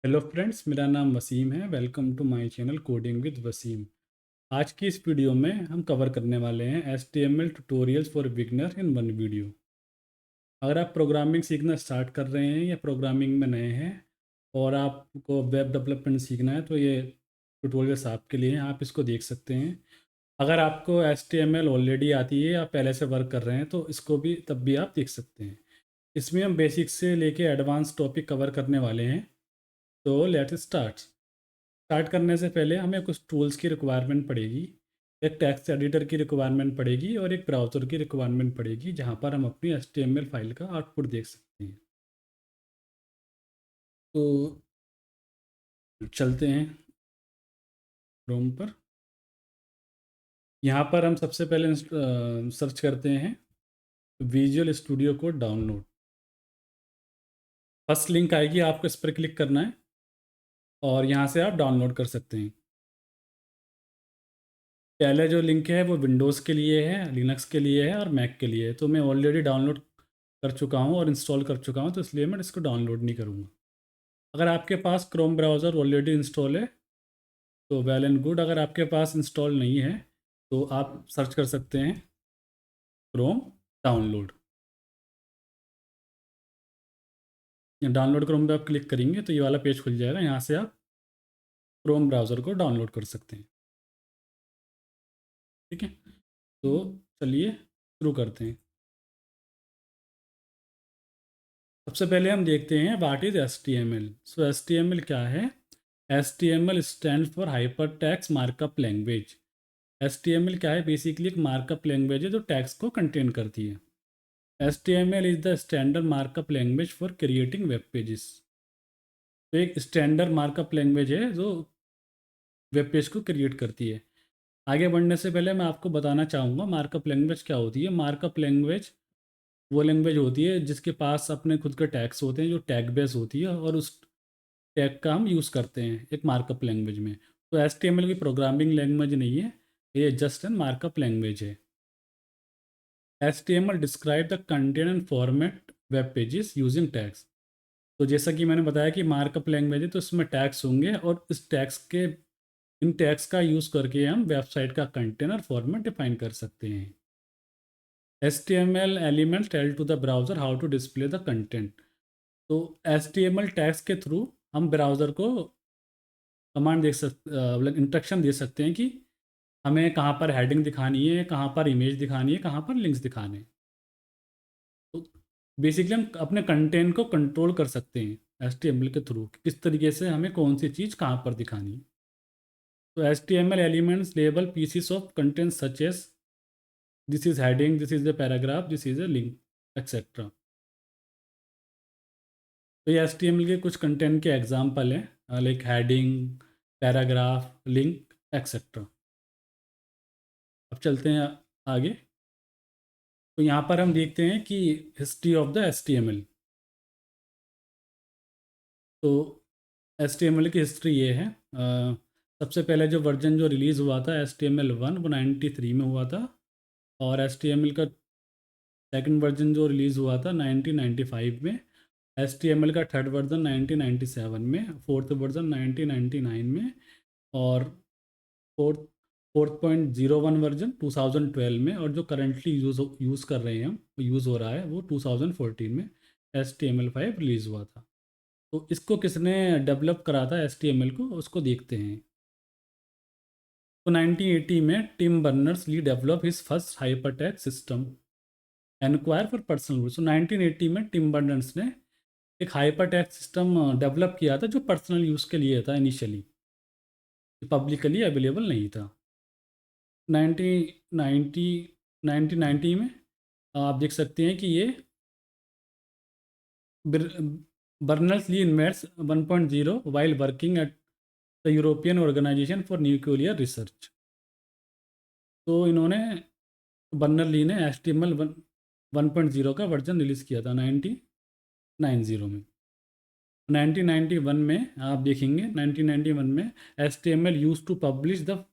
Hello friends, मेरा नाम वसीम है। Welcome to my channel coding with Wasim. आज की इस वीडियो में हम कवर करने वाले हैं HTML tutorials for beginner in one video. अगर आप प्रोग्रामिंग सीखना स्टार्ट कर रहे हैं या प्रोग्रामिंग में नए हैं और आपको वेब डेवलपमेंट सीखना है तो ये ट्यूटोरियल्स आपके लिए हैं, आप इसको देख सकते हैं। अगर आपको HTML ऑलरेडी आती है या पहले से वर्क कर रहे हैं तो इसको भी तब भी आप देख सकते हैं। इसमें हम बेसिक से लेके एडवांस टॉपिक कवर करने वाले हैं। तो लेट्स स्टार्ट करने से पहले हमें कुछ टूल्स की रिक्वायरमेंट पड़ेगी। एक टेक्स्ट एडिटर की रिक्वायरमेंट पड़ेगी और एक ब्राउज़र की रिक्वायरमेंट पड़ेगी जहाँ पर हम अपनी HTML फाइल का आउटपुट देख सकते हैं। तो चलते हैं क्रोम पर। यहाँ पर हम सबसे पहले सर्च करते हैं visual studio code download. First link आएगी, आपको इस पर क्लिक करना है और यहाँ से आप डाउनलोड कर सकते हैं। पहले जो लिंक है वो विंडोज़ के लिए है, लिनक्स के लिए है और मैक के लिए है। तो मैं ऑलरेडी डाउनलोड कर चुका हूँ और इंस्टॉल कर चुका हूँ, तो इसलिए मैं इसको डाउनलोड नहीं करूँगा। अगर आपके पास क्रोम ब्राउज़र ऑलरेडी इंस्टॉल है तो वेल एंड गुड। अगर आपके पास इंस्टॉल नहीं है तो आप सर्च कर सकते हैं क्रोम डाउनलोड। डाउनलोड क्रोम पे आप क्लिक करेंगे तो ये वाला पेज खुल जाएगा। यहाँ से आप क्रोम ब्राउज़र को डाउनलोड कर सकते हैं। ठीक है, तो चलिए शुरू करते हैं। सबसे पहले हम देखते हैं what is HTML। So HTML क्या है? HTML stand for hyper text markup language. HTML क्या है? बेसिकली एक मार्कअप लैंग्वेज है जो टैग्स को कंटेन करती है। HTML is the standard markup language for creating web pages. तो एक स्टैंडर्ड मार्कअप लैंग्वेज है जो वेब पेज को क्रिएट करती है। आगे बढ़ने से पहले मैं आपको बताना चाहूँगा मार्कअप लैंग्वेज क्या होती है। मार्कअप लैंग्वेज वो लैंग्वेज होती है जिसके पास अपने खुद के टैग्स होते हैं, जो टैग बेस होती है, और उस टैग का हम यूज़ करते हैं एक मार्कअप लैंग्वेज में। तो HTML की प्रोग्रामिंग लैंग्वेज नहीं है, ये जस्ट एन मार्कअप लैंग्वेज है। HTML describe the content and format web pages using tags. तो जैसा कि मैंने बताया कि मार्कअप लैंग्वेज है तो इसमें टैग्स होंगे और इस टैग्स के इन टैग्स का यूज़ करके हम वेबसाइट का कंटेंट और फॉर्मेट डिफाइन कर सकते हैं। HTML element tell to the browser how to display the content. तो HTML टैग्स के थ्रू हम ब्राउज़र को कमांड दे मतलब इंस्ट्रक्शन दे सकते हैं कि हमें कहाँ पर हेडिंग दिखानी है, कहाँ पर इमेज दिखानी है, कहाँ पर लिंक्स दिखाने हैं। तो बेसिकली हम अपने कंटेंट को कंट्रोल कर सकते हैं HTML के थ्रू, किस तरीके से हमें कौन सी चीज़ कहाँ पर दिखानी है। तो HTML elements label pieces of content such as this is heading, this is the paragraph, this is a link, etc. तो ये HTML के कुछ कंटेंट के एग्जाम्पल हैं, like heading, paragraph, link, etcetera. अब चलते हैं आगे। तो यहाँ पर हम देखते हैं कि हिस्ट्री ऑफ द HTML। तो HTML की हिस्ट्री ये है। सबसे पहले जो वर्जन जो रिलीज़ हुआ था HTML1 वो 93 में हुआ था। और HTML का सेकंड वर्जन जो रिलीज़ हुआ था 1995 में। HTML का थर्ड वर्जन 1997 में, फोर्थ वर्जन 1999 में, और फोर्थ 4.01 वर्जन 2012 में, और जो करंटली यूज़ कर रहे हैं हम, यूज़ हो रहा है, वो 2014 में HTML5 रिलीज़ हुआ था। तो इसको किसने डेवलप करा था HTML को, उसको देखते हैं। तो 1980 में Tim Berners Lee develop his first hypertext system enquire for personal use. तो 1980 में टिम बर्नर्स ने एक हाइपरटेक्स्ट सिस्टम डेवलप किया था जो पर्सनल यूज़ के लिए था इनिशियली, पब्लिकली अवेलेबल नहीं था। 1990 1990 में आप देख सकते हैं कि ये Berners Lee invents 1.0 while working at the European organisation for nuclear research. तो इन्होंने बर्नर-ली ने HTML 1.0 का वर्जन रिलीज़ किया था 1990 में। 1991 में आप देखेंगे, 1991 में HTML used to publish the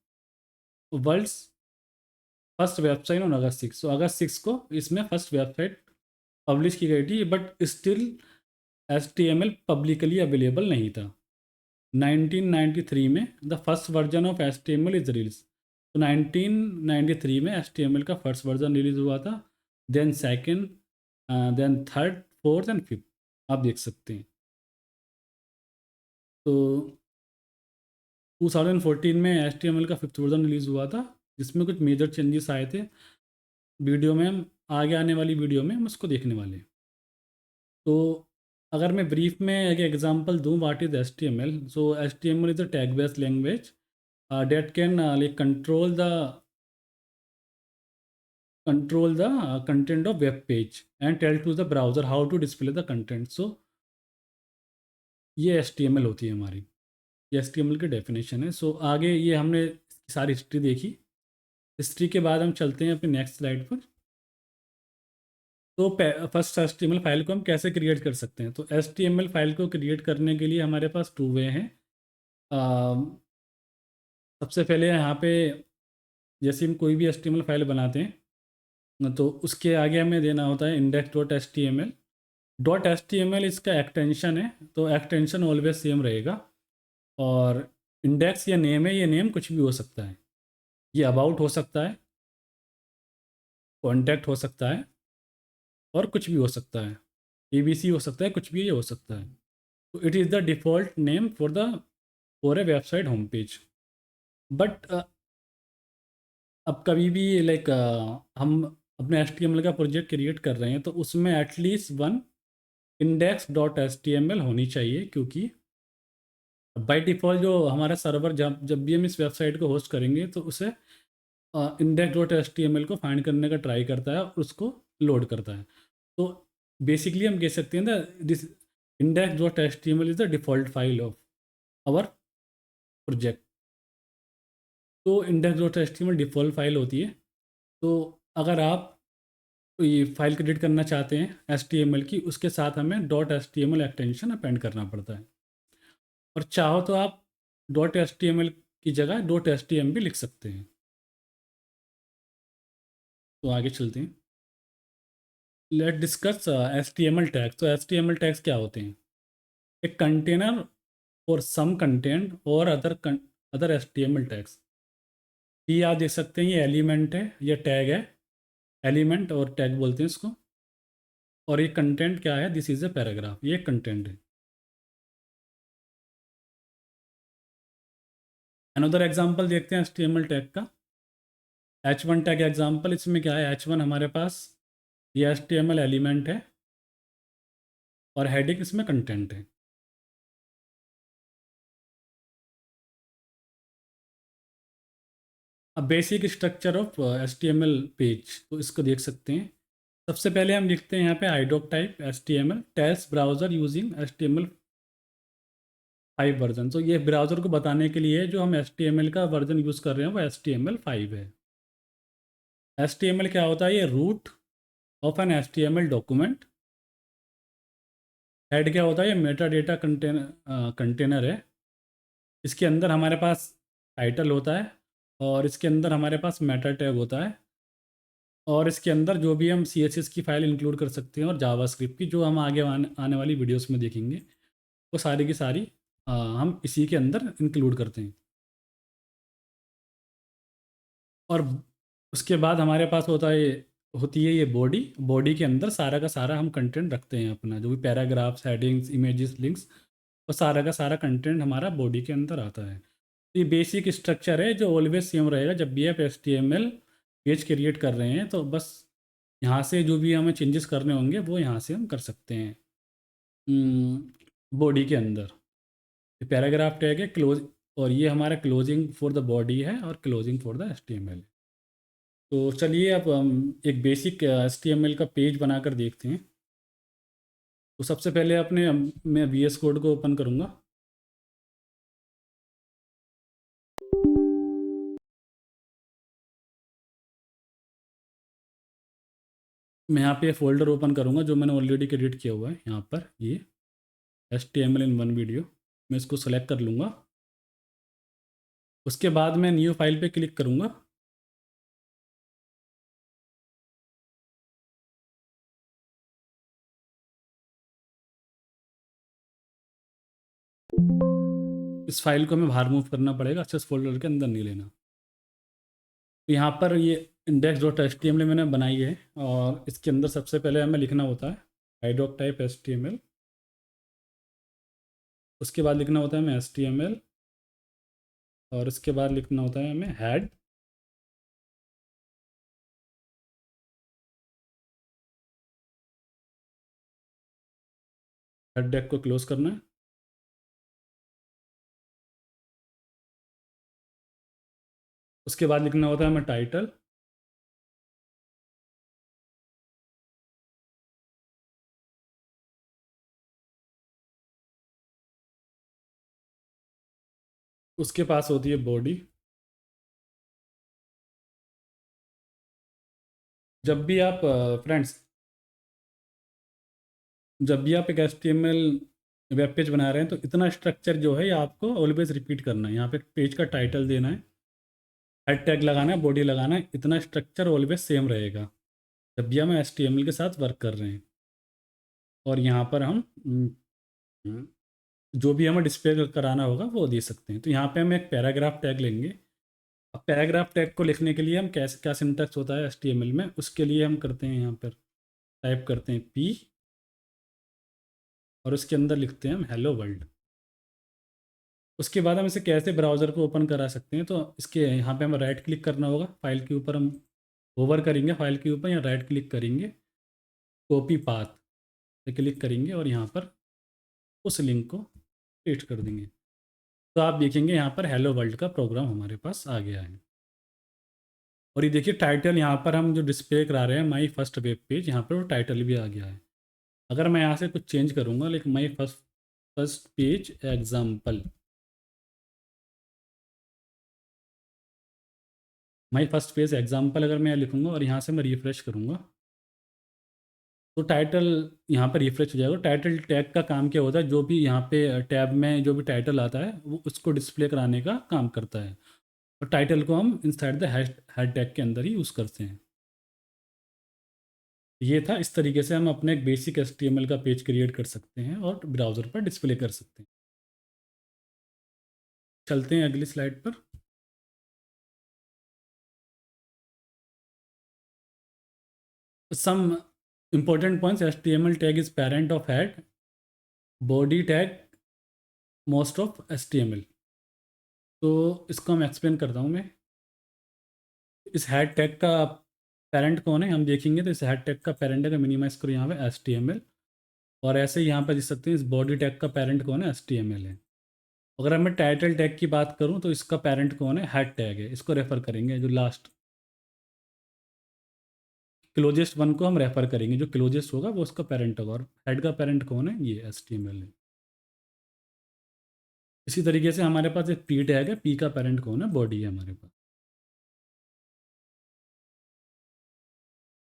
world's first website on August 6। तो अगस्त 6 को इसमें फर्स्ट वेबसाइट पब्लिश की गई थी, but still HTML publicly available नहीं था। 1993 में the first version of HTML is release. तो 1993 में HTML का फर्स्ट वर्जन रिलीज हुआ था, then second, then third, fourth and fifth, आप देख सकते हैं। तो 2014 में HTML का फिफ्थ वर्जन रिलीज़ हुआ था, जिसमें कुछ मेजर चेंजेस आए थे। वीडियो में हम आगे आने वाली वीडियो में हम उसको देखने वाले हैं। तो अगर मैं ब्रीफ में एक एग्जांपल दूं what is HTML, so HTML is a tag based language that can like control the content of web page and tell to the browser how to display the content. So ये HTML होती है हमारी, ये HTML की definition है। सो आगे ये हमने सारी हिस्ट्री देखी। हिस्ट्री के बाद हम चलते हैं अपने नेक्स्ट स्लाइड पर। तो फर्स्ट HTML फाइल को हम कैसे क्रिएट कर सकते हैं? तो HTML फाइल को क्रिएट करने के लिए हमारे पास टू वे हैं। सबसे पहले यहाँ पे जैसे हम कोई भी HTML फाइल बनाते हैं तो उसके आगे हमें देना होता है index.html। .html इसका एक्सटेंशन है, तो एक्सटेंशन ऑलवेज सेम रहेगा। और इंडेक्स या नेम है, ये नेम कुछ भी हो सकता है, ये अबाउट हो सकता है, कॉन्टैक्ट हो सकता है, और कुछ भी हो सकता है, ABC हो सकता है, कुछ भी ये हो सकता है। तो it is the default name for a website home page. But अब कभी भी लाइक हम अपने HTML का प्रोजेक्ट क्रिएट कर रहे हैं तो उसमें एटलीस्ट वन index.html होनी चाहिए, क्योंकि बाय डिफ़ॉल्ट जो हमारा सर्वर जब जब भी हम इस वेबसाइट को होस्ट करेंगे तो उसे index.html को फाइंड करने का ट्राई करता है और उसको लोड करता है। तो बेसिकली हम कह सकते हैं ना, this index.html is the default file of our project. तो index.html डिफ़ॉल्ट फाइल होती है। तो अगर आप ये फाइल क्रिएट करना चाहते हैं HTML की, उसके साथ हमें .html एक्सटेंशन अपेंड करना पड़ता है। और चाहो तो आप .html की जगह .htm भी लिख सकते हैं। तो आगे चलते हैं, लेट डिस्कस HTML टैग्स। तो HTML टैग्स क्या होते हैं? एक कंटेनर और सम कंटेंट और अदर HTML टैग्स। ये आप देख सकते हैं, ये एलिमेंट है, ये टैग है, एलिमेंट और टैग बोलते हैं इसको। और ये कंटेंट क्या है? दिस इज़ ए पैराग्राफ, ये कंटेंट है। अनदर एग्जांपल देखते हैं HTML टैग का। H1 टैग एग्जांपल, इसमें क्या है? H1 हमारे पास ये HTML एलिमेंट है और हेडिंग इसमें कंटेंट है। अब basic structure of HTML page, तो इसको देख सकते हैं। सबसे पहले हम लिखते हैं यहाँ पे idoc type HTML test browser using HTML5 version. तो ये ब्राउज़र को बताने के लिए जो हम HTML का वर्जन यूज़ कर रहे हैं वो HTML5 है। HTML क्या होता है? ये root of an HTML document. Head क्या होता है? ये मेटा डेटा कंटेनर है। इसके अंदर हमारे पास टाइटल होता है और इसके अंदर हमारे पास मेटा टैग होता है, और इसके अंदर जो भी हम CSS की फ़ाइल इंक्लूड कर सकते हैं और जावास्क्रिप्ट की, जो हम आगे आने वाली वीडियोस में देखेंगे, वो सारी की सारी हम इसी के अंदर इंक्लूड करते हैं। और उसके बाद हमारे पास होती है ये बॉडी। बॉडी के अंदर सारा का सारा हम कंटेंट रखते हैं, अपना जो भी पैराग्राफ्स, हेडिंग्स, इमेजेस, लिंक्स, वो सारा का सारा कंटेंट हमारा बॉडी के अंदर आता है। तो ये बेसिक स्ट्रक्चर है जो ऑलवेज सेम रहेगा जब भी आप HTML पेज क्रिएट कर रहे हैं। तो बस यहाँ से जो भी हमें चेंजेस करने होंगे वो यहाँ से हम कर सकते हैं बॉडी के अंदर। पैराग्राफ टैग है क्लोज, और ये हमारा क्लोजिंग फॉर द बॉडी है और क्लोजिंग फॉर द HTML। तो चलिए अब हम एक बेसिक HTML का पेज बनाकर देखते हैं। तो सबसे पहले मैं VS कोड को ओपन करूँगा। मैं यहाँ पे फोल्डर ओपन करूँगा जो मैंने ऑलरेडी क्रिएट किया हुआ है। यहाँ पर ये HTML इन वन वीडियो, मैं इसको सेलेक्ट कर लूँगा। उसके बाद मैं न्यू फाइल पे क्लिक करूँगा। इस फाइल को हमें बाहर मूव करना पड़ेगा, एक्सेस फोल्डर के अंदर नहीं लेना। तो यहाँ पर ये index dot H T M L मैंने बनाई है, और इसके अंदर सबसे पहले हमें लिखना होता है हाइडॉक type H T M L. उसके बाद लिखना होता है हमें एच टी एम एल, और उसके बाद लिखना होता है हमें हेड। हेड टैग को क्लोज करना है। उसके बाद लिखना होता है हमें टाइटल। उसके पास होती है बॉडी। जब भी आप फ्रेंड्स, जब भी आप एक H T M L web page बना रहे हैं, तो इतना स्ट्रक्चर जो है ये आपको ऑलवेज रिपीट करना है। यहाँ पे पेज का टाइटल देना है, हेड टैग लगाना है, बॉडी लगाना है, इतना स्ट्रक्चर ऑलवेज सेम रहेगा जब भी हम एच टी एम एल के साथ वर्क कर रहे हैं। और यहाँ पर हम हम्म, जो भी हमें डिस्प्ले कराना होगा वो दे सकते हैं। तो यहाँ पे हम एक पैराग्राफ टैग लेंगे। अब पैराग्राफ टैग को लिखने के लिए हम कैसे, क्या सिंटैक्स होता है एच टी एम एल में, उसके लिए हम करते हैं यहाँ पर टाइप करते हैं पी, और उसके अंदर लिखते हैं हम हेलो वर्ल्ड। उसके बाद हम इसे कैसे ब्राउज़र को ओपन करा सकते हैं, तो इसके यहाँ पे हमें राइट क्लिक करना होगा, फाइल के ऊपर हम होवर करेंगे, फाइल के ऊपर या राइट क्लिक करेंगे, कॉपी पाथ पे क्लिक करेंगे, और यहाँ पर उस लिंक को पेस्ट कर देंगे। तो आप देखेंगे यहाँ पर हेलो वर्ल्ड का प्रोग्राम हमारे पास आ गया है। और ये देखिए टाइटल यहाँ पर हम जो डिस्प्ले करा रहे हैं माई फर्स्ट वेब पेज, यहाँ पर वो टाइटल भी आ गया है। अगर मैं यहाँ से कुछ चेंज करूँगा, like my first first page example, my first page example अगर मैं लिखूँगा और यहाँ से मैं रिफ्रेश करूँगा, तो टाइटल यहाँ पर रिफ्रेश हो जाएगा। टाइटल टैग का काम क्या होता है, जो भी यहाँ पे टैब में जो भी टाइटल आता है वो उसको डिस्प्ले कराने का काम करता है। और टाइटल को हम इनसाइड द हेड टैग के अंदर ही यूज़ करते हैं। ये था, इस तरीके से हम अपने एक बेसिक एचटीएमएल का पेज क्रिएट कर सकते हैं और ब्राउज़र पर डिस्प्ले कर सकते हैं। चलते हैं अगली स्लाइड पर। सम important points: HTML tag is parent of head, body tag most of HTML। तो इसको हम एक्सप्लेन करता हूँ मैं। इस हेड टैग का पेरेंट कौन है हम देखेंगे, तो इस हेड टैग का पेरेंट है, मिनिमाइज करो यहाँ पे HTML। और ऐसे ही यहाँ पर देख सकते हैं इस बॉडी टैग का पेरेंट कौन है, HTML है। अगर मैं टाइटल टैग की बात करूँ तो इसका पेरेंट कौन है, हेड टैग है। इसको रेफर करेंगे, जो लास्ट क्लोजेस्ट वन को हम रेफर करेंगे, जो क्लोजेस्ट होगा वो उसका पेरेंट होगा। और हेड का पेरेंट कौन है, ये HTML है। इसी तरीके से हमारे पास एक पी टैग है, पी का पेरेंट कौन है, बॉडी है हमारे पास।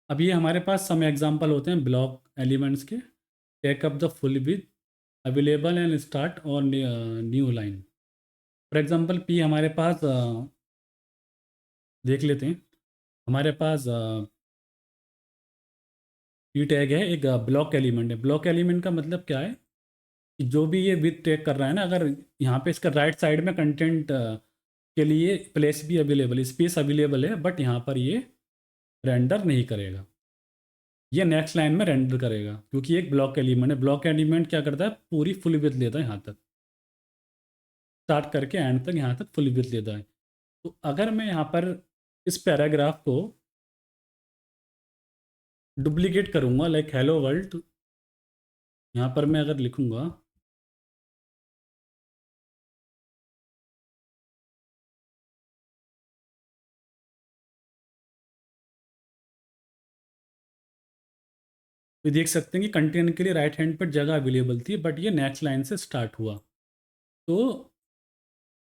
अब ये हमारे पास सम एग्जांपल होते हैं ब्लॉक एलिमेंट्स के। Take up the full width available and start और new line. For example P हमारे पास देख लेते हैं। हमारे पास पी टैग है, एक ब्लॉक एलिमेंट है। ब्लॉक एलिमेंट का मतलब क्या है कि जो भी ये विथ टैग कर रहा है ना, अगर यहाँ पे इसका राइट साइड में कंटेंट के लिए प्लेस भी अवेलेबल, स्पेस अवेलेबल है, बट यहाँ पर ये रेंडर नहीं करेगा। ये नेक्स्ट लाइन में रेंडर करेगा, क्योंकि एक ब्लॉक एलिमेंट है। ब्लॉक एलिमेंट क्या करता है, पूरी फुल विड्थ लेता है, यहाँ तक स्टार्ट करके एंड तक यहाँ तक फुल विड्थ लेता है। तो अगर मैं यहाँ पर इस पैराग्राफ को डुप्लीकेट करूँगा, लाइक हेलो वर्ल्ड, यहाँ पर मैं अगर लिखूँगा, तो देख सकते हैं कि कंटेंट के लिए राइट हैंड पर जगह अवेलेबल थी, बट ये नेक्स्ट लाइन से स्टार्ट हुआ। तो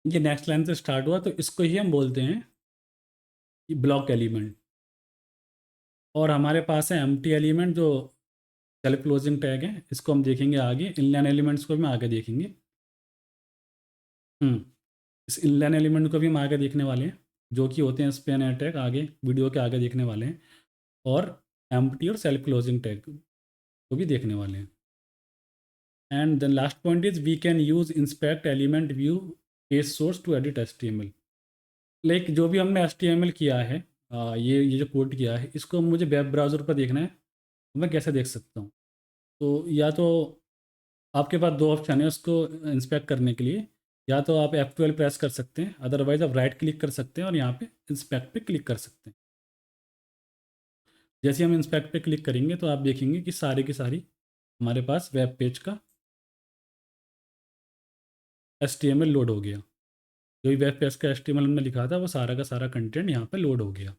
ये नेक्स्ट लाइन से स्टार्ट हुआ, तो इसको ही हम बोलते हैं ब्लॉक एलिमेंट। और हमारे पास है एम्प्टी एलिमेंट, जो सेल्फ क्लोजिंग टैग है। इसको हम देखेंगे आगे, इनलाइन एलिमेंट्स को भी हम आगे देखेंगे। इस इनलाइन एलिमेंट को भी हम आगे देखने वाले हैं, जो कि होते हैं स्पैन अटैक, आगे वीडियो के आगे देखने वाले हैं। और एम्प्टी और सेल्फ क्लोजिंग टैग को भी देखने वाले हैं। And then last point is we can use inspect element view page source to edit HTML। Like जो भी हमने HTML किया है, ये जो कोड किया है, इसको मुझे वेब ब्राउज़र पर देखना है, मैं कैसे देख सकता हूँ? तो या तो आपके पास दो ऑप्शन है उसको इंस्पेक्ट करने के लिए। या तो आप F12 प्रेस कर सकते हैं, अदरवाइज आप राइट क्लिक कर सकते हैं और यहाँ पे इंस्पेक्ट पे क्लिक कर सकते हैं। जैसे हम इंस्पेक्ट पे क्लिक करेंगे तो आप देखेंगे कि सारी की सारी हमारे पास वेब पेज का HTML लोड हो गया। जो भी वेब पेज का HTML हमने लिखा था वो सारा का सारा कंटेंट यहाँ पे लोड हो गया।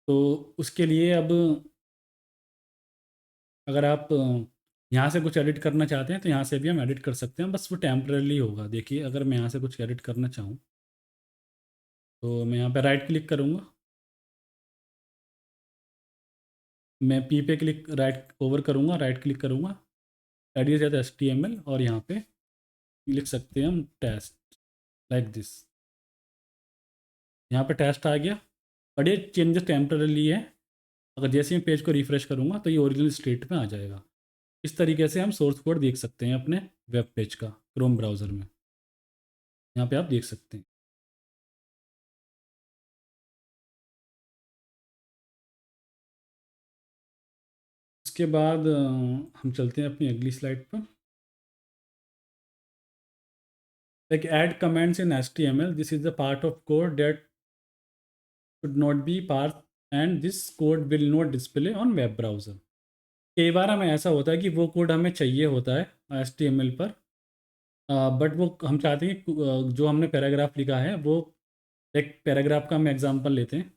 तो उसके लिए अब अगर आप यहाँ से कुछ एडिट करना चाहते हैं तो यहाँ से भी हम एडिट कर सकते हैं, बस वो टेम्पररी होगा। देखिए अगर मैं यहाँ से कुछ एडिट करना चाहूँ तो मैं यहाँ पे राइट क्लिक करूँगा, मैं पी पे क्लिक राइट ओवर करूँगा, राइट क्लिक करूँगा, एडिट एज HTML और यहाँ पे लिख सकते हैं हम टेस्ट, लाइक दिस। यहाँ पे टेस्ट आ गया और ये चेंजेस टेम्पररी है। अगर जैसे ही पेज को रिफ़्रेश करूँगा तो ये ओरिजिनल स्टेट में आ जाएगा। इस तरीके से हम सोर्स कोड देख सकते हैं अपने वेब पेज का क्रोम ब्राउज़र में। यहाँ पे आप देख सकते हैं। उसके बाद हम चलते हैं अपनी अगली स्लाइड पर। Like add comments in HTML, this is the part of code that should not be part and this code will not display on web browser. कई बार हमें ऐसा होता है कि वो कोड हमें चाहिए होता है HTML पर, बट वो हम चाहते हैं कि जो हमने पैराग्राफ लिखा है वो, एक पैराग्राफ का हम एग्जांपल लेते हैं।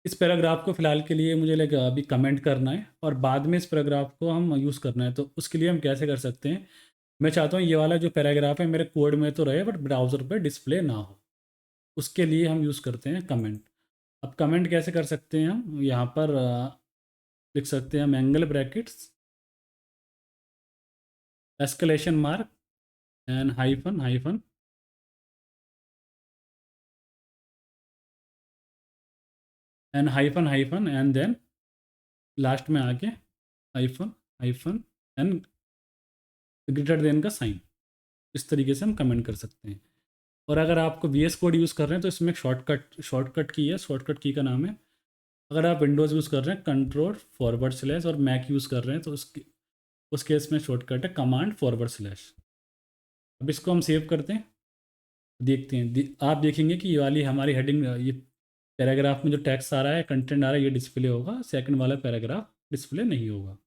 इस पैराग्राफ को फ़िलहाल के लिए मुझे लाइक अभी कमेंट करना है और बाद में इस पैराग्राफ को हम यूज़ करना है। तो उसके लिए हम कैसे कर सकते हैं, मैं चाहता हूँ ये वाला जो पैराग्राफ है मेरे कोड में तो रहे बट ब्राउज़र पे डिस्प्ले ना हो। उसके लिए हम यूज़ करते हैं कमेंट। अब कमेंट कैसे कर सकते हैं, हम यहाँ पर लिख सकते हैं हम angle brackets, exclamation mark and hyphen hyphen and hyphen hyphen and then last में आके hyphen hyphen and greater than का साइन। इस तरीके से हम कमेंट कर सकते हैं। और अगर आपको VS कोड यूज़ कर रहे हैं तो इसमें एक शॉर्टकट की है, शॉर्टकट की का नाम है, अगर आप विंडोज़ यूज़ कर रहे हैं कंट्रोल / और मैक यूज़ कर रहे हैं तो उस केस में शॉर्टकट है कमांड /। अब इसको हम सेव करते हैं, देखते हैं आप देखेंगे कि ये वाली हमारी हेडिंग, ये पैराग्राफ में जो टेक्स्ट आ रहा है, कंटेंट आ रहा है, ये डिस्प्ले होगा, सेकंड वाला पैराग्राफ डिस्प्ले नहीं होगा।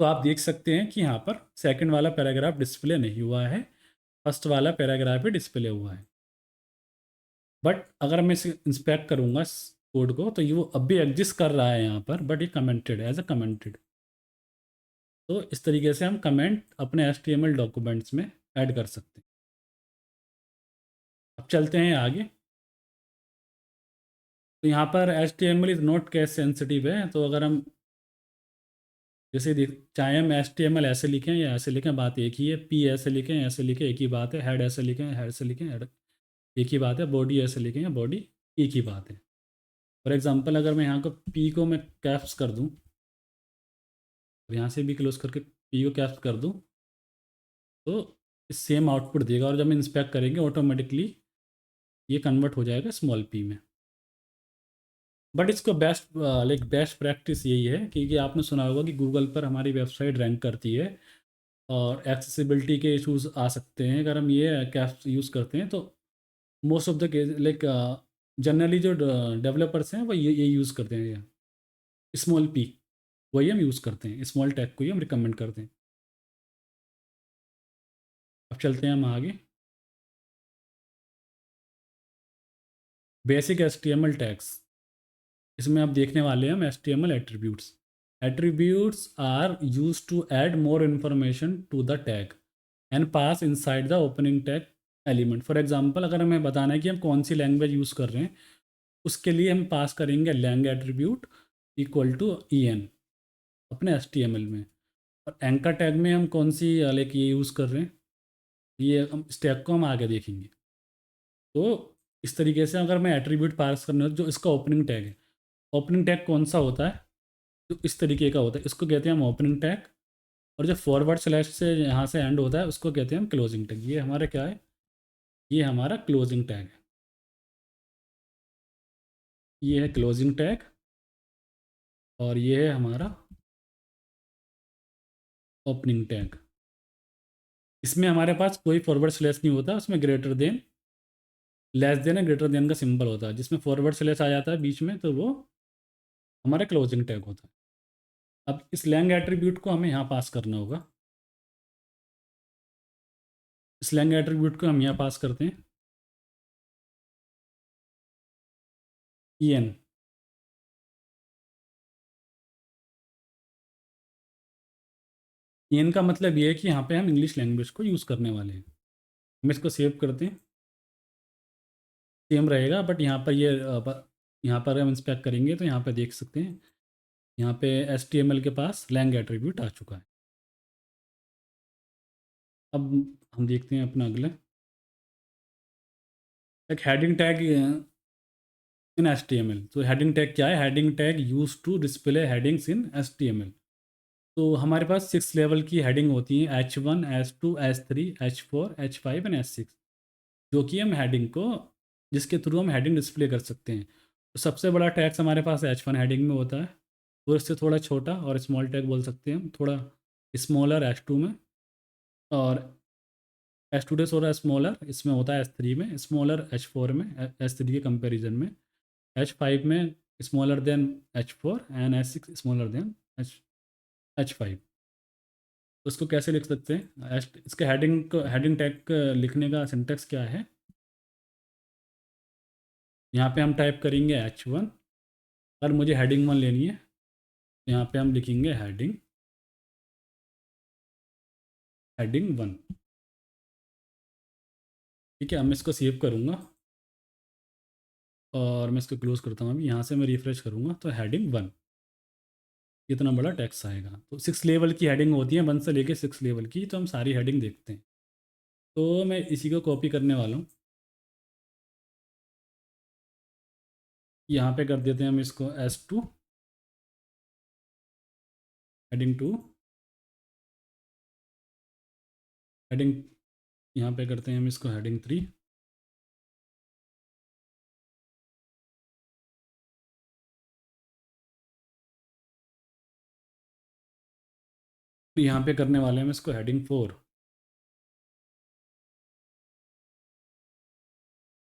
तो आप देख सकते हैं कि यहाँ पर सेकंड वाला पैराग्राफ डिस्प्ले नहीं हुआ है, फर्स्ट वाला पैराग्राफ ही डिस्प्ले हुआ है। बट अगर मैं इसे इंस्पेक्ट करूँगा इस कोड को तो ये वो अब भी एग्जिस्ट कर रहा है यहाँ पर, बट ये कमेंटेड है, एज अ कमेंटेड। तो इस तरीके से हम कमेंट अपने HTML डॉक्यूमेंट्स में ऐड कर सकते हैं। अब चलते हैं आगे। तो यहाँ पर HTML is not case sensitive है, तो अगर हम जैसे चाहे हम HTML ऐसे लिखें या ऐसे लिखें, बात एक ही है। P ऐसे लिखें ऐसे लिखें, एक ही बात है। हेड ऐसे लिखें हेड से लिखें हेड, एक ही बात है। बॉडी ऐसे लिखें या बॉडी, एक ही बात है। फॉर एग्जांपल अगर मैं यहाँ को P को मैं कैप्स कर दूँ, और यहाँ से भी क्लोज करके P को कैप्स कर दूँ, तो सेम आउटपुट देगा। और जब हम इंस्पेक्ट करेंगे ऑटोमेटिकली ये कन्वर्ट हो जाएगा स्मॉल p में। बट इसको बेस्ट प्रैक्टिस यही है, क्योंकि आपने सुना होगा कि गूगल पर हमारी वेबसाइट रैंक करती है और एक्सेसिबिलिटी के इश्यूज आ सकते हैं अगर हम ये कैप्स यूज़ करते हैं। तो most of the case like generally जो डेवलपर्स हैं वो ये यूज़ करते हैं, स्मॉल p वही हम यूज़ करते हैं, स्मॉल टैग को ही हम रिकमेंड करते हैं। अब चलते हैं हम आगे। बेसिक HTML टैग्स, इसमें आप देखने वाले हैं हम HTML attributes. Attributes are use to add more information to the tag and pass inside the opening tag element. For example अगर हमें बताना है कि हम कौन सी लैंग्वेज यूज़ कर रहे हैं, उसके लिए हम पास करेंगे lang attribute equal to en अपने HTML में। और एंकर टैग में हम कौन सी लाइक ये यूज़ कर रहे हैं, ये हम इस टैग को हम आगे देखेंगे। तो इस तरीके से अगर मैं एट्रीब्यूट पास करना हो जो इसका ओपनिंग टैग है, ओपनिंग टैग कौन सा होता है, तो इस तरीके का होता है, इसको कहते हैं हम ओपनिंग टैग। और जो फॉरवर्ड स्लैश से यहाँ से एंड होता है उसको कहते हैं हम क्लोजिंग टैग। ये हमारा क्या है, ये हमारा क्लोजिंग टैग है। ये है क्लोजिंग टैग और ये है हमारा ओपनिंग टैग। इसमें हमारे पास कोई फॉरवर्ड स्लैश नहीं होता, उसमें ग्रेटर देन, लेस देन या ग्रेटर देन का सिंबल होता है। जिसमें फॉरवर्ड स्लैश आ जाता है बीच में तो वो हमारा क्लोजिंग टैग होता है। अब इस लैंग एट्रीब्यूट को हमें यहाँ पास करना होगा। इस लैंग एट्रीब्यूट को हम यहाँ पास करते हैं en। en का मतलब ये है कि यहाँ पे हम इंग्लिश लैंग्वेज को यूज़ करने वाले हैं। हम इसको सेव करते हैं, सेम रहेगा, बट यहाँ पर ये यहाँ पर हम इंस्पेक्ट करेंगे तो यहाँ पे देख सकते हैं, यहाँ पे HTML के पास लैंग एट्रीब्यूट आ चुका है। अब हम देखते हैं अपना अगला एक हेडिंग टैग इन HTML। तो हेडिंग टैग क्या है, heading tag use to display headings in HTML। तो हमारे पास 6 लेवल की हेडिंग होती हैं, H1, H2, H3, H4, H5 and H6, जो कि हम हेडिंग को, जिसके थ्रू हम हेडिंग डिस्प्ले कर सकते हैं। तो सबसे बड़ा टैग्स हमारे पास H1 हेडिंग में होता है, और इससे थोड़ा छोटा और स्मॉल टैग बोल सकते हैं हम, थोड़ा स्मॉलर H2 में, और H2 से थोड़ा स्मॉलर इसमें होता है H3 में, स्मॉलर H4 में, H3 के कंपैरिजन में, H5 में smaller than H4 and H6 smaller than H5। तो इसको कैसे लिख सकते हैं, इसके हेडिंग टैग लिखने का सिंटेक्स क्या है, यहाँ पे हम टाइप करेंगे H1। अगर मुझे हेडिंग 1 लेनी है तो यहाँ पे हम लिखेंगे हेडिंग, हेडिंग 1। ठीक है, मैं इसको सेव करूँगा और मैं इसको क्लोज करता हूँ। अभी यहाँ से मैं रिफ्रेश करूँगा तो हेडिंग 1, इतना बड़ा टेक्स्ट आएगा। तो 6 लेवल की हेडिंग होती है, 1 से लेके 6 लेवल की, तो हम सारी हेडिंग देखते हैं। तो मैं इसी को कॉपी करने वाला हूँ, यहाँ पे कर देते हैं हम इसको S2, हेडिंग 2, हेडिंग, यहाँ पे करते हैं हम इसको हेडिंग 3, यहाँ पे करने वाले हैं हम इसको हेडिंग 4,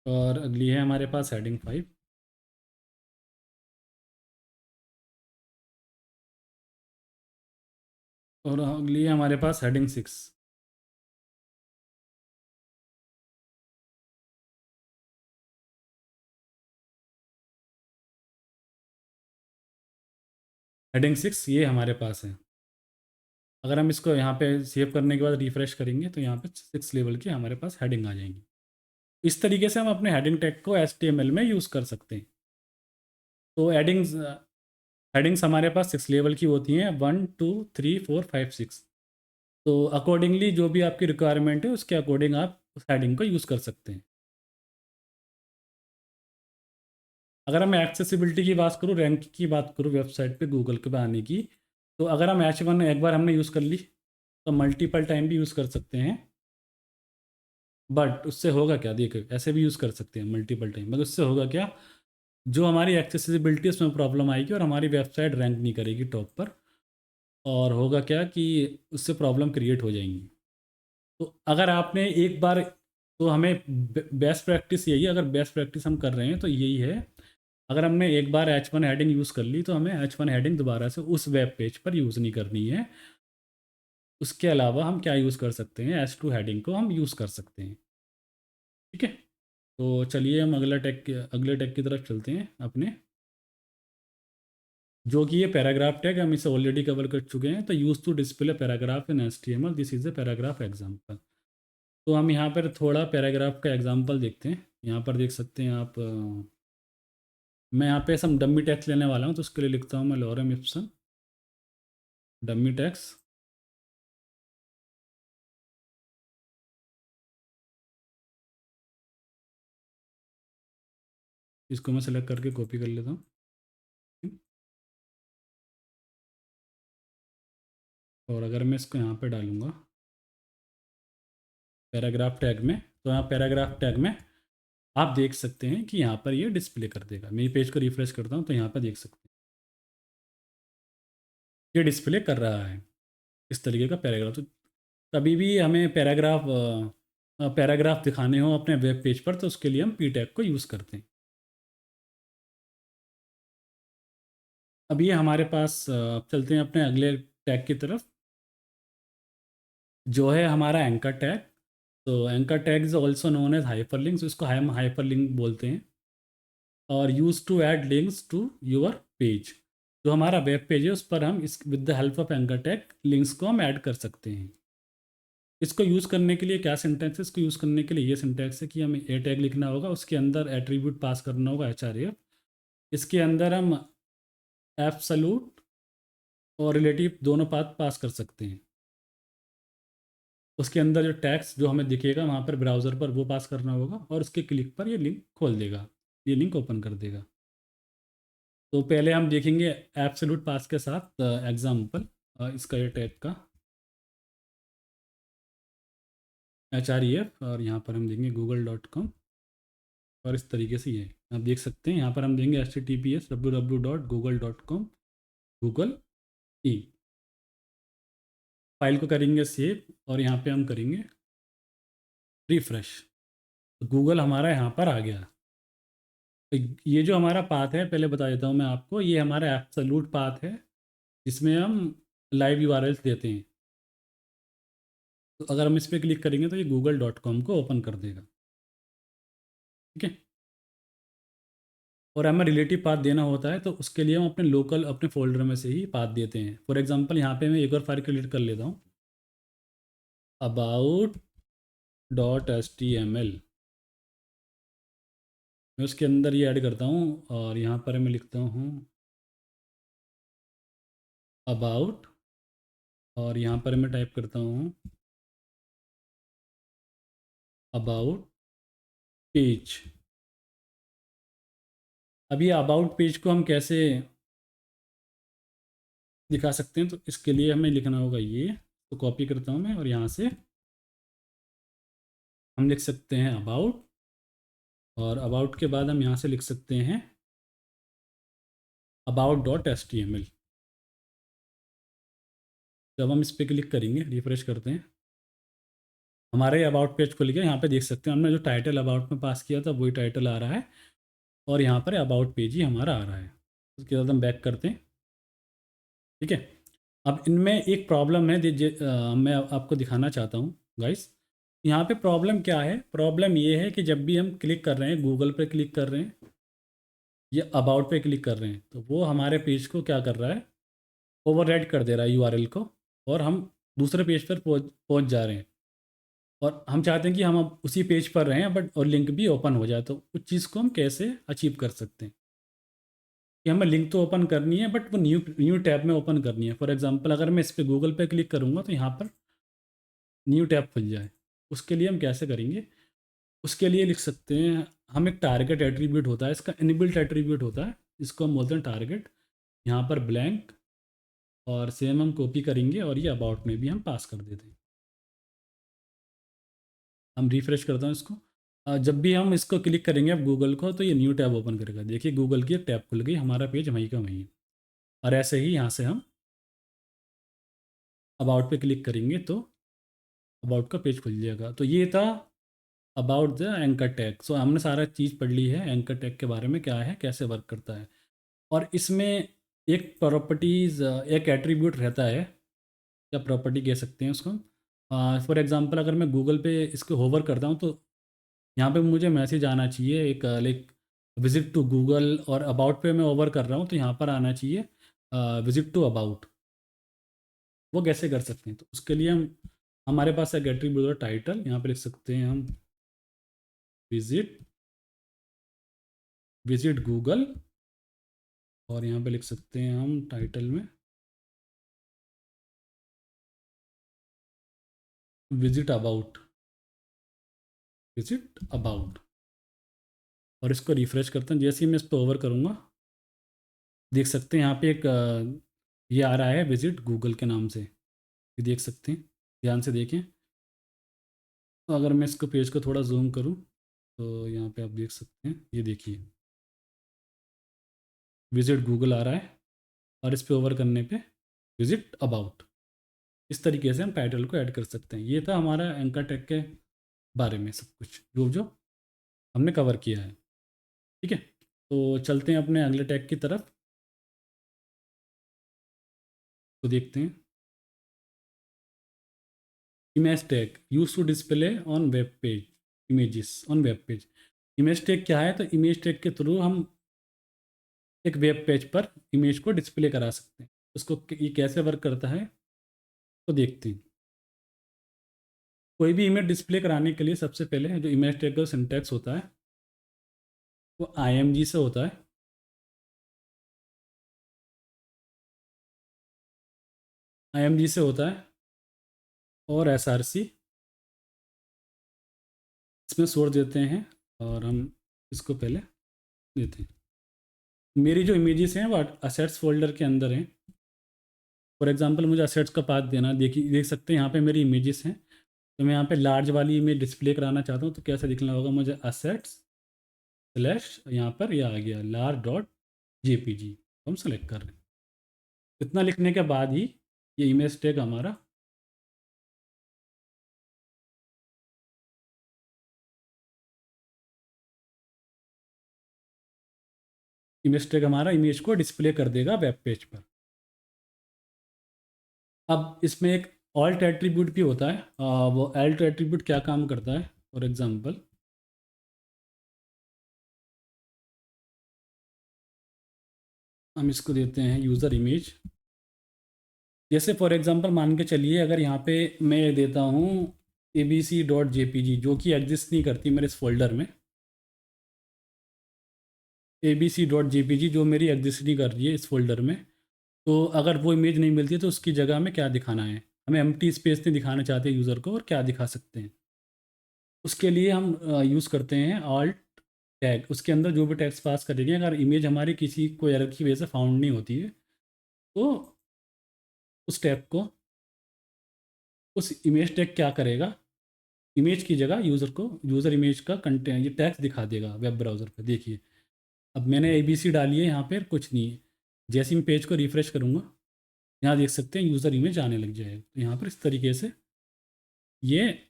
और अगली है हमारे पास हेडिंग 5, और अगली है हमारे पास हेडिंग 6। हेडिंग 6 ये हमारे पास है। अगर हम इसको यहाँ पे सेव करने के बाद रिफ्रेश करेंगे तो यहाँ पे 6 लेवल की हमारे पास हेडिंग आ जाएंगी। इस तरीके से हम अपने हेडिंग टैग को HTML में यूज़ कर सकते हैं। तो हेडिंग्स हमारे पास 6 लेवल की होती हैं, 1, 2, 3, 4, 5, 6। तो अकॉर्डिंगली जो भी आपकी रिक्वायरमेंट है उसके अकॉर्डिंग आप उस हेडिंग को यूज़ कर सकते हैं। अगर मैं एक्सेसिबिलिटी की बात करूँ, रैंक की बात करूँ वेबसाइट पे गूगल के पे आने की, तो अगर हम H1 एक बार हमने यूज़ कर ली तो मल्टीपल टाइम भी यूज़ कर सकते हैं। बट उससे होगा क्या, देखिए ऐसे भी यूज़ कर सकते हैं मल्टीपल टाइम, मगर उससे होगा क्या, जो हमारी एक्सेसिबिलिटी उसमें प्रॉब्लम आएगी और हमारी वेबसाइट रैंक नहीं करेगी टॉप पर, और होगा क्या कि उससे प्रॉब्लम क्रिएट हो जाएंगी। तो अगर आपने एक बार, तो हमें बेस्ट प्रैक्टिस यही है, अगर बेस्ट प्रैक्टिस हम कर रहे हैं तो यही है, अगर हमने एक बार H1 हेडिंग यूज़ कर ली तो हमें H1 हेडिंग दोबारा से उस वेब पेज पर यूज़ नहीं करनी है। उसके अलावा हम क्या यूज़ कर सकते हैं, H2 हेडिंग को हम यूज़ कर सकते हैं। ठीक है, तो चलिए हम अगले टैग की तरफ चलते हैं अपने, जो कि ये पैराग्राफ टैग, हम इसे ऑलरेडी कवर कर चुके हैं। तो use to display paragraph in HTML, this is a paragraph example. तो हम यहाँ पर थोड़ा पैराग्राफ का एग्जाम्पल देखते हैं। यहाँ पर देख सकते हैं आप, मैं यहाँ पे सब डमी टैक्स लेने वाला हूँ, तो उसके लिए लिखता हूँ मैं लॉरम इप्सन डमी टैक्स। इसको मैं सेलेक्ट करके कॉपी कर लेता हूँ। और अगर मैं इसको यहाँ पे डालूँगा पैराग्राफ टैग में, तो यहाँ पैराग्राफ टैग में आप देख सकते हैं कि यहाँ पर ये डिस्प्ले कर देगा। मैं पेज को रिफ्रेश करता हूँ तो यहाँ पर देख सकते हैं ये डिस्प्ले कर रहा है इस तरीके का पैराग्राफ। तो कभी भी हमें पैराग्राफ दिखाने हो अपने वेब पेज पर तो उसके लिए हम पी टैग को यूज़ करते हैं। अब ये हमारे पास चलते हैं अपने अगले टैग की तरफ, जो है हमारा एंकर टैग। तो anchor tag is also known as hyper links, इसको हम हाइपर लिंक बोलते हैं। और use to add links to your page, जो हमारा वेब पेज है उस पर हम इस with the help of anchor tag links को हम ऐड कर सकते हैं। इसको यूज़ करने के लिए क्या सिंटैक्स है? इसको यूज़ करने के लिए ये सिंटैक्स है कि हमें ए टैग लिखना होगा, उसके अंदर एट्रीब्यूट पास करना होगा HRF, इसके अंदर हम एब्सोल्यूट और रिलेटिव दोनों पाथ पास कर सकते हैं। उसके अंदर जो टैक्स जो हमें दिखेगा वहाँ पर ब्राउज़र पर वो पास करना होगा और उसके क्लिक पर ये लिंक खोल देगा, ये लिंक ओपन कर देगा। तो पहले हम देखेंगे एब्सोल्यूट पास के साथ एग्जाम्पल इसका ये टैग का HREF, और यहाँ पर हम देंगे google.com। और इस तरीके से ये आप देख सकते हैं यहाँ पर हम देंगे https://www.google.com गूगल ई। फाइल को करेंगे सेव और यहाँ पे हम करेंगे रिफ्रेश, तो गूगल हमारा यहाँ पर आ गया। तो ये जो हमारा पाथ है पहले बता देता हूँ मैं आपको, ये हमारा एब्सोल्यूट पाथ है जिसमें हम लाइव यूआरएल्स देते हैं। तो अगर हम इस पर क्लिक करेंगे तो ये google.com को ओपन कर देगा, ठीक है। और हमें रिलेटिव पाथ देना होता है तो उसके लिए हम अपने लोकल अपने फोल्डर में से ही पाथ देते हैं। फॉर एग्जांपल यहाँ पे मैं एक और फाइल क्रिएट कर लेता हूँ, about.html। मैं उसके अंदर ये ऐड करता हूँ और यहाँ पर मैं लिखता हूँ about, और यहाँ पर मैं टाइप करता हूँ about पेज। अब ये अबाउट पेज को हम कैसे दिखा सकते हैं? तो इसके लिए हमें लिखना होगा ये, तो कॉपी करता हूँ मैं और यहाँ से हम लिख सकते हैं अबाउट, और अबाउट के बाद हम यहाँ से लिख सकते हैं about.html। जब हम इस पर क्लिक करेंगे, रिफ्रेश करते हैं, हमारे अबाउट पेज खुल गया। यहाँ पे देख सकते हैं हमने जो टाइटल अबाउट में पास किया था वही टाइटल आ रहा है और यहाँ पर अबाउट पेज ही हमारा आ रहा है। उसके बाद हम बैक करते हैं, ठीक है। अब इनमें एक प्रॉब्लम है मैं आपको दिखाना चाहता हूँ गाइस। यहाँ पे प्रॉब्लम क्या है? प्रॉब्लम ये है कि जब भी हम क्लिक कर रहे हैं, गूगल पे क्लिक कर रहे हैं या अबाउट पे क्लिक कर रहे हैं, तो वो हमारे पेज को क्या कर रहा है? ओवरराइड कर दे रहा है यूआरएल को, और हम दूसरे पेज पर पहुँच जा रहे हैं। और हम चाहते हैं कि हम अब उसी पेज पर रहें बट और लिंक भी ओपन हो जाए। तो उस चीज़ को हम कैसे अचीव कर सकते हैं कि हमें लिंक तो ओपन करनी है बट वो न्यू न्यू टैब में ओपन करनी है। फॉर एग्जांपल अगर मैं इस पर गूगल पे क्लिक करूँगा तो यहाँ पर न्यू टैब खुल जाए, उसके लिए हम कैसे करेंगे? उसके लिए लिख सकते हैं हम, एक टारगेट एट्रीब्यूट होता है, इसका इनबिल्ट एट्रीब्यूट होता है, इसको हम बोलते हैं टारगेट। यहाँ पर ब्लैंक, और सेम हम कॉपी करेंगे और ये अबाउट में भी हम पास कर देते हैं। हम रिफ्रेश करता हूँ इसको। जब भी हम इसको क्लिक करेंगे अब गूगल को तो ये न्यू टैब ओपन करेगा। देखिए गूगल की एक टैब खुल गई, हमारा पेज वहीं का वहीं है। और ऐसे ही यहाँ से हम अबाउट पे क्लिक करेंगे तो अबाउट का पेज खुल जाएगा। तो ये था अबाउट द एंकर टैग। सो हमने सारा चीज़ पढ़ ली है एंकर टैग के बारे में, क्या है, कैसे वर्क करता है। और इसमें एक प्रॉपर्टीज़, एक एट्रीब्यूट रहता है, या प्रॉपर्टी कह सकते हैं उसको। फॉर एग्जांपल अगर मैं गूगल पे इसको होवर करता हूँ तो यहाँ पे मुझे मैसेज आना चाहिए एक, लाइक विजिट टू गूगल, और अबाउट पे मैं ओवर कर रहा हूँ तो यहाँ पर आना चाहिए विजिट टू अबाउट। वो कैसे कर सकते हैं? तो उसके लिए हम, हमारे पास एक एट्रीब्यूट टाइटल, यहाँ पे लिख सकते हैं हम विजिट विजिट गूगल, और यहाँ पे लिख सकते हैं हम टाइटल में विजिट अबाउट, विजिट अबाउट। और इसको रिफ्रेश करते हैं। जैसे ही मैं इस पर ओवर करूँगा देख सकते हैं यहाँ पे एक ये आ रहा है विजिट गूगल के नाम से। ये देख सकते हैं, ध्यान से देखें। तो अगर मैं इसको पेज को थोड़ा जूम करूँ तो यहाँ पे आप देख सकते हैं, ये देखिए विजिट गूगल आ रहा है और इस पे ओवर करने पे विजिट अबाउट। इस तरीके से हम टाइटल को ऐड कर सकते हैं। ये था हमारा एंकर टैग के बारे में सब कुछ जो जो हमने कवर किया है। ठीक है, तो चलते हैं अपने अगले टैग की तरफ, तो देखते हैं। Image tag use to display on web page images on web page. Image tag क्या है? तो इमेज टैग के थ्रू हम एक वेब पेज पर इमेज को डिस्प्ले करा सकते हैं। उसको ये कैसे वर्क करता है तो देखते हैं। कोई भी इमेज डिस्प्ले कराने के लिए सबसे पहले जो इमेज टैग का सिंटैक्स होता है वो IMG से होता है। IMG से होता है और SRC इसमें सोर्स देते हैं और हम इसको पहले देते हैं। मेरी जो इमेजेस हैं वो असेट्स फोल्डर के अंदर हैं। फॉर एग्जांपल मुझे असेट्स का पाथ देना, देखिए देख सकते हैं यहाँ पे मेरी इमेजेस हैं। तो मैं यहाँ पे लार्ज वाली इमेज डिस्प्ले कराना चाहता हूँ तो कैसे दिखना होगा? मुझे असेट्स स्लैश यहाँ पर ये आ गया large.jpg, हम सेलेक्ट कर रहे हैं। इतना लिखने के बाद ही ये इमेज टैग हमारा इमेज को डिस्प्ले कर देगा वेब पेज पर। अब इसमें एक ऑल्ट एट्रीब्यूट भी होता है। वो ऑल्ट एट्रीब्यूट क्या काम करता है? फॉर एग्जांपल हम इसको देते हैं यूज़र इमेज। जैसे फॉर एग्जांपल मान के चलिए अगर यहाँ पे मैं देता हूँ abc.jpg जो कि एग्जिस्ट नहीं करती मेरे इस फोल्डर में। abc.jpg जो मेरी एग्जिस्ट नहीं कर रही है इस फोल्डर में, तो अगर वो इमेज नहीं मिलती है तो उसकी जगह में क्या दिखाना है? हमें एम्प्टी स्पेस नहीं दिखाना चाहते यूज़र को, और क्या दिखा सकते हैं? उसके लिए हम यूज़ करते हैं ऑल्ट टैग। उसके अंदर जो भी टैग्स पास करेंगे, अगर इमेज हमारी किसी को एरर की वजह से फाउंड नहीं होती है तो उस टैग को, उस इमेज टैग क्या करेगा? इमेज की जगह यूज़र को यूज़र इमेज का कंटेंट ये टैग्स दिखा देगा वेब ब्राउज़र पर। देखिए अब मैंने ABC डाली है, यहाँ पर कुछ नहीं है। जैसे मैं पेज को रिफ़्रेश करूँगा यहाँ देख सकते हैं यूज़र इमेज आने लग जाएगा। तो यहाँ पर इस तरीके से ये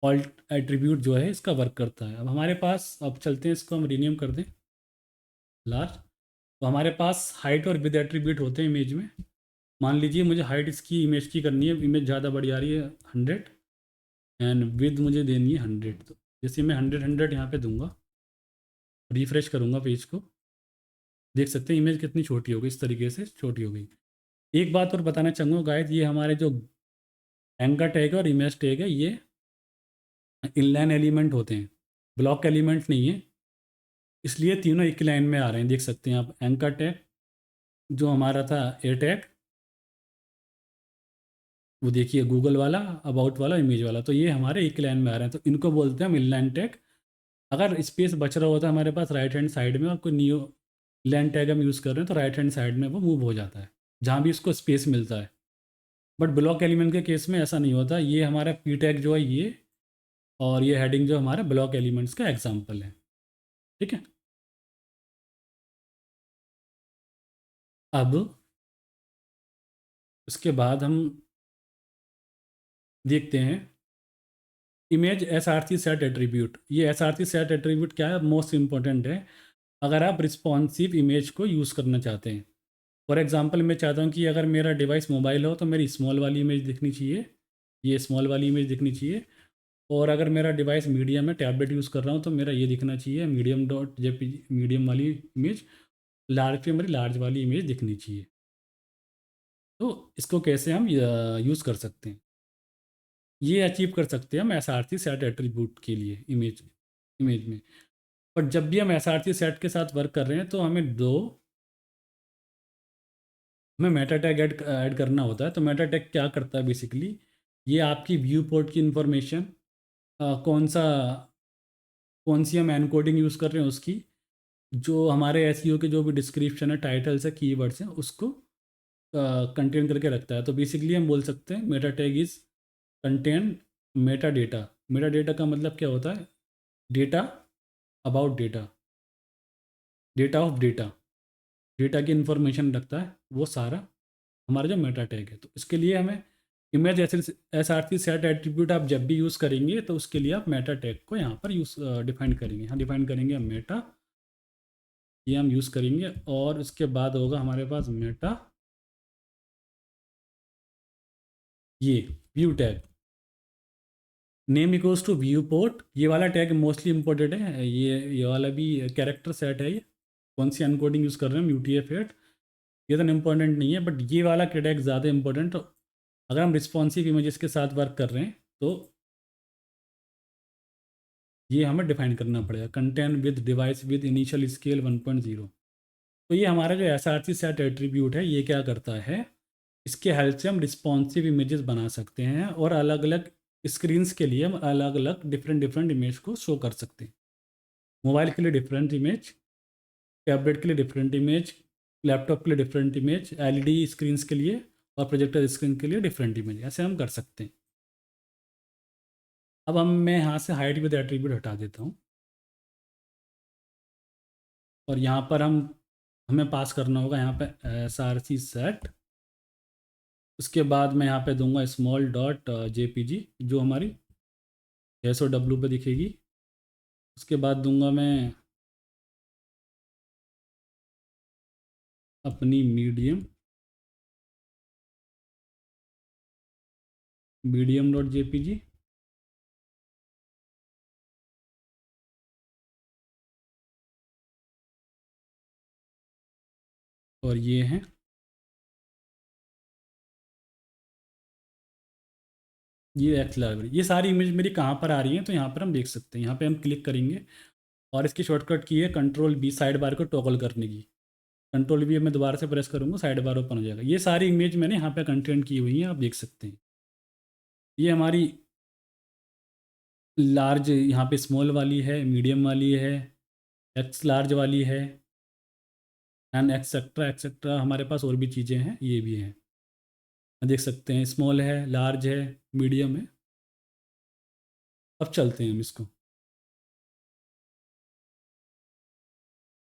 ऑल्ट एट्रीब्यूट जो है इसका वर्क करता है। अब हमारे पास, अब चलते हैं इसको हम रीनेम कर दें लार्ज। तो हमारे पास हाइट और विद एट्रीब्यूट होते हैं इमेज में। मान लीजिए मुझे हाइट इसकी इमेज की करनी है, इमेज ज़्यादा बड़ी आ रही है 100 एंड विद मुझे देनी है 100। तो जैसे मैं 100 यहाँ पे दूंगा, रिफ़्रेश करूँगा पेज को, देख सकते हैं इमेज कितनी छोटी हो गई, इस तरीके से छोटी हो गई। एक बात और बताना चाहूँगा गाइस, ये हमारे जो एंकर टैग है और इमेज टैग है ये इनलाइन एलिमेंट होते हैं, ब्लॉक एलिमेंट नहीं है, इसलिए तीनों एक लाइन में आ रहे हैं। देख सकते हैं आप एंकर टैग जो हमारा था ए टैग, वो देखिए गूगल वाला, अबाउट वाला, इमेज वाला, तो ये हमारे एक लाइन में आ रहे हैं। तो इनको बोलते हैं हम इनलाइन टैग। अगर स्पेस बच रहा होता है हमारे पास राइट हैंड साइड में और कोई न्यू लाइन टैग हम यूज़ कर रहे हैं तो राइट हैंड साइड में वो मूव हो जाता है जहाँ भी इसको स्पेस मिलता है। बट ब्लॉक एलिमेंट के केस में ऐसा नहीं होता। ये हमारा पी टैग जो है ये, और ये हेडिंग जो हमारे ब्लॉक एलिमेंट्स का एग्जाम्पल है। ठीक है, अब उसके बाद हम देखते हैं इमेज SRC सेट एट्रीब्यूट। ये SRC सेट एट्रीब्यूट क्या है? मोस्ट इंपॉर्टेंट है अगर आप रिस्पॉन्सिव इमेज को यूज़ करना चाहते हैं। फॉर एग्जांपल मैं चाहता हूँ कि अगर मेरा डिवाइस मोबाइल हो तो मेरी स्मॉल वाली इमेज दिखनी चाहिए, ये स्मॉल वाली इमेज दिखनी चाहिए। और अगर मेरा डिवाइस मीडियम है, टैबलेट यूज़ कर रहा हूँ, तो मेरा ये दिखना चाहिए मीडियम.jpg, मीडियम वाली इमेज। लार्ज पे मेरी लार्ज वाली इमेज दिखनी चाहिए। तो इसको कैसे हम यूज़ कर सकते हैं? ये अचीव कर सकते हैं हम SRC सेट एट्रीब्यूट के लिए इमेज इमेज में। बट जब भी हम SRC सेट के साथ वर्क कर रहे हैं तो हमें मेटा टैग ऐड करना होता है। तो मेटा टैग क्या करता है बेसिकली? ये आपकी व्यू पोर्ट की इंफॉर्मेशन, कौन सी हम एनकोडिंग यूज़ कर रहे हैं उसकी, जो हमारे SEO के जो भी डिस्क्रिप्शन है, टाइटल्स है, कीवर्ड्स हैं, उसको कंटेन करके रखता है। तो बेसिकली हम बोल सकते हैं Meta tag is contain Meta data. Meta data का मतलब क्या होता है? Data about data, data of data, data की इन्फॉर्मेशन रखता है वो सारा हमारा जो मेटा टैग है। तो इसके लिए हमें image S R C set attribute आप जब भी यूज़ करेंगे तो उसके लिए आप मेटा टैग को यहाँ पर यूज़ डिफाइन करेंगे। हाँ, डिफाइन करेंगे हम मेटा, ये हम यूज़ करेंगे। और उसके बाद होगा हमारे पास मेटा ये view tag, name equals to viewport. ये वाला टैग मोस्टली इंपॉर्टेंट है। ये वाला भी कैरेक्टर सेट है। ये कौन सी अनकोडिंग यूज़ कर रहे हैं हम, UTF-8, ये तो इम्पोर्टेंट नहीं है, बट ये वाला टैग ज़्यादा इंपॉर्टेंट। तो अगर हम रिस्पॉन्सिव इमेजेस के साथ वर्क कर रहे हैं तो ये हमें डिफाइन करना पड़ेगा। Content with device with initial scale 1.0। तो ये हमारा जो SRC सेट एट्रीब्यूट है ये क्या करता है, इसके हेल्प से हम रिस्पॉन्सिव इमेजेस बना सकते हैं और अलग अलग स्क्रीन्स के लिए हम अलग अलग डिफरेंट डिफरेंट इमेज को शो कर सकते हैं। मोबाइल के लिए डिफरेंट इमेज, टैबलेट के लिए डिफरेंट इमेज, लैपटॉप के लिए डिफरेंट इमेज, LED स्क्रीन्स के लिए और प्रोजेक्टर स्क्रीन के लिए डिफरेंट इमेज, ऐसे हम कर सकते हैं। अब मैं यहाँ से हाइट विद एट्रीब्यूट हटा देता हूँ और यहाँ पर हमें पास करना होगा यहाँ पे SRC सेट। उसके बाद मैं यहाँ पे दूंगा small.jpg जो हमारी SOW पे दिखेगी। उसके बाद दूंगा मैं अपनी मीडियम.jpg। और ये है ये एक्स लाइब्रेरी। ये सारी इमेज मेरी कहाँ पर आ रही हैं तो यहाँ पर हम देख सकते हैं। यहाँ पे हम क्लिक करेंगे और इसकी शॉर्टकट की है Ctrl+B साइड बार को टॉगल करने की। Ctrl+B मैं दोबारा से प्रेस करूँगा, साइड बार ओपन हो जाएगा। ये सारी इमेज मैंने यहाँ पे कंटेंट की हुई हैं, आप देख सकते हैं। ये हमारी लार्ज यहाँ पे स्मॉल वाली है, मीडियम वाली है, एक्स लार्ज वाली है एंड एक्सेट्रा एक्सेट्रा। हमारे पास और भी चीज़ें हैं, ये भी हैं, देख सकते हैं। स्मॉल है, लार्ज है, मीडियम है। अब चलते हैं हम इसको,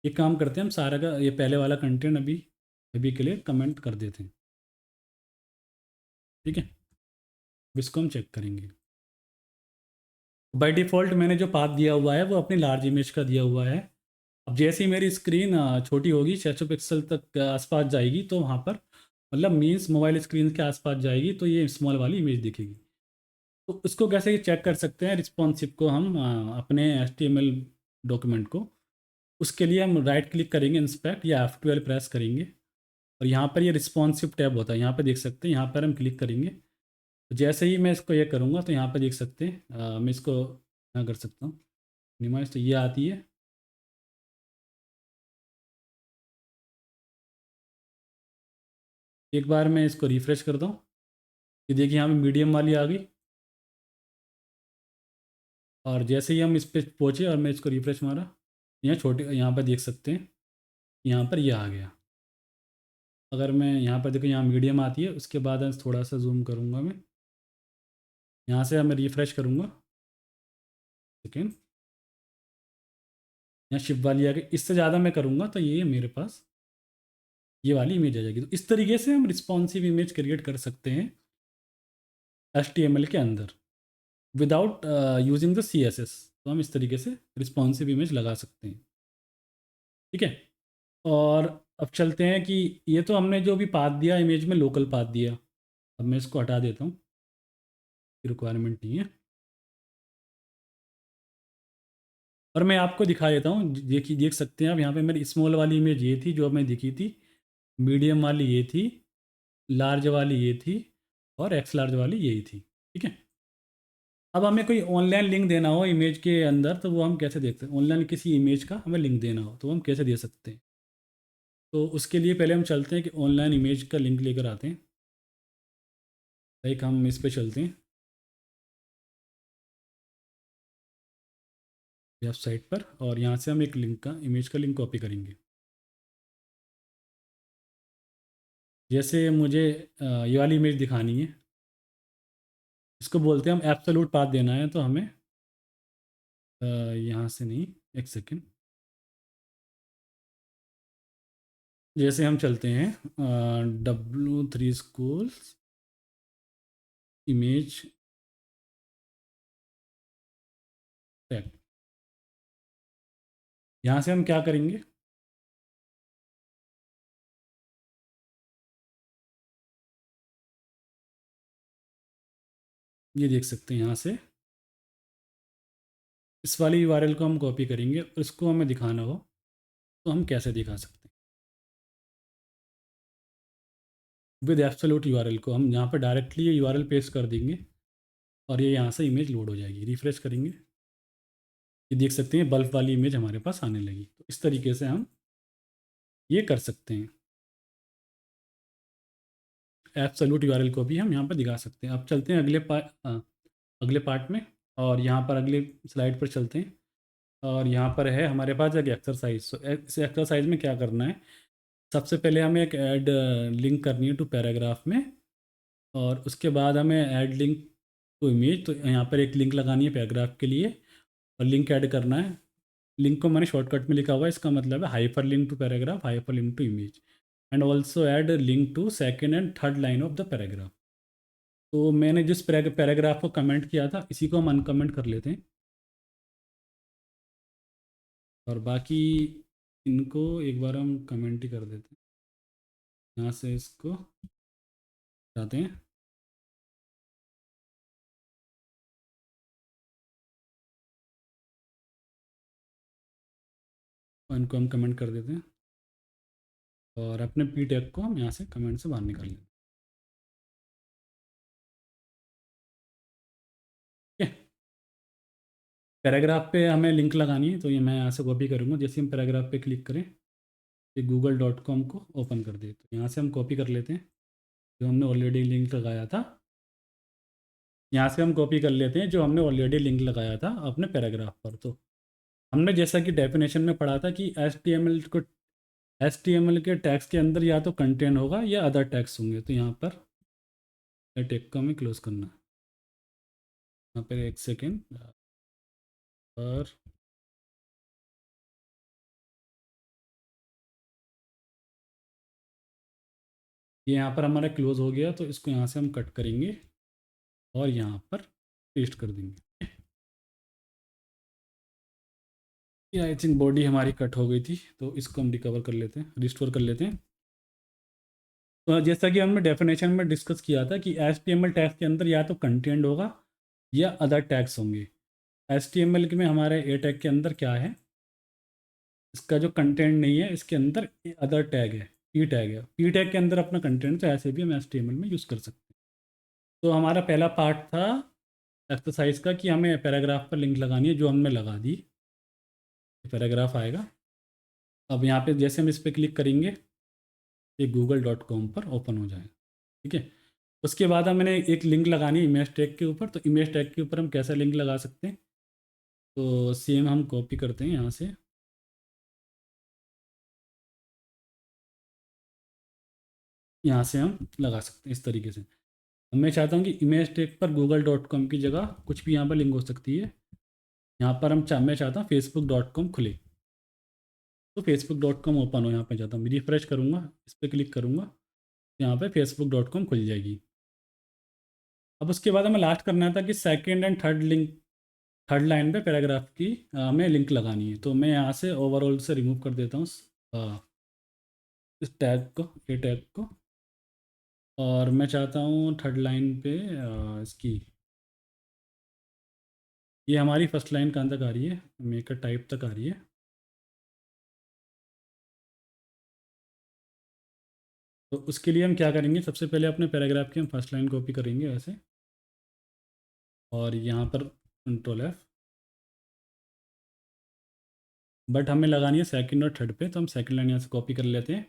ये काम करते हैं हम सारा का, ये पहले वाला कंटेंट अभी अभी के लिए कमेंट कर देते हैं। ठीक है, अब इसको हम चेक करेंगे। बाय डिफ़ॉल्ट मैंने जो पाथ दिया हुआ है वो अपनी लार्ज इमेज का दिया हुआ है। अब जैसे ही मेरी स्क्रीन छोटी होगी, 600 पिक्सल तक आसपास जाएगी, तो वहाँ पर मतलब मीन्स मोबाइल स्क्रीन के आसपास जाएगी तो ये स्मॉल वाली इमेज दिखेगी। तो इसको कैसे चेक कर सकते हैं रिस्पॉन्सिव को हम अपने HTML डॉक्यूमेंट को। उसके लिए हम राइट क्लिक करेंगे, इंस्पेक्ट या F12 प्रेस करेंगे और यहाँ पर ये रिस्पॉन्सिव टैब होता है, यहाँ पर देख सकते हैं। यहाँ पर हम क्लिक करेंगे तो जैसे ही मैं इसको ये करूँगा तो यहाँ पर देख सकते हैं मैं इसको क्या कर सकता हूँ, मिनिमाइज, तो ये आती है। एक बार मैं इसको रिफ़्रेश करता हूँ, ये देखिए यहाँ पे मीडियम वाली आ गई। और जैसे ही हम इस पे पहुँचे और मैं इसको रिफ़्रेश मारा, यहाँ छोटे यहाँ पर देख सकते हैं, यहाँ पर ये आ गया। अगर मैं यहाँ पर देखो, यहाँ मीडियम आती है, उसके बाद थोड़ा सा जूम करूँगा मैं, यहाँ से मैं रिफ़्रेश करूँगा, सेकेंड, यहाँ शिप वाली आ गई। इससे ज़्यादा मैं करूँगा तो ये मेरे पास ये वाली इमेज आ जाएगी। तो इस तरीके से हम रिस्पॉन्सिव इमेज क्रिएट कर सकते हैं HTML के अंदर विदाउट यूजिंग द CSS। तो हम इस तरीके से रिस्पॉन्सिव इमेज लगा सकते हैं। ठीक है, और अब चलते हैं कि ये तो हमने जो भी पाथ दिया इमेज में, लोकल पाथ दिया। अब मैं इसको हटा देता हूँ, रिक्वायरमेंट नहीं है। और मैं आपको दिखा देता हूँ, देखिए देख सकते हैं आप, यहाँ पे मेरी स्मॉल वाली इमेज ये थी जो हमें दिखी थी, मीडियम वाली ये थी, लार्ज वाली ये थी और एक्स लार्ज वाली यही थी। ठीक है, अब हमें कोई ऑनलाइन लिंक देना हो इमेज के अंदर तो वो हम कैसे देखते हैं? ऑनलाइन किसी इमेज का हमें लिंक देना हो तो हम कैसे दे सकते हैं? तो उसके लिए पहले हम चलते हैं कि ऑनलाइन इमेज का लिंक लेकर आते हैं। लाइक हम इस पे चलते हैं वेबसाइट पर और यहाँ से हम एक लिंक का, इमेज का लिंक कॉपी करेंगे। जैसे मुझे ये वाली इमेज दिखानी है, इसको बोलते हैं हम एब्सोल्यूट पाथ देना है, तो हमें यहाँ से नहीं, एक सेकेंड, जैसे हम चलते हैं W3 स्कूल्स इमेज टैग, यहाँ से हम क्या करेंगे, ये देख सकते हैं यहाँ से इस वाली यूआरएल को हम कॉपी करेंगे और इसको हमें दिखाना हो तो हम कैसे दिखा सकते हैं, विद एब्सोल्यूट यूआरएल को हम यहाँ पर डायरेक्टली ये यूआरएल पेस्ट कर देंगे और ये यहाँ से इमेज लोड हो जाएगी। रिफ्रेश करेंगे, ये देख सकते हैं बल्ब वाली इमेज हमारे पास आने लगी। तो इस तरीके से हम ये कर सकते हैं, एब्सोल्यूट यूआरएल को भी हम यहाँ पर दिखा सकते हैं। अब चलते हैं अगले पार्ट में, और यहाँ पर अगले स्लाइड पर चलते हैं। और यहाँ पर है हमारे पास एक एक्सरसाइज। तो इस एक्सरसाइज में क्या करना है, सबसे पहले हमें एक ऐड लिंक करनी है टू पैराग्राफ में, और उसके बाद हमें ऐड लिंक टू इमेज, तो यहाँ पर एक लिंक लगानी है पैराग्राफ के लिए और लिंक ऐड करना है। लिंक को मैंने शॉर्टकट में लिखा हुआ है, इसका मतलब है hyper link to paragraph, hyper link to image, and also add link to second and third line of the paragraph. तो मैंने जिस पैराग्राफ को कमेंट किया था इसी को हम अनकमेंट कर लेते हैं, और बाकी इनको एक बार हम कमेंट ही कर देते हैं। यहाँ से इसको जाते हैं, और इनको हम कमेंट कर देते हैं, और अपने पी टैग को हम यहाँ से कमेंट से बाहर निकाल लेते हैं। ठीक है, पैराग्राफ पे हमें लिंक लगानी है, तो ये मैं यहाँ से कॉपी करूँगा। जैसे हम पैराग्राफ पे क्लिक करें, ये google.com को ओपन कर दे, तो यहाँ से हम कॉपी कर लेते हैं जो हमने ऑलरेडी लिंक लगाया था। यहाँ से हम कॉपी कर लेते हैं जो हमने ऑलरेडी लिंक लगाया था अपने पैराग्राफ पर। तो हमने जैसा कि डेफिनेशन में पढ़ा था कि एच टी एम एल के टैग्स के अंदर या तो कंटेंट होगा या अदर टैग्स होंगे। तो यहाँ पर टैग को हमें क्लोज करना है। यहाँ पर एक सेकेंड, और ये यहाँ पर हमारा क्लोज हो गया, तो इसको यहाँ से हम कट करेंगे और यहाँ पर पेस्ट कर देंगे। ये आई थिंक बॉडी हमारी कट हो गई थी, तो इसको हम रिकवर कर लेते हैं, रिस्टोर कर लेते हैं। तो जैसा कि हमने डेफिनेशन में डिस्कस किया था कि H T M L tags के अंदर या तो कंटेंट होगा या अदर टैग्स होंगे। एच टी एम एल में हमारे ए टैग के अंदर क्या है, इसका जो कंटेंट नहीं है इसके अंदर अदर टैग है, पी टैग है। पी टैग के अंदर अपना कंटेंट तो ऐसे भी हम एच टी एम एल में यूज़ कर सकते हैं। तो हमारा पहला पार्ट था एक्सरसाइज का कि हमें पैराग्राफ पर लिंक लगानी है, जो हमने लगा दी। पैराग्राफ आएगा, अब यहाँ पे जैसे हम इस पर क्लिक करेंगे ये google.com पर ओपन हो जाएगा। ठीक है, उसके बाद हमने एक लिंक लगानी है इमेज टैग के ऊपर। तो इमेज टैग के ऊपर हम कैसा लिंक लगा सकते हैं, तो सेम हम कॉपी करते हैं यहाँ से, यहाँ से हम लगा सकते हैं इस तरीके से। अब मैं चाहता हूँ कि इमेज टैग पर google.com की जगह कुछ भी यहाँ पर लिंक हो सकती है। यहाँ पर मैं चाहता हूँ facebook.com खुले, तो facebook.com ओपन हो। यहाँ पर जाता हूँ, मैं रिफ्रेश करूँगा, इस पर क्लिक करूँगा, यहाँ पर facebook.com खुल जाएगी। अब उसके बाद हमें लास्ट करना था कि सेकेंड एंड थर्ड लाइन पे पैराग्राफ की हमें लिंक लगानी है। तो मैं यहाँ से ओवरऑल से रिमूव कर देता हूँ इस टैग को, ये टैग को, और मैं चाहता हूँ थर्ड लाइन पे इसकी, ये हमारी फर्स्ट लाइन कहाँ तक आ रही है, मेकर टाइप तक आ रही है। तो उसके लिए हम क्या करेंगे, सबसे पहले अपने पैराग्राफ की हम फर्स्ट लाइन कॉपी करेंगे ऐसे, और यहाँ पर Ctrl+F, बट हमें लगानी है सेकंड और थर्ड पे, तो हम सेकंड लाइन यहाँ से कॉपी कर लेते हैं।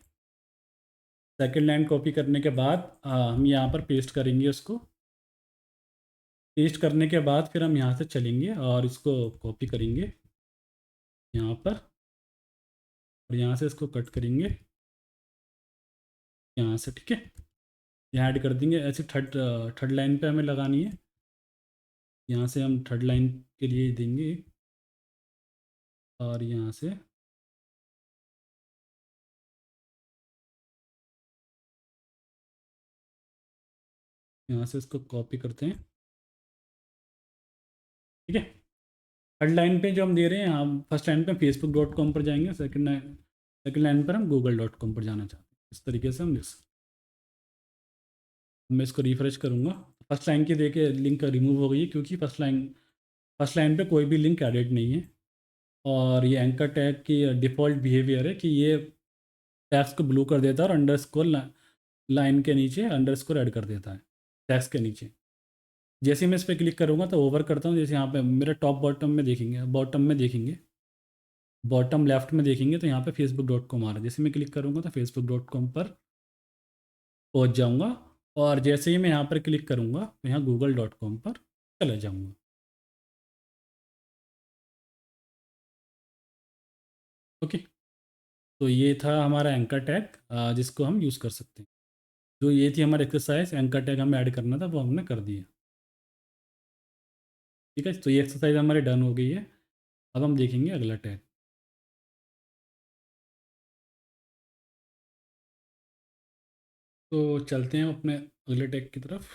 सेकंड लाइन कॉपी करने के बाद हम यहाँ पर पेस्ट करेंगे उसको। पेस्ट करने के बाद फिर हम यहाँ से चलेंगे और इसको कॉपी करेंगे यहाँ पर, और यहाँ से इसको कट करेंगे यहाँ से, ठीक है। यहाँ ऐड कर देंगे, ऐसे थर्ड थर्ड लाइन पे हमें लगानी है। यहाँ से हम थर्ड लाइन के लिए देंगे, और यहाँ से इसको कॉपी करते हैं, ठीक है। थर्ड लाइन पे जो हम दे रहे हैं, हम फर्स्ट लाइन पे facebook.com पर जाएंगे, सेकंड लाइन पर हम google.com पर जाना चाहते हैं। इस तरीके से हम लिख सकते हैं। मैं इसको रिफ्रेश करूँगा, फर्स्ट लाइन की देखिए लिंक रिमूव हो गई है, क्योंकि फर्स्ट लाइन पे कोई भी लिंक एडिट नहीं है। और ये एंकर टैग की डिफ़ॉल्ट बिहेवियर है कि ये टैग्स को ब्लू कर देता है, और अंडरस्कोर लाइन के नीचे अंडरस्कोर ऐड कर देता है टैग्स के नीचे। जैसे ही मैं इस पर क्लिक करूँगा तो ओवर करता हूँ, जैसे यहाँ पे मेरे टॉप बॉटम में देखेंगे, बॉटम लेफ्ट में देखेंगे तो यहाँ पे facebook.com आ रहा है। जैसे मैं क्लिक करूँगा तो facebook.com पर पहुँच जाऊँगा, और जैसे ही मैं यहाँ पर क्लिक करूँगा तो यहाँ google.com पर चला जाऊँगा। ओके, तो ये था हमारा एंकर टैग, जिसको हम यूज़ कर सकते हैं। जो ये थी हमारी एक्सरसाइज, एंकर टैग हमें ऐड करना था, वो हमने कर दिया। ठीक है, तो ये एक्सरसाइज हमारी डन हो गई है। अब हम देखेंगे अगला टैग। तो चलते हैं अपने अगले टैग की तरफ।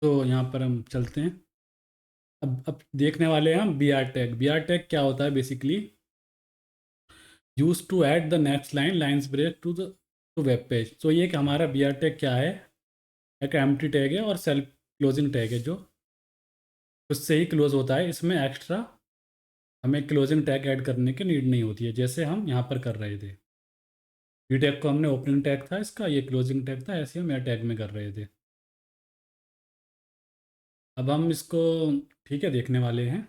तो यहाँ पर हम चलते हैं। अब देखने वाले हैं हम बी आर टैग क्या होता है basically. Use to add the next lines break to web page. तो ये कि हमारा बी आर टैग क्या है, एक एम्प्टी टैग है और सेल्फ क्लोजिंग टैग है, जो उससे ही क्लोज होता है। इसमें एक्स्ट्रा हमें क्लोजिंग टैग ऐड करने की नीड नहीं होती है, जैसे हम यहाँ पर कर रहे थे। बी टैग को हमने ओपनिंग टैग था इसका, ये क्लोजिंग टैग था, ऐसे हम यहाँ टैग में कर रहे थे। अब हम इसको, ठीक है, देखने वाले हैं।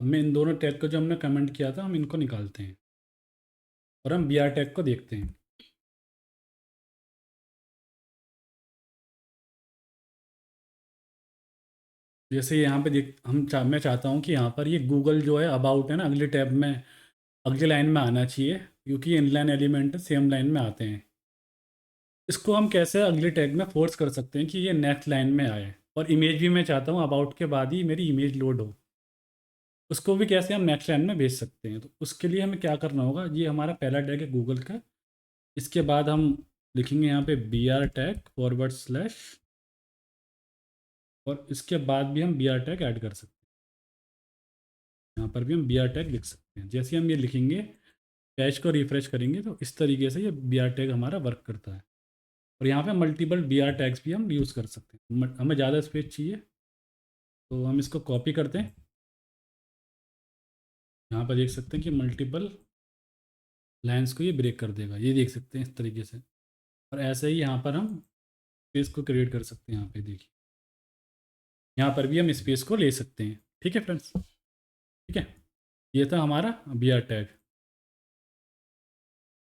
हमें इन दोनों टैग को जो हमने कमेंट किया था, हम इनको निकालते हैं और हम बी आर टैग को देखते हैं। जैसे यहाँ पे देख मैं चाहता हूँ कि यहाँ पर ये गूगल जो है अबाउट है ना, अगले टैब में, अगली लाइन में आना चाहिए, क्योंकि इनलाइन एलिमेंट सेम लाइन में आते हैं। इसको हम कैसे अगले टैग में फोर्स कर सकते हैं कि ये नेक्स्ट लाइन में आए। और इमेज भी मैं चाहता हूँ अबाउट के बाद ही मेरी इमेज लोड हो, उसको भी कैसे हम नेक्स्ट लाइन में भेज सकते हैं। तो उसके लिए हमें क्या करना होगा, ये हमारा पहला टैग है गूगल का। इसके बाद हम लिखेंगे यहाँ पे बी आर टैग /, और इसके बाद भी हम बी आर टैग ऐड कर सकते हैं। यहाँ पर भी हम बी आर टैग लिख सकते हैं। जैसे हम ये लिखेंगे, पेज को रिफ्रेश करेंगे, तो इस तरीके से ये बी आर टैग हमारा वर्क करता है। और यहाँ पे मल्टीपल बी आर टैग्स भी हम यूज़ कर सकते हैं। हमें ज़्यादा स्पेस चाहिए तो हम इसको कॉपी करते हैं। यहाँ पर देख सकते हैं कि मल्टीपल लाइन्स को ये ब्रेक कर देगा, ये देख सकते हैं इस तरीके से। और ऐसे ही यहाँ पर हम स्पेस को क्रिएट कर सकते हैं। यहाँ पे देखिए, यहाँ पर भी हम स्पेस को ले सकते हैं। ठीक है फ्रेंड्स, ठीक है, ये था हमारा बी आर टैग।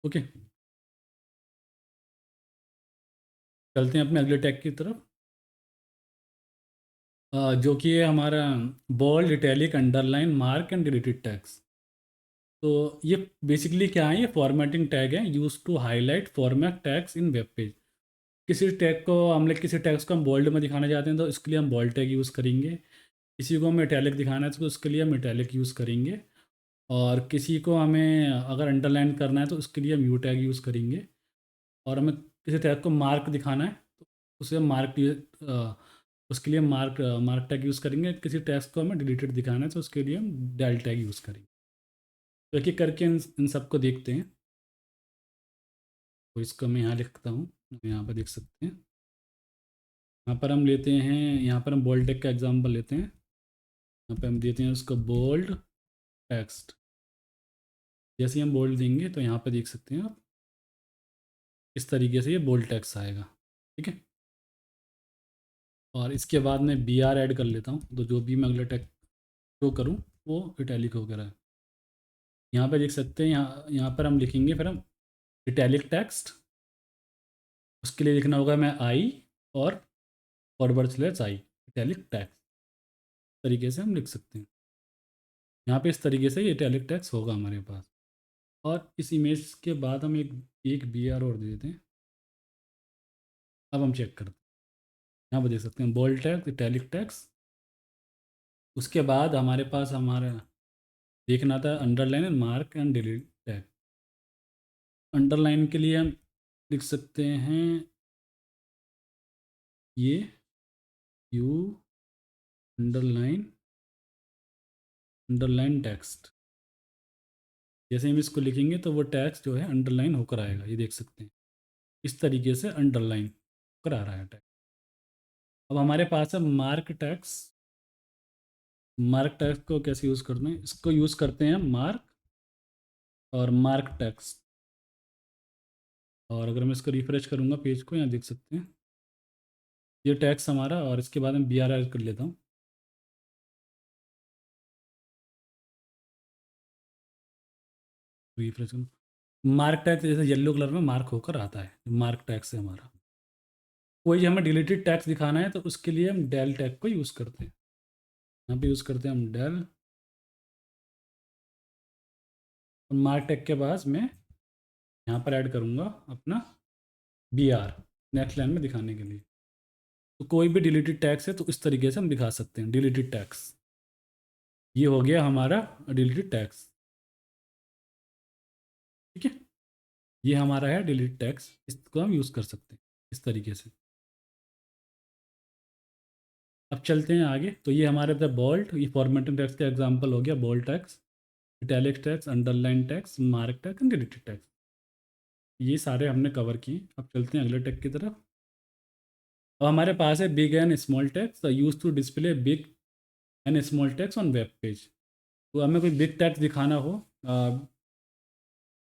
ओके, चलते हैं अपने अगले टैग की तरफ, जो कि है हमारा bold, italic, underline, mark and deleted tags. तो ये बेसिकली क्या है, ये फॉर्मेटिंग टैग है, use to highlight format tags in web page. किसी टैग्स को हम बोल्ड में दिखाना चाहते हैं तो इसके लिए हम बोल्ड टैग यूज़ करेंगे। किसी को हमें इटैलिक दिखाना है तो उसके लिए हम इटैलिक यूज़ करेंगे। और किसी को हमें अगर अंडरलाइन करना है तो उसके लिए हम यू टैग यूज़ करेंगे। और हमें किसी टैग को मार्क दिखाना है तो उसे उसके लिए मार्क टैग यूज़ करेंगे। किसी टैग को हमें डिलीटेड दिखाना है तो उसके लिए हम डेल टैग यूज़ करेंगे। तो एक एक करके इन सबको देखते हैं। तो इसको मैं यहाँ लिखता हूँ, यहाँ पर देख सकते हैं। यहाँ पर हम लेते हैं, यहाँ पर हम बोल्ड टेक्स्ट का एग्जांपल लेते हैं। यहाँ पे हम देते हैं उसको बोल्ड टेक्स्ट। जैसे ही हम बोल्ड देंगे तो यहाँ पे देख सकते हैं आप, इस तरीके से ये बोल्ड टेक्स्ट आएगा। ठीक है, और इसके बाद मैं बी आर ऐड कर लेता हूँ, तो जो भी मैं अगला टेक्स्ट शो करूँ वो इटैलिक वगैरह है। यहाँ पे देख सकते हैं, यहाँ पर हम लिखेंगे, फिर हम इटैलिक टेक्स्ट, उसके लिए लिखना होगा मैं आई और /i इटैलिक टेक्स्ट। तरीके से हम लिख सकते हैं। यहाँ पे इस तरीके से ये इटैलिक टेक्स्ट होगा हमारे पास। और इस इमेज के बाद हम एक एक बी आर और दे देते हैं। अब हम चेक करते हैं, यहाँ पर देख सकते हैं बोल्ड टैक्स, इटैलिक टैक्स। उसके बाद हमारे पास हमारा देखना था underline and mark and delete tag. Underline के लिए हम लिख सकते हैं ये यू अंडरलाइन टेक्स्ट। जैसे हम इसको लिखेंगे तो वो टैक्स जो है अंडरलाइन होकर आएगा, ये देख सकते हैं। इस तरीके से अंडरलाइन होकर आ रहा है टैक्स। अब हमारे पास है मार्क टैक्स। मार्क टैक्स को कैसे यूज़ करते हैं, इसको यूज़ करते हैं मार्क और मार्क टैक्स। और अगर मैं इसको रिफ्रेश करूँगा पेज को, यहाँ देख सकते हैं ये टैक्स हमारा। और इसके बाद मैं बी आर आर कर लेता हूँ, रिफ्रेश करूँ। मार्क टैक्स जैसे येलो कलर में मार्क होकर आता है, मार्क टैक्स है हमारा। कोई हमें डिलीटेड टैक्स दिखाना है तो उसके लिए हम डेल टैग को यूज़ करते हैं। यहाँ पे यूज़ करते हैं हम डेल। और मार्क टैग के बाद मैं यहाँ पर ऐड करूँगा अपना बी आर, नेक्स्ट लाइन में दिखाने के लिए। तो कोई भी डिलीटेड टैक्स है तो इस तरीके से हम दिखा सकते हैं डिलीटेड टैक्स। ये हो गया हमारा डिलीटेड टैक्स। ठीक है, ये हमारा है डिलीटेड टैक्स, इसको हम यूज़ कर सकते हैं इस तरीके से। अब चलते हैं आगे। तो ये हमारे पास बोल्ड, ये फॉर्मेटिंग टैक्स का एग्जांपल हो गया। Bold tags, italic tags, underline tags, mark tags and deleted tags, ये सारे हमने कवर किए। अब चलते हैं अगले टैग की तरफ। अब हमारे पास है big and small tags use to display big and small text on web page. तो हमें कोई बिग टैक्स दिखाना हो,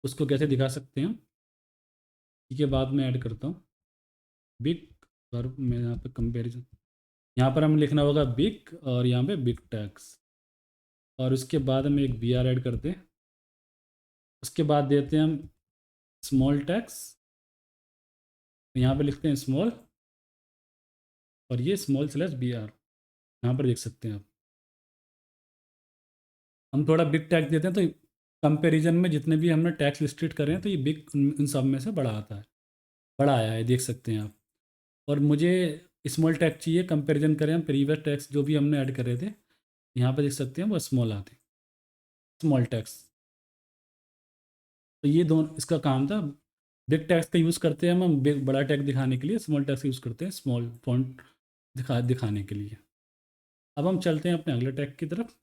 उसको कैसे दिखा सकते हैं हम, इसके बाद मैं ऐड करता हूँ बिग। और मैं यहाँ पे कंपेरिजन, यहाँ पर हम लिखना होगा बिग और यहाँ पे बिग टैक्स। और उसके बाद हम एक बी आर ऐड करते हैं। उसके बाद देते हैं हम स्मॉल टैक्स, यहाँ पे लिखते हैं स्मॉल, और ये स्मॉल स्लैश बी आर, यहाँ पर देख सकते हैं आप। हम थोड़ा बिग टैक्स देते हैं तो कंपैरिजन में जितने भी हमने टैक्स लिस्टेड करे हैं तो ये बिग उन सब में से बड़ा आता है, बड़ा आया है, देख सकते हैं आप। और मुझे स्मॉल टैक्स चाहिए, कंपैरिजन करें हम प्रीवियस टैक्स जो भी हमने ऐड करे थे, यहाँ पे देख सकते हैं वो स्मॉल आते हैं, स्मॉल टैक्स। तो ये दोनों इसका काम था। बिग टैक्स का यूज़ करते हैं हम बिग बड़ा टैक्स दिखाने के लिए, स्मॉल टैक्स का यूज़ करते हैं स्मॉल फॉन्ट दिखाने के लिए। अब हम चलते हैं अपने अगले टैग की तरफ।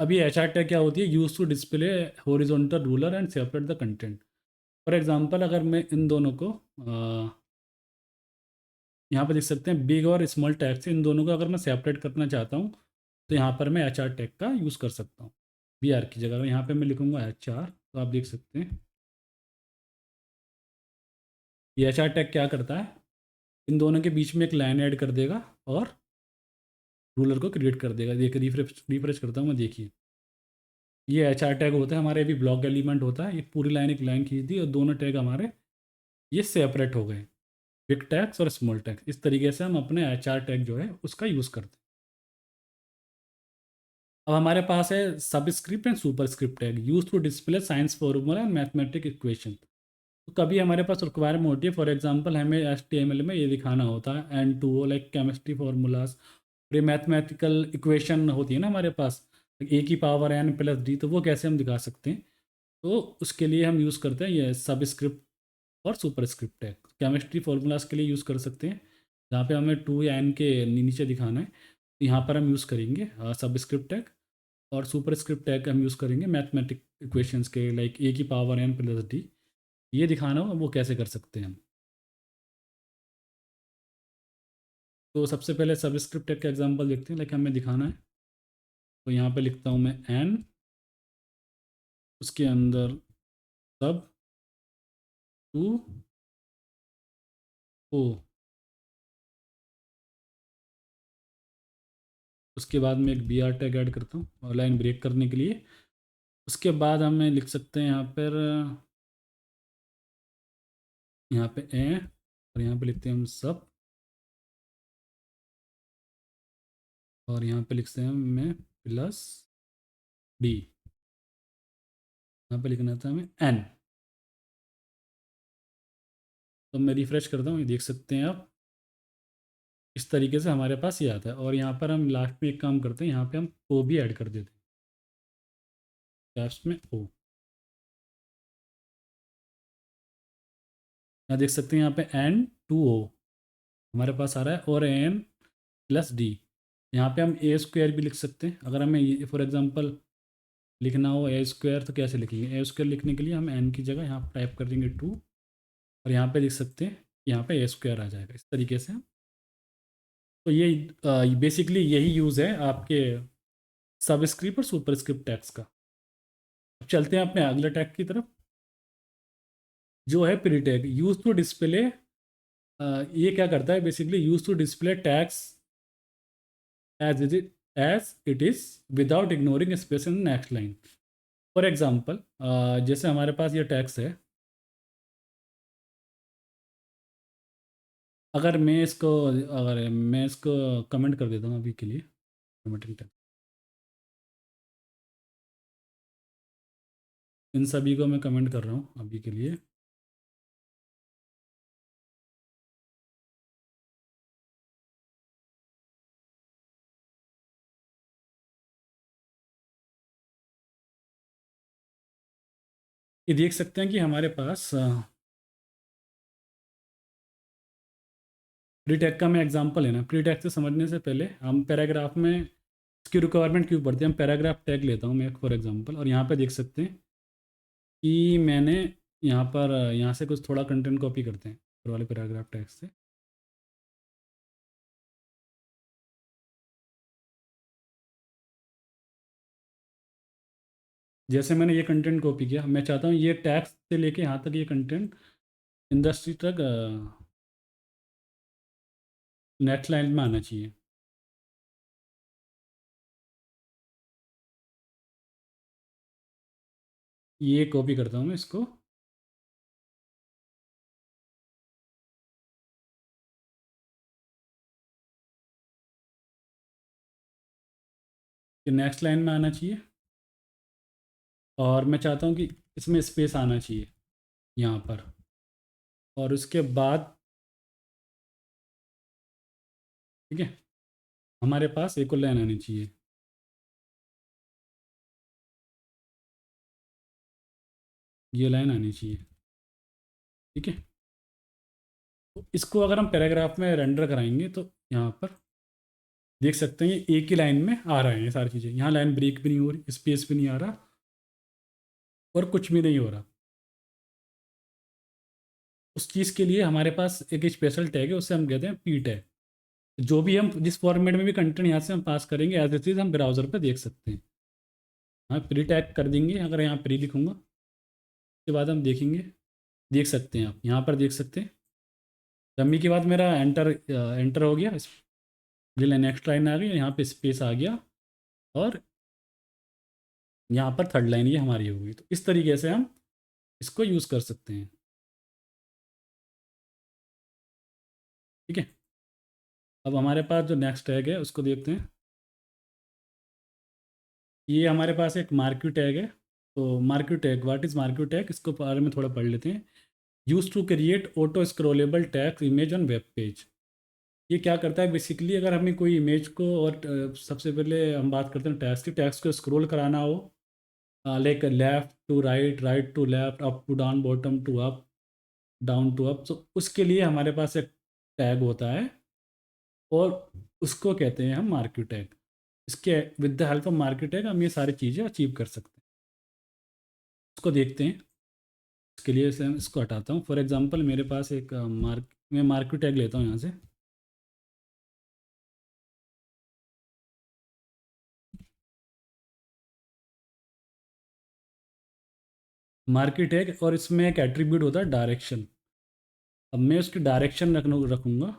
अब ये एच आर टैग क्या होती है, use to display horizontal ruler and separate the content. For example अगर मैं इन दोनों को यहाँ पर देख सकते हैं बिग और स्मॉल टैग से, इन दोनों को अगर मैं सेपरेट करना चाहता हूँ तो यहाँ पर मैं एच आर टैग का यूज़ कर सकता हूँ। बी आर की जगह यहाँ पे मैं लिखूँगा एच आर, तो आप देख सकते हैं ये एच आर टैग क्या करता है, इन दोनों के बीच में एक लाइन ऐड कर देगा और रूलर को क्रिएट कर देगा। देखिए रिफ्रेश रिफ्रेश करता हूँ मैं, देखिए ये एच आर टैग होता है हमारे, अभी ब्लॉक एलिमेंट होता है, ये पूरी लाइन एक लाइन खींच दी और दोनों टैग हमारे ये सेपरेट हो गए, बिग टैग्स और स्मॉल टैग्स। इस तरीके से हम अपने एच आर टैग जो है उसका यूज़ करते हैं। अब हमारे पास है subscript and superscript tag use to display science formula and mathematic equation. तो कभी हमारे पास रिक्वायरमेंट होती है, फॉर एग्जांपल हमें एच टी एम एल में ये दिखाना होता है N two O, like chemistry formulas, ये मैथमेटिकल इक्वेशन होती है ना हमारे पास, ए की पावर एन प्लस डी, तो वो कैसे हम दिखा सकते हैं। तो उसके लिए हम यूज़ करते हैं ये सबस्क्रिप्ट और सुपरस्क्रिप्ट टैग। केमिस्ट्री फार्मूलाज के लिए यूज़ कर सकते हैं, जहाँ पे हमें टू या एन के नीचे दिखाना है, तो यहाँ पर हम यूज़ करेंगे सबस्क्रिप्ट टैग। और सुपरस्क्रिप्ट टैग हम यूज़ करेंगे मैथमेटिक इक्वेशंस के, लाइक ए की पावर एन प्लस डी, ये दिखाना हो वो कैसे कर सकते हैं हम। तो सबसे पहले सबस्क्रिप्ट टैग का एग्जांपल देखते हैं, लाइक हमें दिखाना है। तो यहाँ पे लिखता हूँ मैं एन, उसके अंदर सब टू ओ, उसके बाद में एक बी आर टैग ऐड करता हूँ और लाइन ब्रेक करने के लिए। उसके बाद हमें लिख सकते हैं यहाँ पर, यहाँ पे ए, और यहाँ पे लिखते हैं हम सब, और यहाँ पे लिखते हैं मैं प्लस डी। यहाँ पे लिखना था हमें एन। तो मैं रिफ़्रेश करता हूँ, ये देख सकते हैं आप, इस तरीके से हमारे पास ये आता है। और यहाँ पर हम लास्ट में एक काम करते हैं, यहाँ पे हम ओ भी ऐड कर देते हैं, लास्ट में ओ। यहाँ देख सकते हैं यहाँ पे एन टू ओ हमारे पास आ रहा है, और एन प्लस डी। यहाँ पे हम ए स्क्वायर भी लिख सकते हैं। अगर हमें फॉर एग्जांपल लिखना हो ए स्क्वायर, तो कैसे लिखेंगे? ए स्क्वायर लिखने के लिए हम एन की जगह यहाँ पर टाइप कर देंगे 2, और यहाँ पे लिख सकते हैं, यहाँ पे ए स्क्वायर आ जाएगा इस तरीके से। तो ये बेसिकली यही यूज़ है आपके सबस्क्रिप्ट और सुपरस्क्रिप्ट टैग्स का। अब चलते हैं अपने अगले टैग की तरफ, जो है pre tag. Use to display, ये क्या करता है basically? Use to display tags as it is without ignoring space in next line. For example, जैसे हमारे पास ये टैग्स है, अगर मैं इसको कमेंट कर देता हूँ अभी के लिए, कमेंटिंग टैग, इन सभी को मैं कमेंट कर रहा हूँ अभी के लिए। ये देख सकते हैं कि हमारे पास प्री टैग का मैं एग्जांपल है ना, प्री टैग से समझने से पहले हम पैराग्राफ में इसकी रिक्वायरमेंट क्यों पड़ती है, हम पैराग्राफ टैग लेता हूँ मैं एक फॉर एग्जांपल, और यहाँ पे देख सकते हैं कि मैंने यहाँ पर यहाँ से कुछ थोड़ा कंटेंट कॉपी करते हैं ऊपर वाले पैराग्राफ टैग से। जैसे मैंने ये कंटेंट कॉपी किया, मैं चाहता हूँ ये टैक्स से लेके यहाँ तक ये कंटेंट इंडस्ट्री तक नेक्स्ट लाइन में आना चाहिए। ये कॉपी करता हूँ मैं इसको, ये नेक्स्ट लाइन में आना चाहिए, और मैं चाहता हूँ कि इसमें स्पेस आना चाहिए यहाँ पर, और उसके बाद ठीक है हमारे पास एक और लाइन आनी चाहिए। ये लाइन आनी चाहिए, ठीक है। तो इसको अगर हम पैराग्राफ में रेंडर कराएंगे तो यहाँ पर देख सकते हैं ये एक ही लाइन में आ रहा है, ये सारी चीज़ें। यहाँ लाइन ब्रेक भी नहीं हो रही, स्पेस भी नहीं आ रहा, और कुछ भी नहीं हो रहा। उस चीज़ के लिए हमारे पास एक स्पेशल टैग है, उसे हम कहते हैं पी टैग। जो भी हम जिस फॉर्मेट में भी कंटेंट यहाँ से हम पास करेंगे, एज इट इज़ हम ब्राउज़र पर देख सकते हैं। हाँ, प्री टैग कर देंगे, अगर यहाँ प्री लिखूँगा उसके बाद हम देखेंगे, देख सकते हैं आप यहाँ पर देख सकते हैं रम्मी के बाद मेरा एंटर एंटर हो गया, ये लाइन नेक्स्ट लाइन आ गई, यहाँ पे स्पेस आ गया, और यहाँ पर थर्ड लाइन ये हमारी हो गई। तो इस तरीके से हम इसको यूज़ कर सकते हैं, ठीक है। अब हमारे पास जो नेक्स्ट टैग है उसको देखते हैं। ये हमारे पास एक मार्क्यू टैग है। तो marquee tag, what is marquee tag, इसको बारे में थोड़ा पढ़ लेते हैं। Use to create auto scrollable tag image on web page. ये क्या करता है बेसिकली, अगर हमें कोई इमेज को, और सबसे पहले हम बात करते हैं टैग्स की, टैग्स को स्क्रॉल कराना हो, like left to right, right to left, up to down, bottom to up, down to up, तो उसके लिए हमारे पास एक टैग होता है, और उसको कहते हैं हम मार्क्यू टैग। इसके with the help of marquee tag हम ये सारी चीज़ें अचीव कर सकते हैं। उसको देखते हैं। इसके लिए से इसको हटाता हूँ। फॉर एग्जांपल मेरे पास एक मैं मार्क्यू टैग लेता हूँ यहाँ से, मार्क्यू टैग, और इसमें एक एट्रीब्यूट होता है डायरेक्शन। अब मैं उसकी डायरेक्शन रखूँगा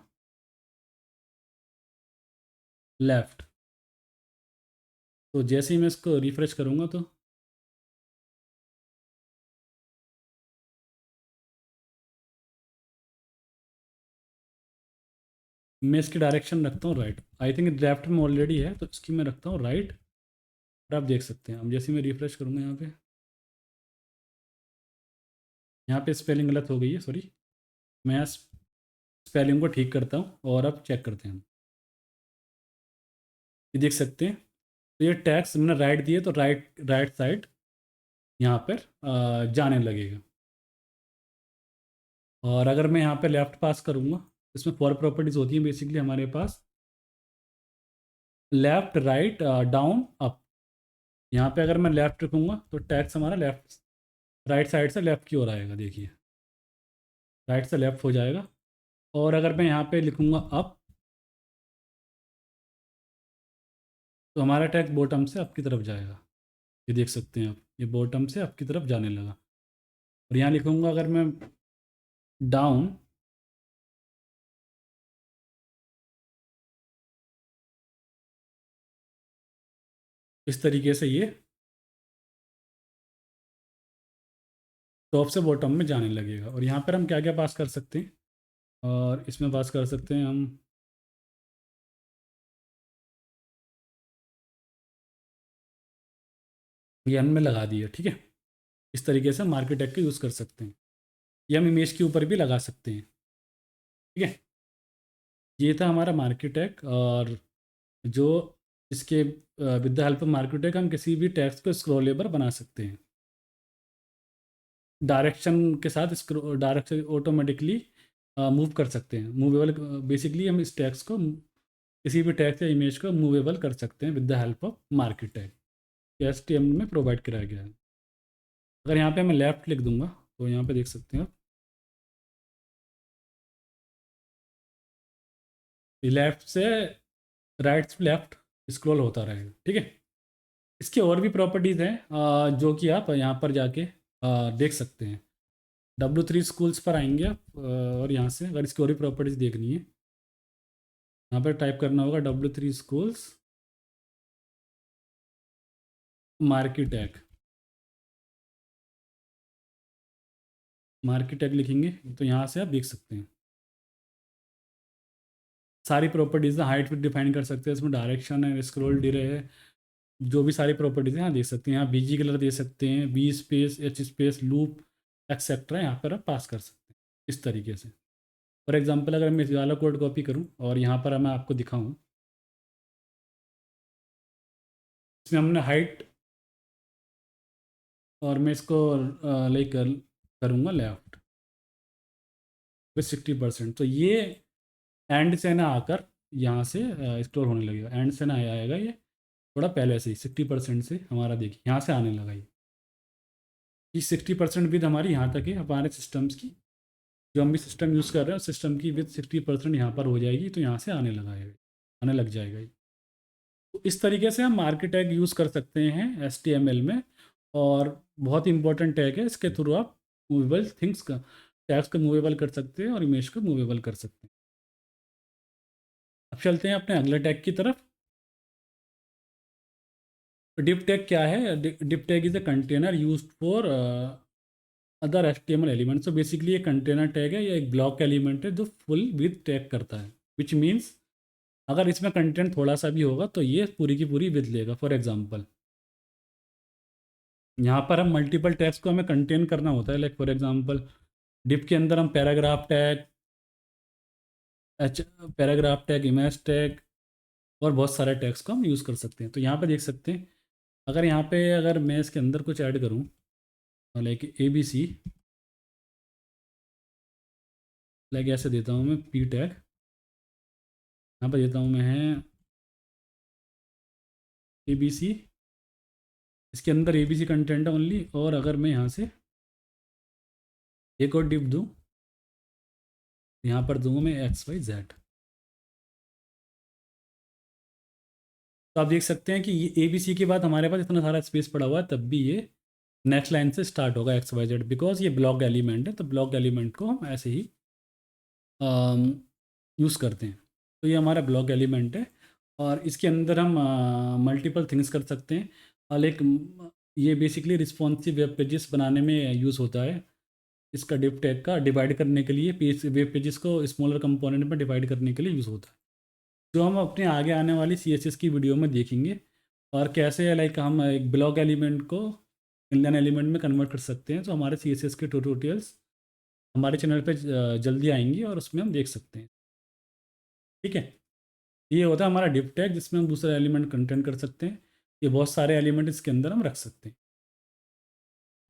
लेफ़्ट। तो जैसे ही मैं इसको रिफ़्रेश करूँगा, तो मैं इसकी डायरेक्शन रखता हूँ राइट। आई थिंक लेफ्ट में ऑलरेडी है, तो इसकी मैं रखता हूँ राइट, और आप देख सकते हैं। अब जैसे ही मैं रिफ़्रेश करूँगा यहाँ पे, यहाँ पे स्पेलिंग गलत हो गई है, सॉरी। मैं स्पेलिंग को ठीक करता हूँ और अब चेक करते हैं हम। ये देख सकते हैं, तो ये टैक्स मैंने राइट दिए तो राइट राइट साइड यहाँ पर जाने लगेगा। और अगर मैं यहाँ पे लेफ़्ट पास करूँगा, इसमें 4 प्रॉपर्टीज़ होती हैं बेसिकली हमारे पास, लेफ़्ट, राइट, डाउन, अप। यहाँ पे अगर मैं लेफ़्ट रखूँगा तो टैक्स हमारा लेफ़्ट राइट साइड से लेफ़्ट की ओर आएगा, देखिए राइट से लेफ़्ट हो जाएगा। और अगर मैं यहाँ पे लिखूँगा अप, तो हमारा टैक्स बॉटम से अप की तरफ जाएगा। ये देख सकते हैं आप, ये बॉटम से अप की तरफ जाने लगा। और यहाँ लिखूँगा अगर मैं डाउन, इस तरीके से ये टॉप से बॉटम में जाने लगेगा। और यहाँ पर हम क्या क्या पास कर सकते हैं, और इसमें पास कर सकते हैं हम ये एन में लगा दिया, ठीक है। इस तरीके से मार्केट टैग का यूज़ कर सकते हैं। ये हम इमेज के ऊपर भी लगा सकते हैं, ठीक है। ये था हमारा मार्केट टैग। और जो इसके with the help of market tag हम किसी भी टैग्स को स्क्रॉलेबल बना सकते हैं। डायरेक्शन के साथ डायरेक्शन ऑटोमेटिकली मूव कर सकते हैं, मूवेबल। बेसिकली हम इस टैग्स को किसी भी टैग या इमेज को मूवेबल कर सकते हैं with the help of market tag. HTML में प्रोवाइड कराया गया है। अगर यहाँ पे मैं लेफ़्ट लिख दूंगा तो यहाँ पे देख सकते हैं आप, लेफ़्ट से राइट से लेफ़्ट स्क्रॉल होता रहेगा, ठीक है। इसकी और भी प्रॉपर्टीज़ हैं जो कि आप यहाँ पर जाके देख सकते हैं। W3 स्कूल्स पर आएंगे आप, और यहाँ से अगर इसकी और भी प्रॉपर्टीज़ देखनी है, यहाँ पर टाइप करना होगा W3 schools market tag. Market tag लिखेंगे तो यहाँ से आप देख सकते हैं सारी प्रॉपर्टीज़। हाइट भी डिफाइन कर सकते हैं, इसमें डायरेक्शन है, स्क्रॉल डिले है, जो भी सारी प्रॉपर्टीज़ हैं यहाँ देख सकते हैं। यहाँ बीजी कलर दे सकते हैं, B space, H space, loop, etcetera यहाँ पर आप पास कर सकते हैं इस तरीके से। फॉर एग्जांपल अगर मैं इस वाला कोड कॉपी करूँ और यहाँ पर मैं आपको दिखाऊँ, इसमें हमने हाइट, और मैं इसको लाइक करूँगा लेफ्ट विथ 60%। तो ये एंड से ना आकर यहाँ से स्टोर होने लगेगा। एंड से ना आएगा ये, थोड़ा पहले से ही 60% से हमारा देखिए यहाँ से आने लगा ये 60% विद हमारी यहाँ तक है हमारे सिस्टम्स की। जो हम भी सिस्टम यूज़ कर रहे हैं सिस्टम की विद 60% यहाँ पर हो जाएगी, तो यहाँ से आने लगा है, आने लग जाएगा ये। तो इस तरीके से हम मार्केट टैग यूज़ कर सकते हैं HTML में। और बहुत ही इंपॉर्टेंट टैग है, इसके थ्रू आप मूवेबल थिंग्स का टैग्स को मूवेबल कर सकते हैं और इमेज को मूवेबल कर सकते हैं। अब चलते हैं अपने अगले टैग की तरफ। डिप टैग क्या है? Div tag is a container used for other HTML element. So basically ये कंटेनर टैग है या एक ब्लॉक एलिमेंट है जो फुल विद टैग करता है, विच मीन्स अगर इसमें कंटेंट थोड़ा सा भी होगा तो ये पूरी की पूरी विद लेगा। फॉर एग्जांपल यहाँ पर हम मल्टीपल टैग्स को हमें कंटेन करना होता है, लाइक फॉर एग्जांपल डिप के अंदर हम paragraph tag, paragraph tag, image tag और बहुत सारे टैग्स को हम यूज़ कर सकते हैं। तो यहाँ पे देख सकते हैं, अगर यहाँ पे अगर मैं इसके अंदर कुछ ऐड करूँ, लाइक ABC, लाइक ऐसे देता हूँ मैं P टैग, यहाँ पर देता हूँ मैं ABC, इसके अंदर ABC कंटेंट है ओनली। और अगर मैं यहाँ से एक और डिप दूँ, यहाँ पर दूँगा मैं XYZ, तो आप देख सकते हैं कि ये ABC के बाद हमारे पास इतना सारा स्पेस पड़ा हुआ है, तब भी ये नेक्स्ट लाइन से स्टार्ट होगा XYZ, बिकॉज ये ब्लॉक एलिमेंट है। तो ब्लॉक एलिमेंट को हम ऐसे ही यूज़ करते हैं। तो ये हमारा ब्लॉक एलिमेंट है और इसके अंदर हम मल्टीपल थिंग्स कर सकते हैं। लाइक ये बेसिकली रिस्पॉन्सिव वेब पेजेस बनाने में यूज़ होता है। इसका डिप टैग का डिवाइड करने के लिए पेज वेब पेजेस को स्मॉलर कंपोनेंट में डिवाइड करने के लिए यूज़ होता है, जो हम अपने आगे आने वाली CSS की वीडियो में देखेंगे। और कैसे लाइक हम एक ब्लॉक एलिमेंट को इनलाइन एलिमेंट में कन्वर्ट कर सकते हैं। तो हमारे CSS के ट्यूटोरियल्स हमारे चैनल पे जल्दी आएंगी और उसमें हम देख सकते हैं। ठीक है, ये होता है हमारा डिव टैग, जिसमें हम दूसरा एलिमेंट कंटेंट कर सकते हैं। ये बहुत सारे एलिमेंट इसके अंदर हम रख सकते हैं।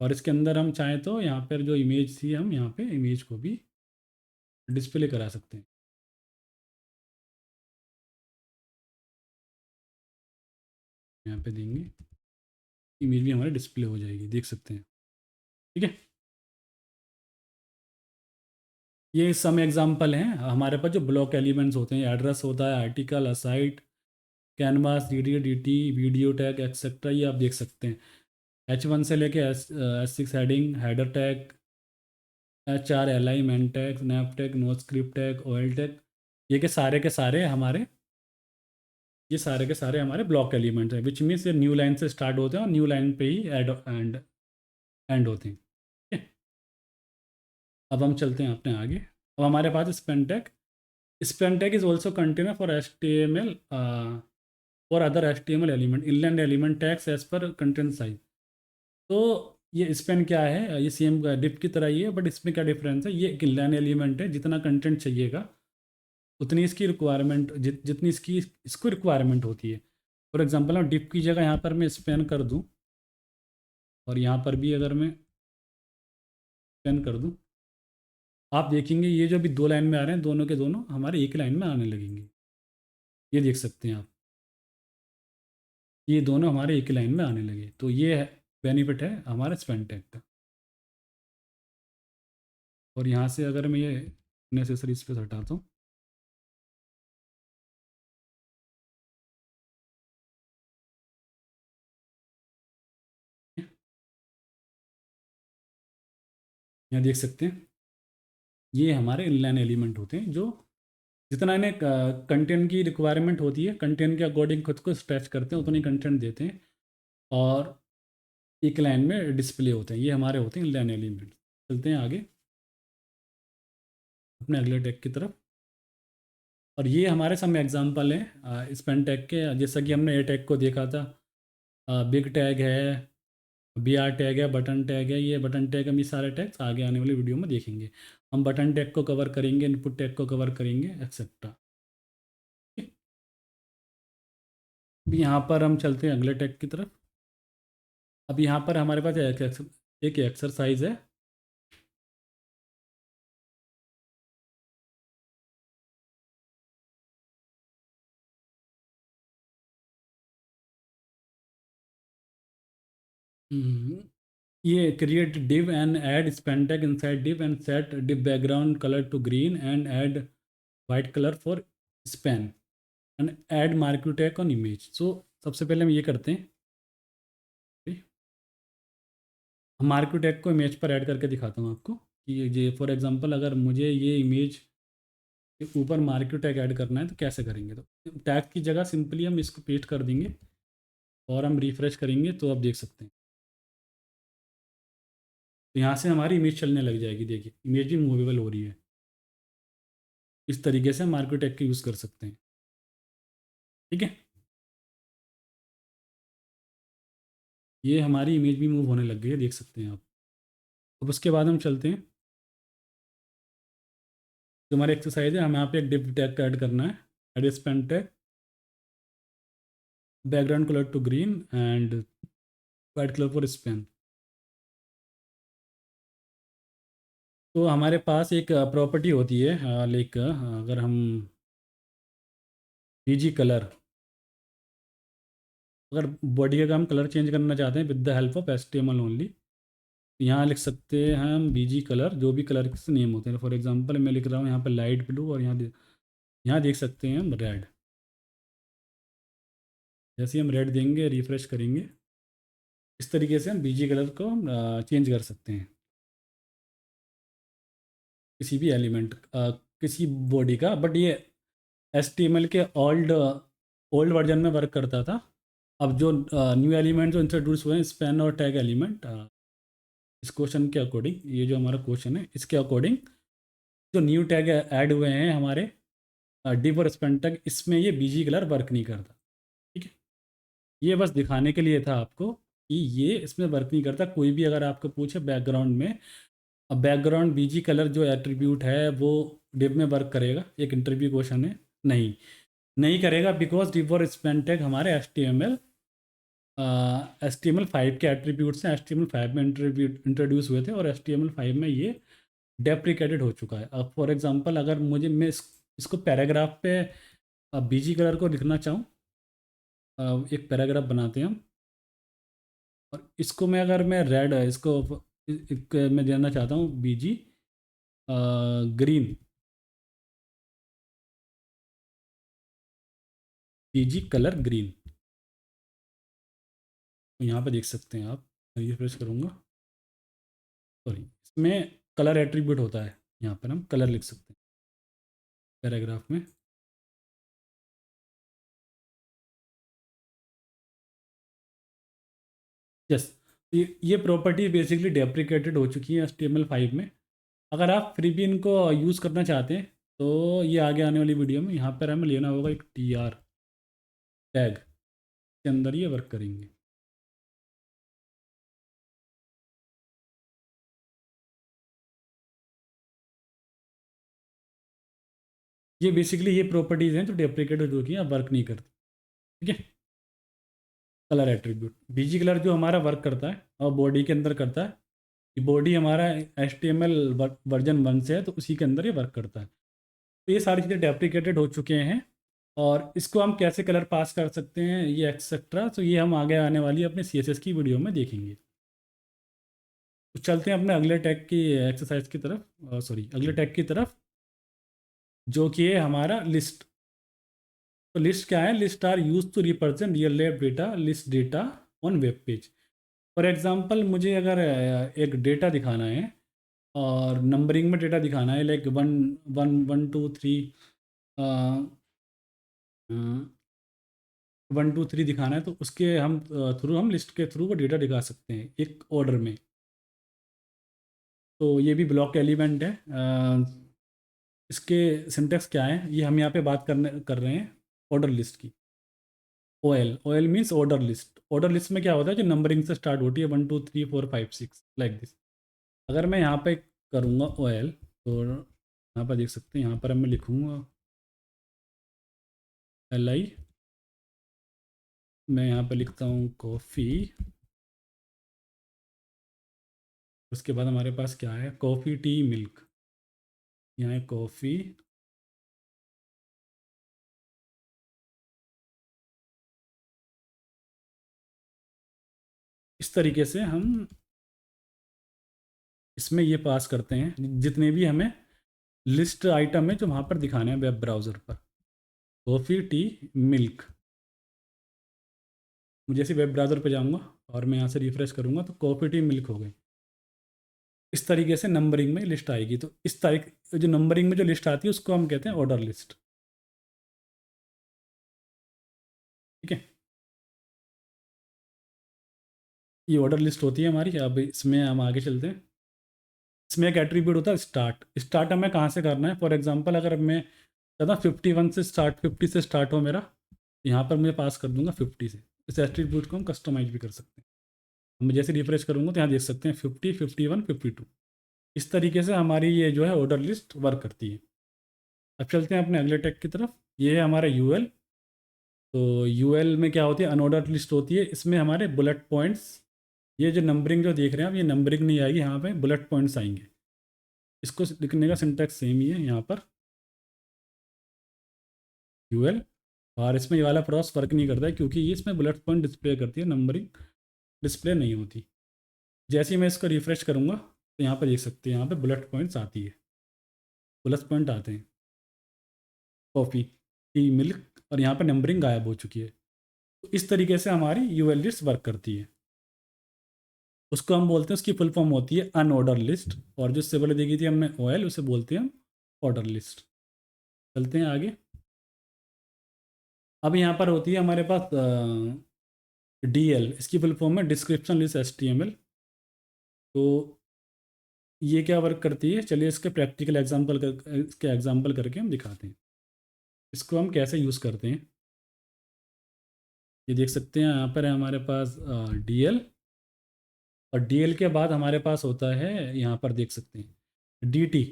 और इसके अंदर हम चाहें तो यहाँ पर जो इमेज थी, हम यहाँ पे इमेज को भी डिस्प्ले करा सकते हैं। यहाँ पे देंगे, इमेज भी हमारी डिस्प्ले हो जाएगी, देख सकते हैं। ठीक है, ये सम एग्जांपल हैं हमारे पास जो ब्लॉक एलिमेंट्स होते हैं। एड्रेस होता है, article, aside, canvas, DDDT, video tag etcetera, ये आप देख सकते हैं। H1 से लेके S6 heading, header tag, HR, LI, main tag, snap tag, no script tag, oil tag, के सारे हमारे ये सारे के सारे हमारे ब्लॉक एलिमेंट्स हैं, विच मीन्स ये न्यू लाइन से स्टार्ट होते हैं और न्यू लाइन पे ही एंड होते हैं। ठीक है, अब हम चलते हैं अपने आगे। अब हमारे पास span tag. Span tag is also container for HTML और other HTML element, inline element tags as per content size. तो ये स्पेन क्या है, ये सेम डिप की तरह ही है, बट इसमें क्या डिफरेंस है, ये एक इनलाइन एलिमेंट है, जितना कंटेंट चाहिएगा उतनी इसकी रिक्वायरमेंट, जितनी इसको रिक्वायरमेंट होती है। फॉर एग्जांपल मैं डिप की जगह यहाँ पर मैं स्पेन कर दूँ, और यहाँ पर भी अगर मैं स्पेन कर दूँ, आप देखेंगे ये जो भी दो लाइन में आ रहे हैं, दोनों के दोनों हमारे एक लाइन में आने लगेंगे। ये देख सकते हैं आप, ये दोनों हमारे एक ही लाइन में आने लगे। तो ये बेनिफिट है हमारे स्पेन टैग का। और यहाँ से अगर मैं ये नेसेसरीज पे हटाता हूँ, यहाँ देख सकते हैं ये हमारे इनलाइन एलिमेंट होते हैं, जो जितना इन्हें कंटेंट की रिक्वायरमेंट होती है, कंटेंट के अकॉर्डिंग खुद को स्ट्रेच करते हैं, उतनी कंटेंट देते हैं और एक लाइन में डिस्प्ले होते हैं। ये हमारे होते हैं इनलाइन एलिमेंट। चलते हैं आगे अपने अगले टैग की तरफ। और ये हमारे सब एग्जांपल हैं स्पेन टैग के। जैसा कि हमने ए टैग को देखा था, बिग टैग है, BR टैग है, बटन टैग है। ये बटन टैग, हम ये सारे टैग्स आगे आने वाली वीडियो में देखेंगे। हम बटन टैग को कवर करेंगे, इनपुट टैग को कवर करेंगे, एक्सेट्रा। अब यहाँ पर हम चलते हैं अगले टैग की तरफ। अब यहाँ पर हमारे पास एक एक्सरसाइज है। हम्म, ये create div and add span tag inside div and set div background color to green and add white color for span and add marquee tag on image। so सबसे पहले हम ये करते हैं, हम मार्क्यू टैग को इमेज पर add करके दिखाता हूँ आपको कि ये फॉर एग्जांपल अगर मुझे ये इमेज के ऊपर मार्क्यू टैग ऐड करना है तो कैसे करेंगे। तो टैग की जगह सिंपली हम इसको पेस्ट कर देंगे और हम रिफ्रेश करेंगे तो आप देख सकते हैं, तो यहाँ से हमारी इमेज चलने लग जाएगी। देखिए इमेज भी मूवेबल हो रही है। इस तरीके से हम मार्क्यू टैग का यूज़ कर सकते हैं। ठीक है, ये हमारी इमेज भी मूव होने लग गई है, देख सकते हैं आप। अब उसके बाद हम चलते हैं, जो हमारी एक्सरसाइज है, हमें यहाँ पे एक डिव टैग का ऐड करना है। Add span tag, background colour to green and white colour for span. तो हमारे पास एक प्रॉपर्टी होती है, लाइक अगर हम BG कलर, अगर बॉडी का हम कलर चेंज करना चाहते हैं with the help of HTML only, यहाँ लिख सकते हैं हम BG कलर, जो भी कलर के नेम होते हैं। फॉर एग्जांपल मैं लिख रहा हूँ यहाँ पर लाइट ब्लू, और यहाँ देख सकते हैं हम रेड। जैसे ही हम रेड देंगे, रिफ्रेश करेंगे, इस तरीके से हम BG कलर को चेंज कर सकते हैं किसी भी एलिमेंट, किसी बॉडी का। बट ये HTML के ओल्ड ओल्ड वर्जन में वर्क करता था। अब जो न्यू एलिमेंट जो इंट्रोड्यूस हुए हैं, स्पैन और टैग एलिमेंट, इस क्वेश्चन के अकॉर्डिंग, ये जो हमारा क्वेश्चन है इसके अकॉर्डिंग जो न्यू टैग ऐड हुए हैं हमारे डिव और स्पैन टैग, इसमें ये BG कलर वर्क नहीं करता। ठीक है, ये बस दिखाने के लिए था आपको कि ये इसमें वर्क नहीं करता। कोई भी अगर आपको पूछे बैकग्राउंड में, अब बैकग्राउंड बीजी कलर जो एट्रीब्यूट है वो डिव में वर्क करेगा, एक इंटरव्यू क्वेश्चन है, नहीं नहीं करेगा, बिकॉज डिव और स्पेन टैग हमारे एच टी एम एल 5 के एट्रीब्यूट्स हैं, HTML5 में इंट्रोड्यूस हुए थे और HTML5 में ये डेप्रिकेटेड हो चुका है। अब फॉर एग्जांपल अगर मैं इसको पैराग्राफ पे बीजी कलर को लिखना चाहूँ, एक पैराग्राफ बनाते हैं हम, और इसको मैं अगर मैं रेड मैं देना चाहता हूँ बीजी ग्रीन, बीजी कलर ग्रीन, तो यहाँ पे देख सकते हैं आप, रिफ्रेश करूँगा, सॉरी, इसमें कलर एट्रीब्यूट होता है, यहाँ पर हम कलर लिख सकते हैं पैराग्राफ में। यस, ये प्रॉपर्टी बेसिकली डेप्रिकेटेड हो चुकी है HTML5 में। अगर आप फ्री भी इनको यूज़ करना चाहते हैं तो ये आगे आने वाली वीडियो में यहाँ पर हमें लेना होगा एक TR टैग, के अंदर ये वर्क करेंगे। ये बेसिकली ये प्रॉपर्टीज़ हैं जो डेप्रिकेटेड हो चुकी हैं, अब वर्क नहीं करती। ठीक है, कलर एट्रीब्यूट, बीजी कलर जो हमारा वर्क करता है और बॉडी के अंदर करता है, ये बॉडी हमारा HTML वर्जन 1 से है तो उसी के अंदर ये वर्क करता है। तो ये सारी चीज़ें डेप्रिकेटेड हो चुके हैं, और इसको हम कैसे कलर पास कर सकते हैं ये एक्सेट्रा, तो ये हम आगे आने वाली अपने CSS की वीडियो में देखेंगे। तो चलते हैं अपने अगले टैग की एक्सरसाइज की तरफ, सॉरी अगले टैग की तरफ, जो कि है हमारा लिस्ट। तो लिस्ट क्या है? List are use to represent real life data, list data on web page. For example मुझे अगर एक डेटा दिखाना है और नंबरिंग में डेटा दिखाना है, लाइक 1 1 1 2 3, 1 2 3 दिखाना है, तो उसके हम थ्रू हम लिस्ट के थ्रू वो डेटा दिखा सकते हैं एक ऑर्डर में। तो ये भी ब्लॉक एलिमेंट है। इसके सिंटेक्स क्या है ये हम यहाँ पे बात कर रहे हैं ऑर्डर लिस्ट की। O L means order list. Order list में क्या होता है, जो नंबरिंग से स्टार्ट होती है 1 2 3 4 5 6 लाइक दिस। अगर मैं यहाँ पे करूँगा ओ एल, तो यहाँ पर देख सकते हैं, यहाँ पर मैं लिखूँगा LI, मैं यहाँ पे लिखता हूँ कॉफ़ी, उसके बाद हमारे पास क्या है, कॉफ़ी टी मिल्क, यहाँ है कॉफ़ी, इस तरीके से हम इसमें ये पास करते हैं जितने भी हमें लिस्ट आइटम है जो वहाँ पर दिखाने हैं वेब ब्राउज़र पर। कॉफ़ी टी मिल्क, मैं जैसे वेब ब्राउज़र पे जाऊँगा और मैं यहाँ से रिफ़्रेश करूँगा तो कॉफ़ी टी मिल्क हो गई। इस तरीके से नंबरिंग में लिस्ट आएगी। तो इस तारीख जो नंबरिंग में जो लिस्ट आती है उसको हम कहते हैं ऑर्डर लिस्ट। ठीक है, ये ऑर्डर लिस्ट होती है हमारी। अब इसमें हम आगे चलते हैं। इसमें एक एट्रीब्यूट होता है स्टार्ट। स्टार्ट हमें कहाँ से करना है? फॉर एग्जांपल अगर मैं कहता 51 से स्टार्ट, 50 से स्टार्ट हो मेरा, यहाँ पर मैं पास कर दूंगा 50 से। इस एट्रीब्यूट को हम कस्टमाइज भी कर सकते हैं। मैं जैसे रिफ्रेश करूँगा तो यहाँ देख सकते हैं 50, 51, 52। इस तरीके से हमारी ये जो है ऑर्डर लिस्ट वर्क करती है। अब चलते हैं अपने अगले टैग की तरफ। ये है हमारा यूएल। तो यूएल में क्या होती है, अनऑर्डर लिस्ट होती है। इसमें हमारे बुलेट पॉइंट्स, ये जो नंबरिंग जो देख रहे हैं आप, ये नंबरिंग नहीं आएगी, यहाँ पे बुलेट पॉइंट्स आएंगे। इसको लिखने का सिंटैक्स सेम ही है यहाँ पर, यूएल। और इसमें ये वाला क्रॉस वर्क नहीं करता है क्योंकि ये इसमें बुलेट पॉइंट डिस्प्ले करती है, नंबरिंग डिस्प्ले नहीं होती। जैसे ही मैं इसको रिफ्रेश करूँगा तो यहाँ पर देख सकते हैं, यहाँ पे बुलेट पॉइंट्स आती है, बुलेट पॉइंट आते हैं, कॉफ़ी टी मिल्क, और यहाँ पर नंबरिंग गायब हो चुकी है। तो इस तरीके से हमारी यूएल लिस्ट वर्क करती है। उसको हम बोलते हैं, उसकी फुल फॉर्म होती है अनऑर्डर लिस्ट, और जो सिंबल देखी थी हमने OL, उसे बोलते हैं हम ऑर्डर लिस्ट। चलते हैं आगे। अब यहाँ पर होती है हमारे पास DL, इसकी फुल फॉर्म है डिस्क्रिप्शन लिस्ट HTML। तो ये क्या वर्क करती है, चलिए इसके प्रैक्टिकल इसके एग्जाम्पल करके हम दिखाते हैं इसको हम कैसे यूज़ करते हैं। ये देख सकते हैं यहाँ पर है हमारे पास DL, और डीएल के बाद हमारे पास होता है, यहाँ पर देख सकते हैं, डीटी।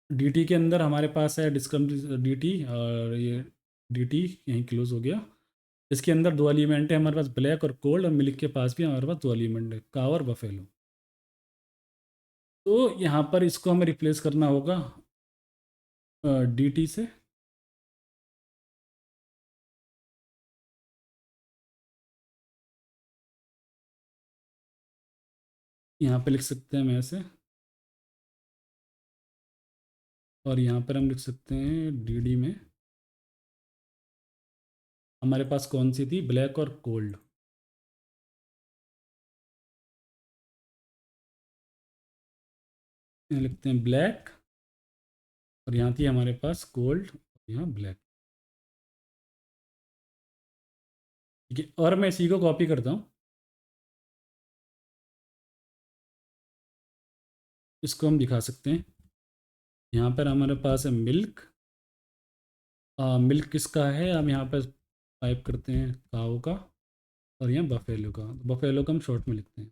डीटी के अंदर हमारे पास है डिस्कम डीटी, और ये डीटी यहीं क्लोज हो गया। इसके अंदर दो एलिमेंट है हमारे पास, ब्लैक और कोल्ड, और मिल्क के पास भी हमारे पास दो एलिमेंट है, काव और बफेलो। तो यहाँ पर इसको हमें रिप्लेस करना होगा डीटी से। यहाँ पे लिख सकते हैं हम ऐसे, और यहाँ पर हम लिख सकते हैं डीडी में हमारे पास कौन सी थी, ब्लैक और कोल्ड। यहाँ लिखते हैं ब्लैक, और यहाँ थी हमारे पास कोल्ड, और यहाँ ब्लैक। ठीक है, और मैं इसी को कॉपी करता हूँ, इसको हम दिखा सकते हैं। यहाँ पर हमारे पास है मिल्क। मिल्क किसका है, हम यहाँ पर टाइप करते हैं काऊ का, और यहाँ बफेलो का। बफेलो का हम शॉर्ट में लिखते हैं,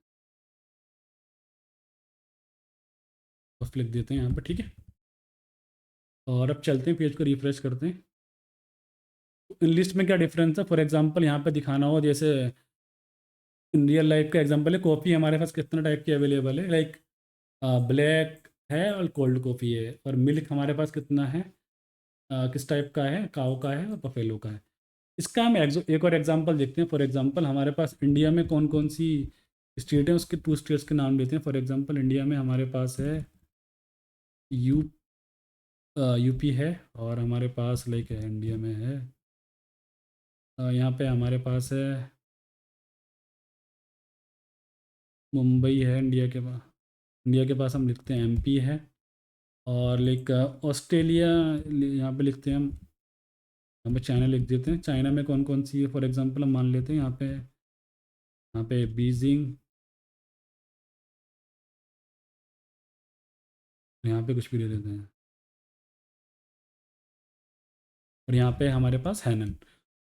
बफ लिख देते हैं यहाँ पर। ठीक है, और अब चलते हैं, पेज को रिफ्रेश करते हैं। इन लिस्ट में क्या डिफरेंस है, फॉर एग्जांपल यहाँ पे दिखाना हो, जैसे इन रियल लाइफ का एग्जांपल है, कॉफ़ी हमारे पास कितना टाइप की अवेलेबल है, लाइक ब्लैक है और कोल्ड कॉफ़ी है, और मिल्क हमारे पास कितना है, किस टाइप का है, काओ का है और बफेलो का है। इसका हम एक और एग्जांपल देखते हैं। फॉर एग्जांपल हमारे पास इंडिया में कौन कौन सी स्टेट है, उसके टू स्टेट्स के नाम लेते हैं। फॉर एग्जांपल इंडिया में हमारे पास है यू यूपी है, और हमारे पास लाइक इंडिया में है, यहाँ पे हमारे पास है मुंबई है, इंडिया के पास हम लिखते हैं एमपी है। और लाइक ऑस्ट्रेलिया यहाँ पे लिखते हैं हम, यहाँ पे चाइना लिख देते हैं। चाइना में कौन कौन सी है, फॉर एग्जांपल हम मान लेते हैं यहाँ पे बीजिंग, यहाँ पे कुछ भी ले लेते हैं, और यहाँ पे हमारे पास हैनन।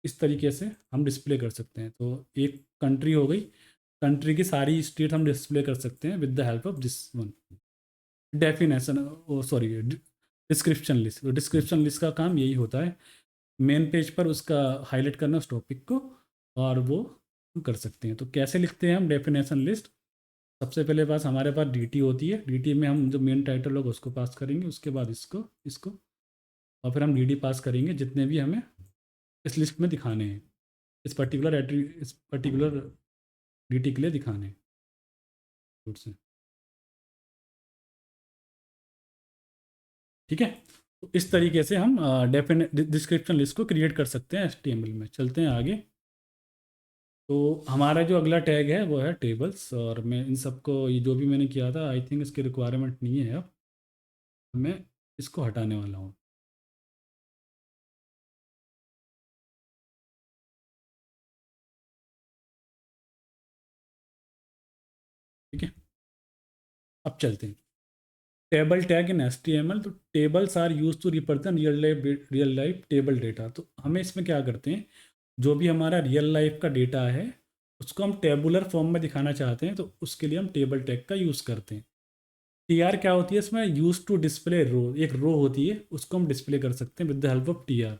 इस तरीके से हम डिस्प्ले कर सकते हैं। तो एक कंट्री हो गई, कंट्री की सारी स्टेट हम डिस्प्ले कर सकते हैं with the help of this one definition, oh sorry, description list. Description list का काम यही होता है, मेन पेज पर उसका हाईलाइट करना उस टॉपिक को, और वो हम कर सकते हैं। तो कैसे लिखते हैं हम डेफिनेशन लिस्ट, सबसे पहले पास हमारे पास डीटी होती है, डीटी में हम जो मेन टाइटल होगा उसको पास करेंगे, उसके बाद इसको इसको, और फिर हम डीडी पास करेंगे जितने भी हमें इस लिस्ट में दिखाने हैं, इस पर्टिकुलर डीटी के लिए दिखाने हैं। फिर से ठीक है, तो इस तरीके से हम डेफिनेट डिस्क्रिप्शन लिस्ट को क्रिएट कर सकते हैं एचटीएमएल में। चलते हैं आगे। तो हमारा जो अगला टैग है वो है टेबल्स, और मैं इन सबको, ये जो भी मैंने किया था, आई थिंक इसकी रिक्वायरमेंट नहीं है अब, मैं इसको हटाने वाला हूँ। ठीक है, अब चलते हैं टेबल टैग इन एचटीएमएल। तो tables are use to represent real life table data. तो हमें इसमें क्या करते हैं, जो भी हमारा रियल लाइफ का डेटा है उसको हम टेबुलर फॉर्म में दिखाना चाहते हैं, तो उसके लिए हम टेबल टैग का यूज़ करते हैं। टीआर क्या होती है इसमें, यूज टू डिस्प्ले रो, एक रो होती है उसको हम डिस्प्ले कर सकते हैं with the help of TR.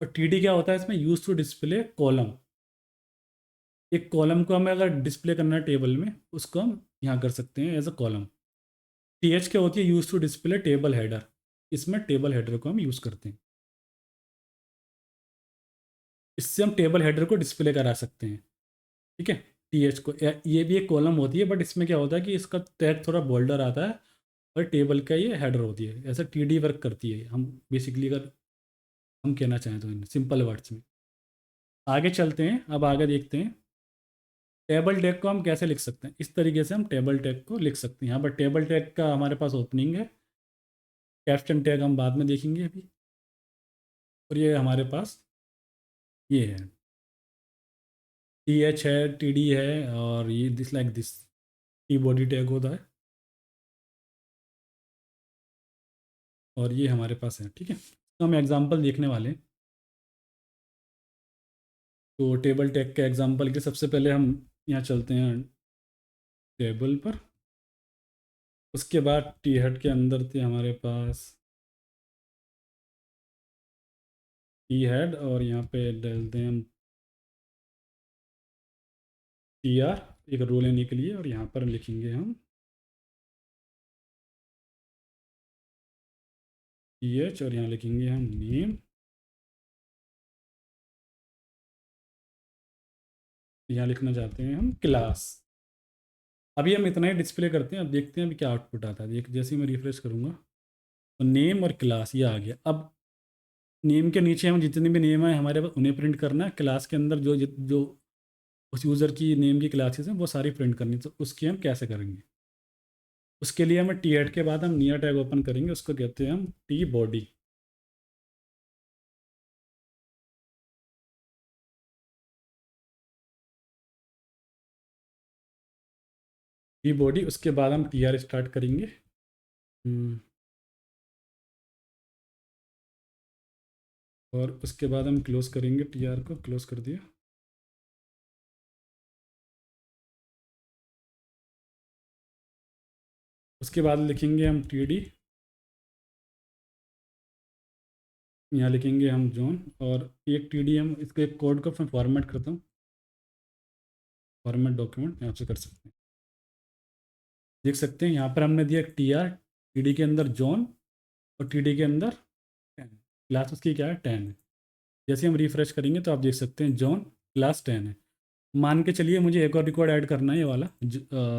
और टीडी क्या होता है इसमें, यूज टू डिस्प्ले कॉलम, एक कॉलम को हमें अगर डिस्प्ले करना है टेबल में, उसको हम यहाँ कर सकते हैं एज अ कॉलम। टीएच क्या होती है, use to display table header, इसमें टेबल हेडर को हम यूज़ करते हैं, इससे हम टेबल हेडर को डिस्प्ले करा सकते हैं। ठीक है, टीएच को, ये भी एक कॉलम होती है, बट इसमें क्या होता है कि इसका टैग थोड़ा बोल्डर आता है, और टेबल का ये हेडर होती है। ऐसा टीडी वर्क करती है, हम बेसिकली अगर हम कहना चाहें तो इन सिंपल वर्ड्स में। आगे चलते हैं, अब आगे देखते हैं टेबल टैग को हम कैसे लिख सकते हैं। इस तरीके से हम टेबल टैग को लिख सकते हैं। यहाँ पर टेबल टैग का हमारे पास ओपनिंग है, कैप्शन टैग हम बाद में देखेंगे अभी, और ये हमारे पास ये है, टी एच है, टी डी है, और ये दिस लाइक दिस की बॉडी टैग होता है, और ये हमारे पास है। ठीक है, तो हम एग्जांपल देखने वाले हैं। तो टेबल टैग के एग्जांपल के सबसे पहले हम यहाँ चलते हैं टेबल पर। उसके बाद टी हेड के अंदर थे हमारे पास टी हेड, और यहाँ पे डालते हैं हम टी आर, एक रो लेने के लिए, और यहाँ पर लिखेंगे हम टी एच, और यहाँ लिखेंगे हम नेम। यहाँ लिखना चाहते हैं हम क्लास। अभी हम इतना ही डिस्प्ले करते हैं, अब देखते हैं अभी क्या आउटपुट आता है। देख, जैसे ही मैं रिफ्रेश करूँगा तो नेम और क्लास ये आ गया। अब नेम के नीचे हम जितने भी नेम है हमारे पास उन्हें प्रिंट करना है। क्लास के अंदर जो जो उस यूज़र की नेम की क्लासेस हैं वो सारी प्रिंट करनी। तो उसकी हम कैसे करेंगे? उसके लिए हमें टी हेड के बाद हम नियर टैग ओपन करेंगे, उसको कहते हैं हम टी बॉडी। टी बॉडी, उसके बाद हम टी आर स्टार्ट करेंगे। हम्म, और उसके बाद हम क्लोज करेंगे, टी आर को क्लोज कर दिया। उसके बाद लिखेंगे हम टी डी, यहाँ लिखेंगे हम जोन, और एक टी डी हम इसके एक कोड को मैं फॉर्मेट करता हूँ। फॉर्मेट डॉक्यूमेंट यहाँ से कर सकते हैं। देख सकते हैं यहाँ पर हमने दिया टी आर, टी डी के अंदर जॉन, और टी टी के अंदर 10। क्लास उसकी क्या है? 10 है। जैसे हम रिफ्रेश करेंगे तो आप देख सकते हैं जॉन क्लास 10 है। मान के चलिए मुझे एक और रिकॉर्ड ऐड करना है, ये वाला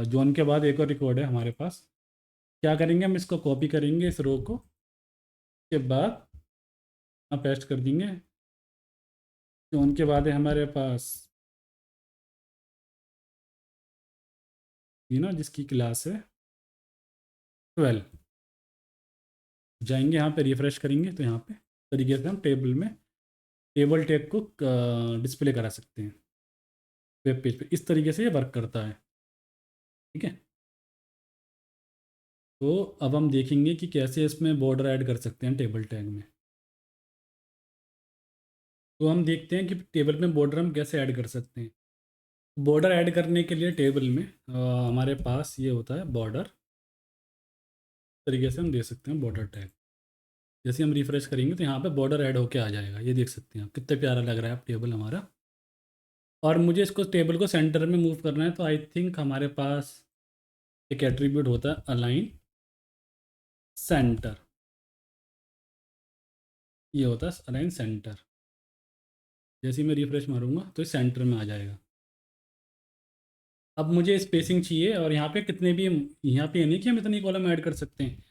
जॉन के बाद एक और रिकॉर्ड है हमारे पास। क्या करेंगे? हम इसको कॉपी करेंगे इस रो को, के बाद हम पेस्ट कर देंगे। जॉन के बाद है हमारे पास ये ना, जिसकी क्लास है 12। जाएंगे यहाँ पे रिफ्रेश करेंगे तो यहाँ पे तरीके से हम टेबल में टेबल टैग को डिस्प्ले करा सकते हैं वेब पेज पे। इस तरीके से ये वर्क करता है। ठीक है, तो अब हम देखेंगे कि कैसे इसमें बॉर्डर ऐड कर सकते हैं टेबल टैग में। तो हम देखते हैं कि टेबल में बॉर्डर हम कैसे ऐड कर सकते हैं। बॉर्डर ऐड करने के लिए टेबल में हमारे पास ये होता है बॉर्डर। तरीके से हम दे सकते हैं बॉर्डर टैग। जैसे हम रिफ्रेश करेंगे तो यहाँ पे बॉर्डर ऐड होके आ जाएगा। ये देख सकते हैं आप, कितना प्यारा लग रहा है अब टेबल हमारा। और मुझे इसको टेबल को सेंटर में मूव करना है, तो आई थिंक हमारे पास एक एट्रीब्यूट होता है अलाइन सेंटर। ये होता है अलाइन सेंटर। जैसे ही मैं रिफ्रेश मारूंगा तो इस सेंटर में आ जाएगा। अब मुझे स्पेसिंग चाहिए, और यहाँ पे कितने भी, यहाँ पे ये नहीं कि हम इतनी कॉलम ऐड कर सकते हैं।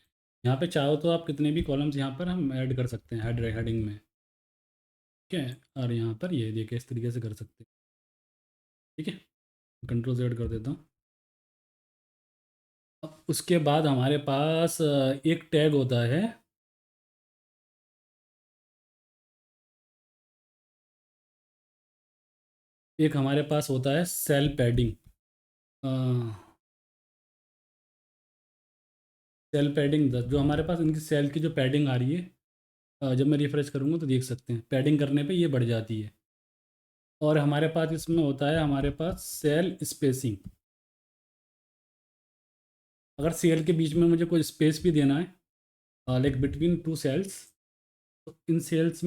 यहाँ पे चाहो तो आप कितने भी कॉलम्स यहाँ पर हम ऐड कर सकते हैं हेडिंग में। ठीक है, और यहाँ पर ये देखिए इस तरीके से कर सकते हैं। ठीक है, कंट्रोल Z कर देता हूँ। अब उसके बाद हमारे पास एक टैग होता है, एक हमारे पास होता है सेल पैडिंग। सेल पैडिंग 10, जो हमारे पास इनकी सेल की जो पैडिंग आ रही है, जब मैं रिफ्रेश करूँगा तो देख सकते हैं पैडिंग करने पे ये बढ़ जाती है। और हमारे पास इसमें होता है हमारे पास सेल स्पेसिंग। अगर सेल के बीच में मुझे कोई स्पेस भी देना है, लाइक बिटवीन टू सेल्स, तो इन सेल्स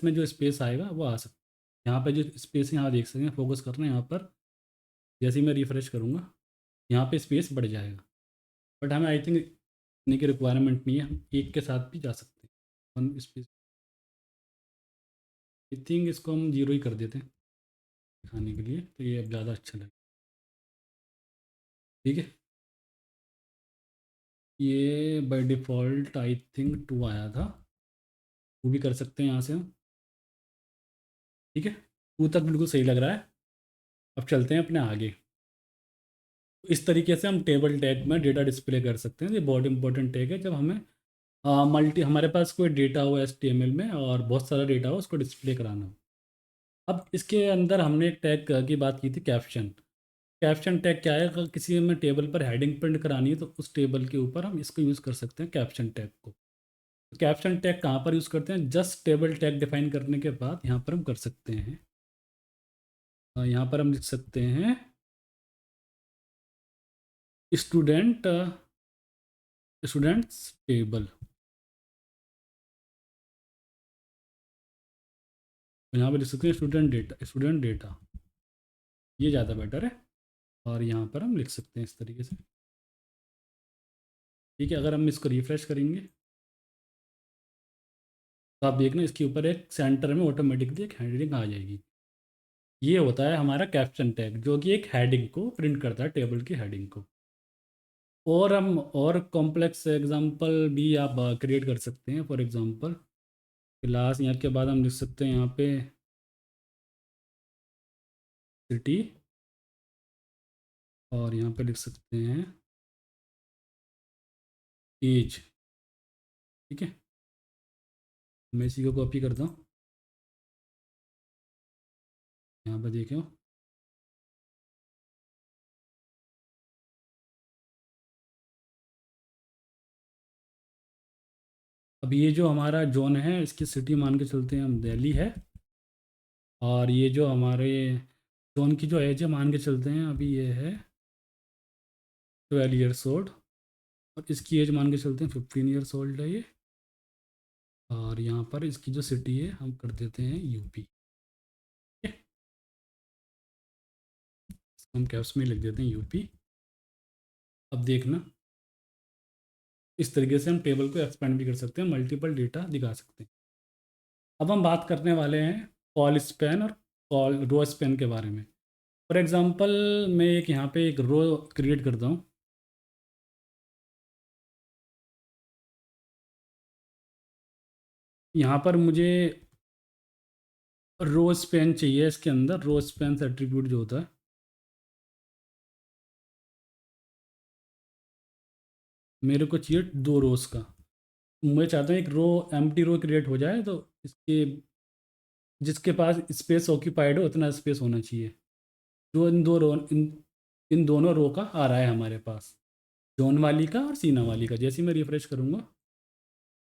में जो स्पेस आएगा वो आ सकता है। यहाँ पे जो स्पेस यहाँ देख सकते हैं, फोकस करना है यहाँ पर। जैसे ही मैं रिफ्रेश करूँगा यहाँ पे स्पेस बढ़ जाएगा। बट हमें आई थिंक इतनी की रिक्वायरमेंट नहीं है, हम एक के साथ भी जा सकते हैं। वन स्पेस, आई थिंक इसको हम जीरो ही कर देते हैं दिखाने के लिए, तो ये अब ज़्यादा अच्छा लगे। ठीक है, ये बाय डिफ़ॉल्ट आई थिंक 2 आया था, वो भी कर सकते हैं यहाँ से हम। ठीक है, 2 तक बिल्कुल सही लग रहा है। अब चलते हैं अपने आगे। इस तरीके से हम टेबल टैग में डेटा डिस्प्ले कर सकते हैं। ये बहुत इंपॉर्टेंट टैग है जब हमें मल्टी हमारे पास कोई डेटा हो HTML में और बहुत सारा डेटा हो, उसको डिस्प्ले कराना हो। अब इसके अंदर हमने एक टैग की बात की थी, कैप्शन। कैप्शन टैग क्या है? अगर किसी हमें टेबल पर हेडिंग प्रिंट करानी है तो उस टेबल के ऊपर हम इसको यूज़ कर सकते हैं, कैप्शन टैग को। कैप्शन टैग कहाँ पर यूज़ करते हैं? जस्ट टेबल टैग डिफाइन करने के बाद यहाँ पर हम कर सकते हैं यहाँ पर हम लिख सकते हैं स्टूडेंट स्टूडेंट्स टेबल। यहाँ पर लिख सकते हैं स्टूडेंट डेटा, ये ज़्यादा बेटर है। और यहाँ पर हम लिख सकते हैं इस तरीके से। ठीक है, अगर हम इसको रिफ़्रेश करेंगे तो आप देखना इसके ऊपर एक सेंटर में ऑटोमेटिकली एक हेडिंग आ जाएगी। ये होता है हमारा कैप्शन टैग, जो कि एक हेडिंग को प्रिंट करता है, टेबल की हेडिंग को। और हम और कॉम्प्लेक्स एग्जांपल भी आप क्रिएट कर सकते हैं। फॉर एग्जांपल क्लास, यहाँ के बाद हम लिख सकते हैं यहाँ पे सिटी, और यहाँ पे लिख सकते हैं एज। ठीक है, मैं इसी को कॉपी करता हूँ, यहाँ पर देखो। अब ये जो हमारा जोन है, इसकी सिटी मान के चलते हैं हम दिल्ली है। और ये जो हमारे जोन की जो एज है मान के चलते हैं अभी ये है 12 ईयर्स ओल्ड। और इसकी एज मान के चलते हैं 15 ईयर्स ओल्ड है ये। और यहाँ पर इसकी जो सिटी है हम कर देते हैं यूपी। ठीक है, इसको हम कैप्स में लिख देते हैं यूपी। अब देखना, इस तरीके से हम टेबल को एक्सपेंड भी कर सकते हैं, मल्टीपल डेटा दिखा सकते हैं। अब हम बात करने वाले हैं कॉल स्पैन और कॉल रो स्पैन के बारे में। फॉर एग्जांपल मैं एक यहाँ पे एक रो क्रिएट करता हूँ। यहाँ पर मुझे रो स्पैन चाहिए, इसके अंदर रो स्पैन एट्रीब्यूट जो होता है, मेरे को चाहिए 2 रोज का। मैं चाहता हूँ एक रो, एम्प्टी रो क्रिएट हो जाए, तो इसके जिसके पास स्पेस ऑक्यूपाइड हो उतना स्पेस होना चाहिए। जो इन दोनों रो का आ रहा है हमारे पास, जॉन वाली का और सीना वाली का। जैसे ही मैं रिफ्रेश करूँगा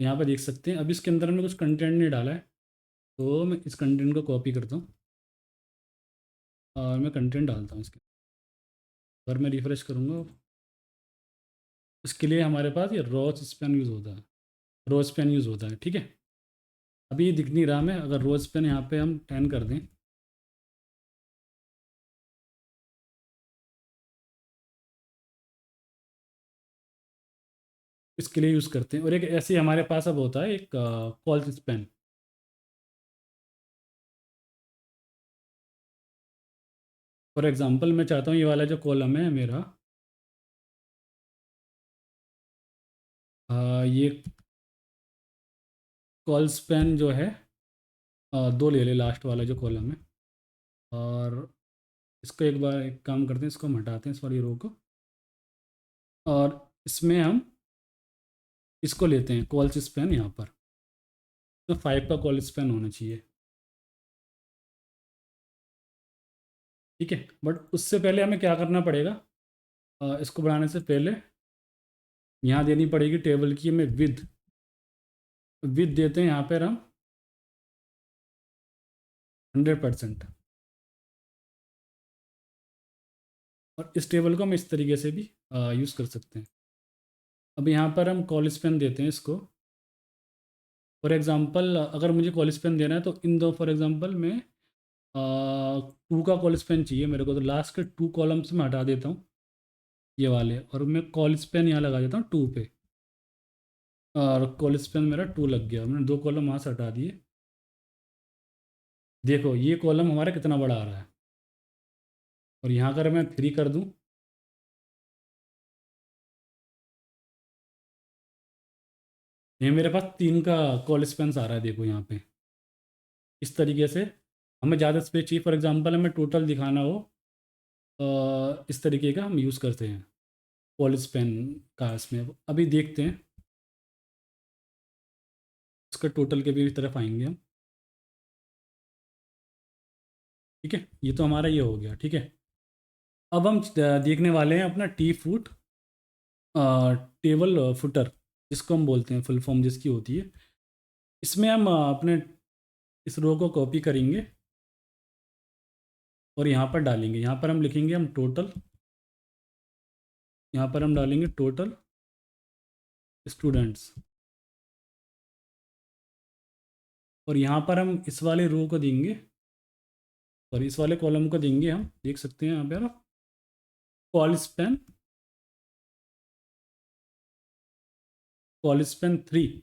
तो यहाँ पर देख सकते हैं अब इसके अंदर हमने कुछ कंटेंट नहीं डाला है, तो मैं इस कंटेंट को कॉपी करता हूँ और मैं कंटेंट डालता हूँ इसके। अगर मैं रिफ्रेश करूँगा, इसके लिए हमारे पास ये रोज स्पैन यूज़ होता है, रोज स्पैन यूज़ होता है। ठीक है, अभी ये दिख नहीं रहा मैं, अगर रोज स्पैन यहाँ पे हम 10 कर दें, इसके लिए यूज़ करते हैं। और एक ऐसे हमारे पास अब होता है एक कॉल स्पैन। फॉर एग्जांपल मैं चाहता हूँ ये वाला जो कॉलम है मेरा, ये कॉल स्पैन जो है 2 ले ले, लास्ट वाला जो कॉलम है। और इसको एक बार एक काम करते हैं, इसको हम हटाते हैं इस वाली रो को, और इसमें हम इसको लेते हैं कॉल स्पैन यहाँ पर। तो 5 का कॉल स्पैन होना चाहिए। ठीक है, बट उससे पहले हमें क्या करना पड़ेगा, इसको बनाने से पहले यहाँ देनी पड़ेगी टेबल की हमें विद। विद देते हैं यहाँ पर हम 100%। और इस टेबल को हम इस तरीके से भी यूज़ कर सकते हैं। अब यहाँ पर हम कॉल स्पैन देते हैं इसको। फॉर एग्ज़ाम्पल अगर मुझे कॉल स्पैन देना है तो इन दो, फॉर एग्ज़ाम्पल मैं 2 का कॉल स्पैन चाहिए मेरे को, तो लास्ट के 2 कॉलम्स में हटा देता हूँ ये वाले, और मैं कॉल स्पैन यहाँ लगा देता हूँ 2 पे। और कॉल स्पैन मेरा 2 लग गया, मैंने 2 कॉलम वहाँ से हटा दिए। देखो ये कॉलम हमारा कितना बड़ा आ रहा है। और यहाँ अगर मैं 3 कर दूँ, ये मेरे पास 3 का कॉल स्पैन आ रहा है, देखो यहाँ पे। इस तरीके से हमें ज़्यादा स्पेस चाहिए, फॉर एग्जांपल हमें टोटल दिखाना हो, इस तरीके का हम यूज़ करते हैं कॉल स्पैन का। इसमें अभी देखते हैं, इसका टोटल के भी तरफ आएंगे हम। ठीक है, ये तो हमारा ये हो गया। ठीक है, अब हम देखने वाले हैं अपना टी फूट टेबल फुटर, जिसको हम बोलते हैं, फुल फॉर्म जिसकी होती है। इसमें हम अपने इस रो को कॉपी करेंगे और यहाँ पर डालेंगे, यहाँ पर हम लिखेंगे हम टोटल, यहाँ पर हम डालेंगे टोटल स्टूडेंट्स, और यहाँ पर हम इस वाले रो को देंगे और इस वाले कॉलम को देंगे, हम देख सकते हैं यहाँ पर call span, call span 3,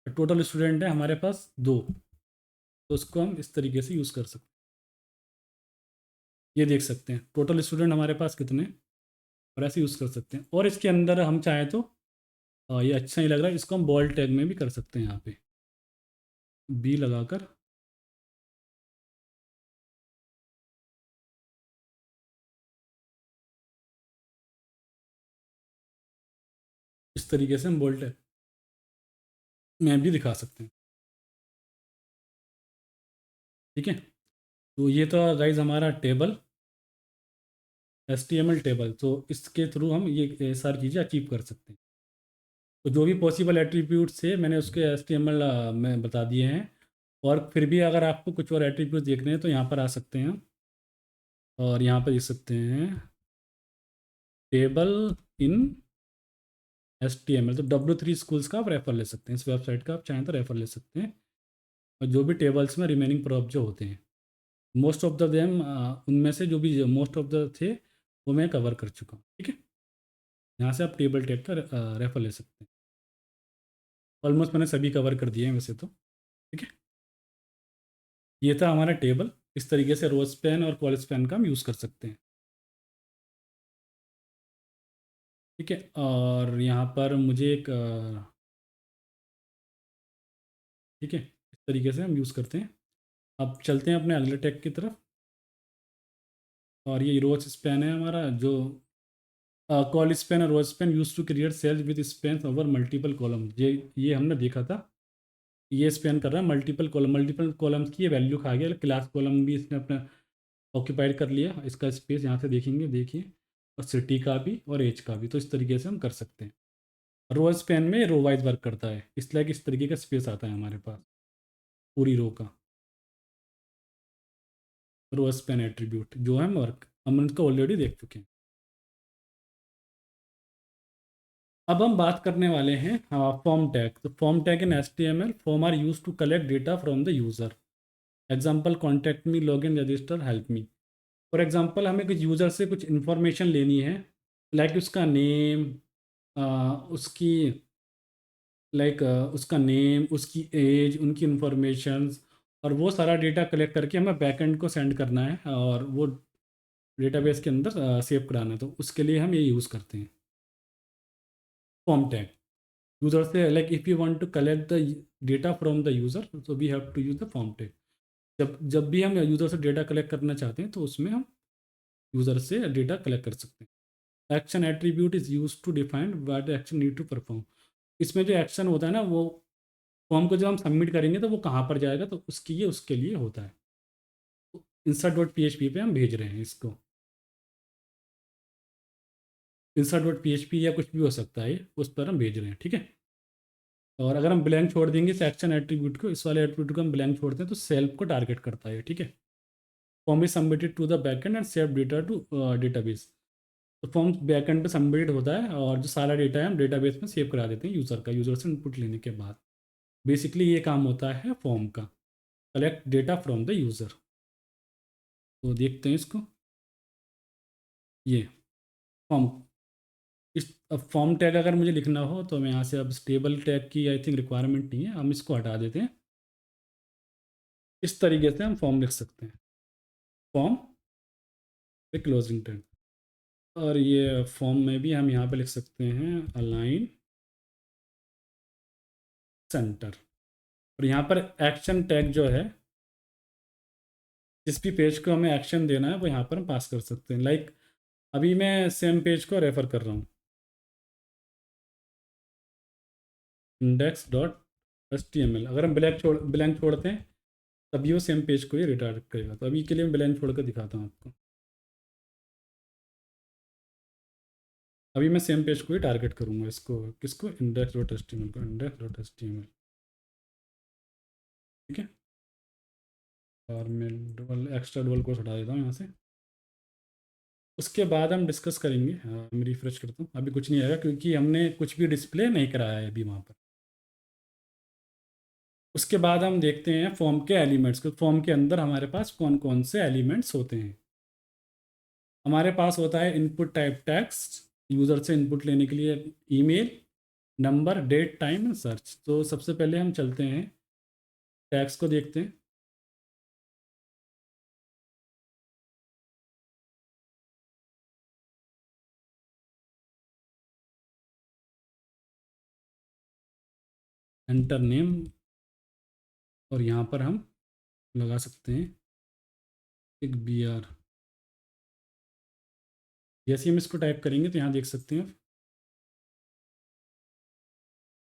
total student है हमारे पास 2, तो उसको हम इस तरीके से यूज़ कर सकते हैं। ये देख सकते हैं टोटल स्टूडेंट हमारे पास कितने, और ऐसे यूज़ कर सकते हैं। और इसके अंदर हम चाहें तो ये अच्छा नहीं लग रहा है, इसको हम बॉल्ड टैग में भी कर सकते हैं, यहाँ पे बी लगाकर इस तरीके से हम बॉल्ड टैग में भी दिखा सकते हैं। ठीक है, तो ये तो गाइज हमारा टेबल, HTML टेबल, तो इसके थ्रू हम ये सारी चीज़ें अचीव कर सकते हैं। तो जो भी पॉसिबल एट्रीब्यूट्स है मैंने उसके HTML में बता दिए हैं, और फिर भी अगर आपको कुछ और एट्रीब्यूट देखने हैं तो यहाँ पर आ सकते हैं, और यहाँ पर देख सकते हैं टेबल इन HTML, तो W3 स्कूल्स का आप रेफर ले सकते हैं, इस वेबसाइट का आप चाहें तो रेफर ले सकते हैं। और जो भी टेबल्स में रिमेनिंग प्रॉप जो होते हैं, मोस्ट ऑफ द देम, उनमें से जो भी मोस्ट ऑफ द थे वो मैं कवर कर चुका हूँ। ठीक है, यहाँ से आप टेबल टैग का रेफर ले सकते हैं। ऑलमोस्ट मैंने सभी कवर कर दिए हैं वैसे तो। ठीक है, ये था हमारा टेबल, इस तरीके से रोज पेन और कॉलेज पेन का हम यूज़ कर सकते हैं। ठीक है, और यहाँ पर मुझे एक ठीक है, इस तरीके से हम यूज़ करते हैं। अब चलते हैं अपने अगले टैग की तरफ, और ये रोज स्पैन है हमारा, जो कॉल स्पैन और row span use to create cells with span over multiple column, ये हमने देखा था। ये स्पैन कर रहा है मल्टीपल कॉलम्स की, ये वैल्यू खा गया, क्लास कॉलम भी इसने अपना ऑक्यूपाइड कर लिया, इसका स्पेस यहाँ से देखेंगे, देखिए, और सिटी का भी और एज का भी, तो इस तरीके से हम कर सकते हैं। रो स्पैन में रो वाइज वर्क करता है, इसलिए कि इस तरीके का स्पेस आता है हमारे पास पूरी रो का। रो स्पैन एट्रीब्यूट जो है वर्क, हम उनको ऑलरेडी देख चुके हैं। अब हम बात करने वाले हैं फॉर्म टैग। तो form tag in HTML, form are use to collect data from the user. Example contact me, log in, register, help me. For example हमें कुछ यूज़र से कुछ इन्फॉर्मेशन लेनी है, लाइक उसका नेम, उसकी उसका नेम, उसकी एज, उनकी इन्फॉर्मेशंस, और वो सारा डेटा कलेक्ट करके हमें बैकएंड को सेंड करना है, और वो डेटाबेस के अंदर सेव कराना है, तो उसके लिए हम ये यूज़ करते हैं फॉर्म टैग। यूज़र से, like if you want to collect the data from the user, so we have to use the form tag. जब जब भी हम यूज़र से डेटा कलेक्ट करना चाहते हैं तो उसमें हम यूज़र से डेटा कलेक्ट कर सकते हैं। Action attribute is use to define what action need to perform. इसमें जो एक्शन होता है ना, वो फॉर्म को जब हम सबमिट करेंगे तो वो कहाँ पर जाएगा, तो उसके लिए होता है। insert.php पे हम भेज रहे हैं इसको, insert.php या कुछ भी हो सकता है, उस पर हम भेज रहे हैं। ठीक है, और अगर हम ब्लैंक छोड़ देंगे इस एक्शन एट्रीब्यूट को, इस वाले एट्रीब्यूट को हम ब्लैंक छोड़ते हैं, तो सेल्फ को टारगेट करता है। ठीक है, form is submitted to the backend and save data to database. तो फॉर्म बैकएंड पे सबमिटेड होता है, और जो सारा डेटा है हम डेटाबेस में सेव करा देते हैं यूज़र का, यूज़र से इनपुट लेने के बाद। बेसिकली ये काम होता है फॉर्म का, collect data from the user. तो देखते हैं इसको, ये फॉर्म, इस अब फॉर्म टैग अगर मुझे लिखना हो तो मैं यहाँ से, अब टेबल टैग की आई थिंक रिक्वायरमेंट नहीं है, हम इसको हटा देते हैं। इस तरीके से हम फॉर्म लिख सकते हैं, फॉर्म पे क्लोजिंग टैग। और ये फॉर्म में भी हम यहाँ पे लिख सकते हैं अलाइन सेंटर। और यहाँ पर एक्शन टैग जो है, जिस भी पेज को हमें एक्शन देना है वो यहाँ पर हम पास कर सकते हैं। लाइक अभी मैं सेम पेज को रेफ़र कर रहा हूँ, index.html। अगर हम ब्लैंक छोड़ते हैं तभी वो सेम पेज को ही रिडायरेक्ट करेगा। तो अभी के लिए मैं ब्लैंक छोड़ कर दिखाता हूँ आपको। अभी मैं सेम पेज को ही टारगेट करूँगा, इसको, किसको, index.html को, index.html। ठीक है, फॉर्मेल डबल एक्स्ट्रा डबल कोर्स हटा देता हूँ यहाँ से। उसके बाद हम डिस्कस करेंगे। मैं रिफ्रेश करता हूँ, अभी कुछ नहीं आएगा क्योंकि हमने कुछ भी डिस्प्ले नहीं कराया है अभी वहाँ पर। उसके बाद हम देखते हैं फॉर्म के एलिमेंट्स को। फॉर्म के अंदर हमारे पास कौन कौन से एलिमेंट्स होते हैं। हमारे पास होता है इनपुट टाइप टेक्स्ट, यूज़र से इनपुट लेने के लिए email, number, date, time, search. तो सबसे पहले हम चलते हैं टैग्स को देखते हैं। एंटर नेम, और यहाँ पर हम लगा सकते हैं एक बी आर। जैसे हम इसको टाइप करेंगे तो यहाँ देख सकते हैं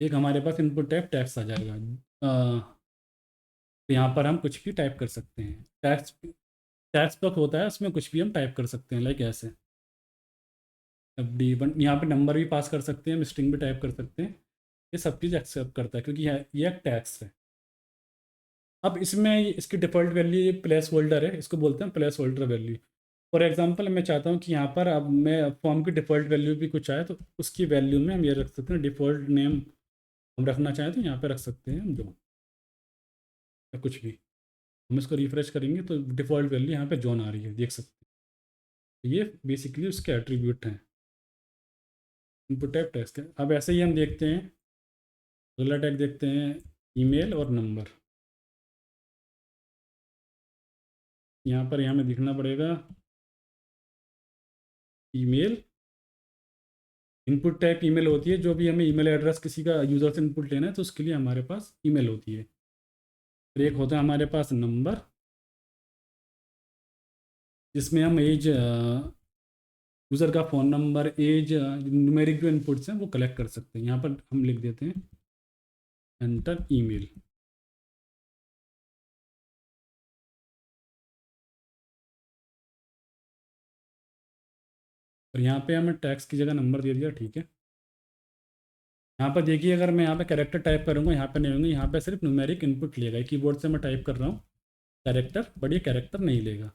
एक हमारे पास इनपुट टाइप टैक्स आ जाएगा। तो यहाँ पर हम कुछ भी टाइप कर सकते हैं। टैक्स टैक्स बॉक्स होता है, उसमें कुछ भी हम टाइप कर सकते हैं, लाइक ऐसे FD1। यहाँ पे नंबर भी पास कर सकते हैं, हम स्ट्रिंग भी टाइप कर सकते हैं। ये सब चीज़ एक्सेप्ट करता है क्योंकि ये एक टैक्स है। अब इसमें इसकी डिफ़ॉल्ट वैल्यू ये प्लेस होल्डर है, इसको बोलते हैं place holder value. For example मैं चाहता हूँ कि यहाँ पर अब मैं फॉर्म की डिफ़ॉल्ट वैल्यू भी कुछ आए तो उसकी वैल्यू में हम ये रख सकते हैं। डिफ़ॉल्ट नेम हम रखना चाहें तो यहाँ पे रख सकते हैं हम जो, या कुछ भी। हम इसको रिफ्रेश करेंगे तो डिफ़ॉल्ट वैल्यू यहाँ पे जॉन आ रही है, देख सकते हैं। तो ये बेसिकली उसके एट्रीब्यूट हैं इनपुट टाइप टेक्स्ट है। अब ऐसे ही हम देखते हैं, अगला टैग देखते हैं ईमेल और नंबर। यहाँ पर हमें दिखना पड़ेगा ईमेल। इनपुट टाइप ईमेल होती है, जो भी हमें ईमेल एड्रेस किसी का यूज़र से इनपुट लेना है तो उसके लिए हमारे पास ईमेल होती है। फिर एक होता है हमारे पास नंबर, जिसमें हम एज, यूज़र का फ़ोन नंबर, एज, न्यूमेरिक जो इनपुट्स हैं वो कलेक्ट कर सकते हैं। यहाँ पर हम लिख देते हैं एंटर ईमेल। और यहाँ पे हमें टैक्स की जगह नंबर दे दिया, ठीक है। यहाँ पर देखिए, अगर मैं यहाँ पे कैरेक्टर टाइप करूँगा यहाँ पे नहीं होंगे, यहाँ पे सिर्फ न्यूमेरिक इनपुट लेगा। कीबोर्ड से मैं टाइप कर रहा हूँ कैरेक्टर, बट ये कैरेक्टर नहीं लेगा।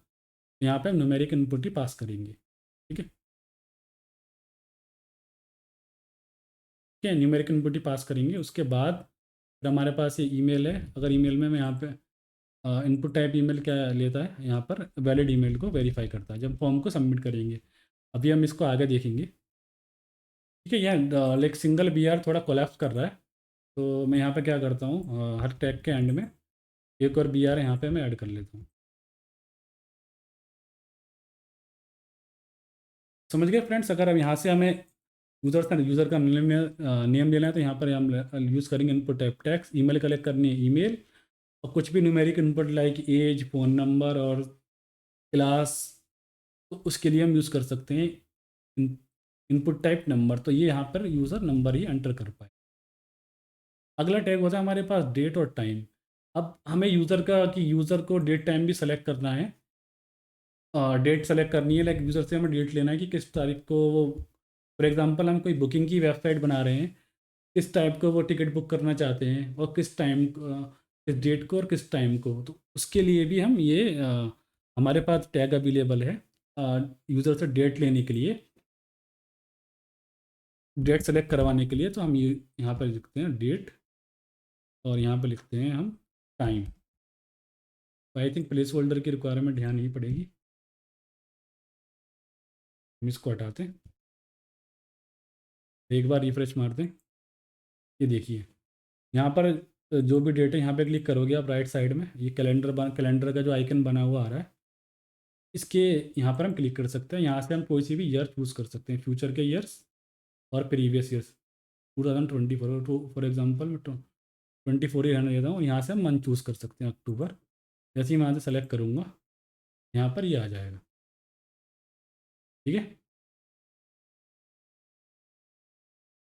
यहाँ पे हम न्यूमेरिक इनपुट ही पास करेंगे, ठीक है। ठीक है, न्यूमेरिक इनपुट ही पास करेंगे। उसके बाद फिर हमारे पास ये ईमेल है। अगर ईमेल में मैं यहाँ पे इनपुट टाइप ईमेल क्या लेता है, यहाँ पर वैलिड ईमेल को वेरीफाई करता है जब फॉर्म को सबमिट करेंगे। अभी हम इसको आगे देखेंगे, ठीक है। यहाँ लाइक सिंगल बी आर थोड़ा कोलैप्स कर रहा है, तो मैं यहाँ पे क्या करता हूँ, हर टैग के एंड में एक और बी आर यहाँ पे मैं ऐड कर लेता हूँ। समझ गए फ्रेंड्स। अगर अब यहाँ से हमें यूज़र का नेम लेना है तो यहाँ पर हम यूज़ करेंगे input type text. Email collect करनी है ईमेल, और कुछ भी numeric input like age, phone number और क्लास, तो उसके लिए हम यूज़ कर सकते हैं इनपुट टाइप नंबर। तो ये यहाँ पर यूज़र नंबर ही एंटर कर पाए। अगला टैग होता है हमारे पास डेट और टाइम। अब हमें यूज़र का कि यूज़र को डेट टाइम भी सेलेक्ट करना है। डेट सेलेक्ट करनी है, लाइक यूज़र से हमें डेट लेना है कि किस तारीख को वो, फॉर एग्जांपल हम कोई बुकिंग की वेबसाइट बना रहे हैं, किस टाइप को वो टिकट बुक करना चाहते हैं और किस टाइम, किस डेट को और किस टाइम को। तो उसके लिए भी हम ये हमारे पास टैग अवेलेबल है यूज़र से डेट लेने के लिए, डेट सेलेक्ट करवाने के लिए। तो हम ये यहाँ पर लिखते हैं डेट, और यहाँ पर लिखते हैं हम टाइम। तो आई थिंक प्लेस होल्डर की रिक्वायरमेंट यहाँ नहीं पड़ेगी, हम इसको हटाते हैं। एक बार रिफ्रेश मारते हैं, ये देखिए यहाँ पर जो भी डेट है यहाँ पे क्लिक करोगे आप राइट साइड में, ये कैलेंडर का जो आइकन बना हुआ आ रहा है, इसके यहाँ पर हम क्लिक कर सकते हैं। यहाँ से हम कोई सी भी ईयर चूज़ कर सकते हैं, फ्यूचर के ईयर्स और प्रीवियस ईयर्स। 2024 फॉर एग्जांपल मैं 24 ही रहने देता हूँ। यहाँ से हम मंथ चूज़ कर सकते हैं, अक्टूबर। जैसे ही मैं यहाँ से सेलेक्ट करूँगा यहाँ पर ये आ जाएगा, ठीक है।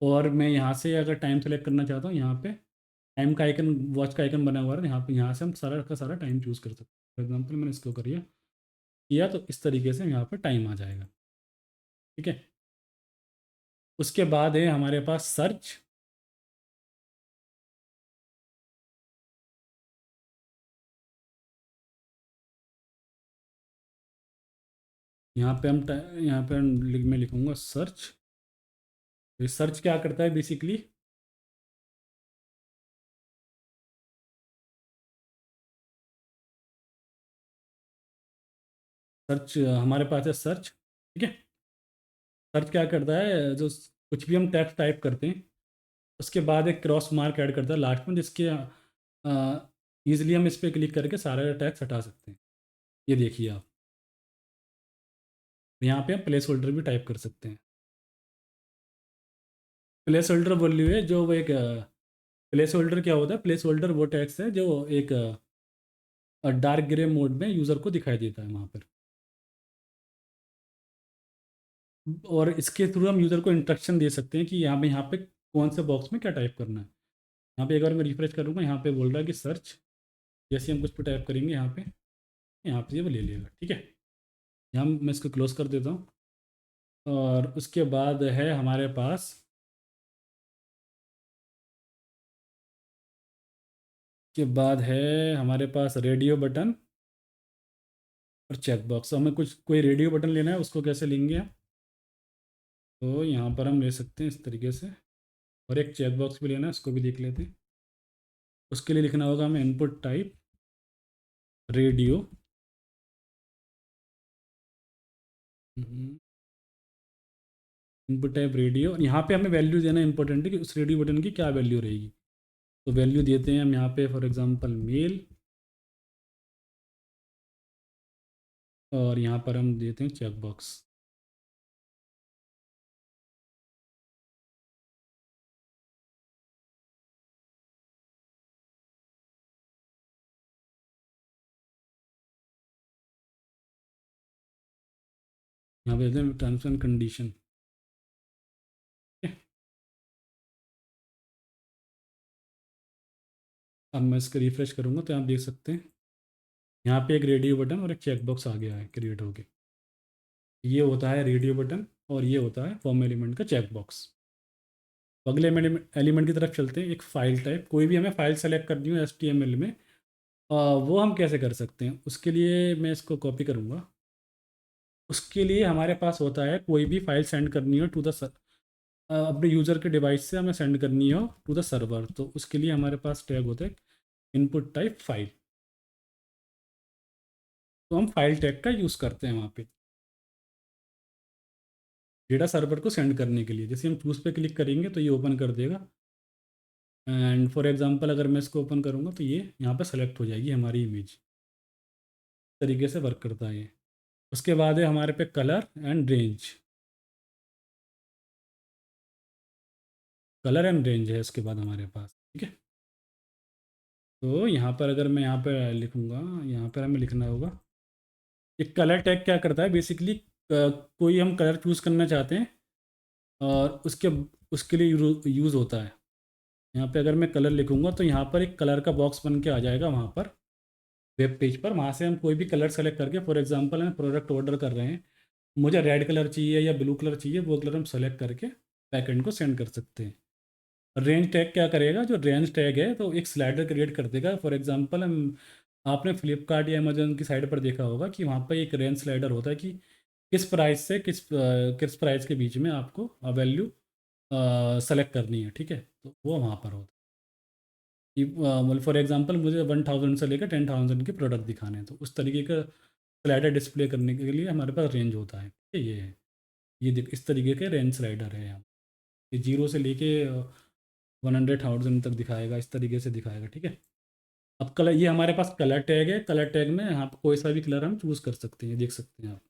और मैं यहाँ से अगर टाइम सेलेक्ट करना चाहता हूँ, यहाँ पे टाइम का आइकन, वॉच का आइकन बना हुआ है, यहाँ पे यहाँ से हम सारा का सारा टाइम चूज़ कर सकते हैं। फॉर एग्जांपल मैंने इसको करिए किया तो इस तरीके से यहाँ पर टाइम आ जाएगा, ठीक है। उसके बाद है हमारे पास सर्च। यहाँ पे मैं लिखूँगा सर्च। सर्च क्या करता है बेसिकली? सर्च हमारे पास है सर्च, ठीक है। सर्च क्या करता है, जो कुछ भी हम टेक्स्ट टाइप करते हैं उसके बाद एक क्रॉस मार्क ऐड करता है लास्ट में, जिसके ईजिली हम इस पर क्लिक करके सारा टेक्स्ट हटा सकते हैं। ये देखिए आप, यहाँ पे हम प्लेस होल्डर भी टाइप कर सकते हैं। प्लेस होल्डर बोल रही है जो वो एक प्लेस होल्डर क्या होता है? प्लेस होल्डर वो टेक्स्ट है जो एक डार्क ग्रे मोड में यूज़र को दिखाई देता है वहाँ पर। और इसके थ्रू हम यूज़र को इंस्ट्रक्शन दे सकते हैं कि यहाँ पे कौन से बॉक्स में क्या टाइप करना है। यहाँ पे एक बार मैं रिफ्रेश करूँगा, यहाँ पे बोल रहा है कि सर्च। जैसे हम कुछ पे टाइप करेंगे यहाँ पे ये वो ले लेगा, ठीक है। यहाँ मैं इसको क्लोज कर देता हूँ। और उसके बाद है हमारे पास, के बाद है हमारे पास रेडियो बटन और चेक बॉक्स। हमें कुछ कोई रेडियो बटन लेना है, उसको कैसे लेंगे हम? तो यहाँ पर हम ले सकते हैं इस तरीके से। और एक चेक बॉक्स भी लेना है, उसको भी देख लेते हैं। उसके लिए लिखना होगा हमें input type radio. Input type radio, यहाँ पे हमें वैल्यू देना इंपॉर्टेंट है कि उस रेडियो बटन की क्या वैल्यू रहेगी। तो वैल्यू देते हैं हम यहाँ पे फॉर एग्जांपल मेल, और यहाँ पर हम देते हैं चेक बॉक्स। यहाँ पे देते हैं टर्म्स एंड कंडीशन। अब मैं इसको रिफ्रेश करूँगा तो आप देख सकते हैं यहाँ पे एक रेडियो बटन और एक चेक बॉक्स आ गया है क्रिएट होके। ये होता है रेडियो बटन और ये होता है फॉर्म एलिमेंट का चेक बॉक्स। अगले एलिमेंट की तरफ चलते हैं। एक फ़ाइल टाइप, कोई भी हमें फ़ाइल सेलेक्ट करनी हो HTML में, वो हम कैसे कर सकते हैं? उसके लिए मैं इसको कॉपी करूँगा। उसके लिए हमारे पास होता है, कोई भी फाइल सेंड करनी हो टू द अपने यूज़र के डिवाइस से हमें सेंड करनी हो टू द सर्वर, तो उसके लिए हमारे पास टैग होता है इनपुट टाइप फाइल। तो हम फाइल टैग का यूज़ करते हैं वहाँ पे डेटा सर्वर को सेंड करने के लिए। जैसे हम चूज़ पे क्लिक करेंगे तो ये ओपन कर देगा। एंड फॉर एग्जांपल अगर मैं इसको ओपन करूँगा तो ये यहाँ पे सेलेक्ट हो जाएगी हमारी इमेज। तरीके से वर्क करता है ये। उसके बाद है हमारे पे colour and range. Colour and range है उसके बाद हमारे पास, ठीक है। तो यहाँ पर अगर मैं यहाँ पर लिखूँगा, यहाँ पर हमें लिखना होगा ये कलर टैग क्या करता है बेसिकली। कोई हम कलर चूज़ करना चाहते हैं और उसके लिए यूज़ होता है। यहाँ पे अगर मैं कलर लिखूँगा तो यहाँ पर एक कलर का बॉक्स बन के आ जाएगा वहाँ पर वेब पेज पर। वहाँ से हम कोई भी कलर सेलेक्ट करके, फॉर एग्जांपल हम प्रोडक्ट ऑर्डर कर रहे हैं, मुझे रेड कलर चाहिए या ब्लू कलर चाहिए, वो कलर हम सेलेक्ट करके बैकएंड को सेंड कर सकते हैं। रेंज टैग क्या करेगा? जो रेंज टैग है तो एक स्लाइडर क्रिएट कर देगा। फॉर एग्जांपल हम, आपने फ्लिपकार्ट या अमेजोन की साइट पर देखा होगा कि वहाँ पर एक रेंज स्लाइडर होता है कि किस प्राइस से किस प्राइस के बीच में आपको वैल्यू सेलेक्ट करनी है, ठीक है। तो वो वहाँ पर होता है कि मतलब फॉर एग्जांपल मुझे 1000 से लेकर 10,000 के प्रोडक्ट दिखाने हैं, तो उस तरीके का स्लाइडर डिस्प्ले करने के लिए हमारे पास रेंज होता है, ठीक है। ये है, ये देख इस तरीके के रेंज स्लाइडर है यहाँ। ये 0 से लेके 100,000 तक दिखाएगा, इस तरीके से दिखाएगा, ठीक है। अब कलर, ये हमारे पास कलर टैग है। कलर टैग में यहाँ पर कोई सा भी कलर हम चूज़ कर सकते हैं, देख सकते हैं आप।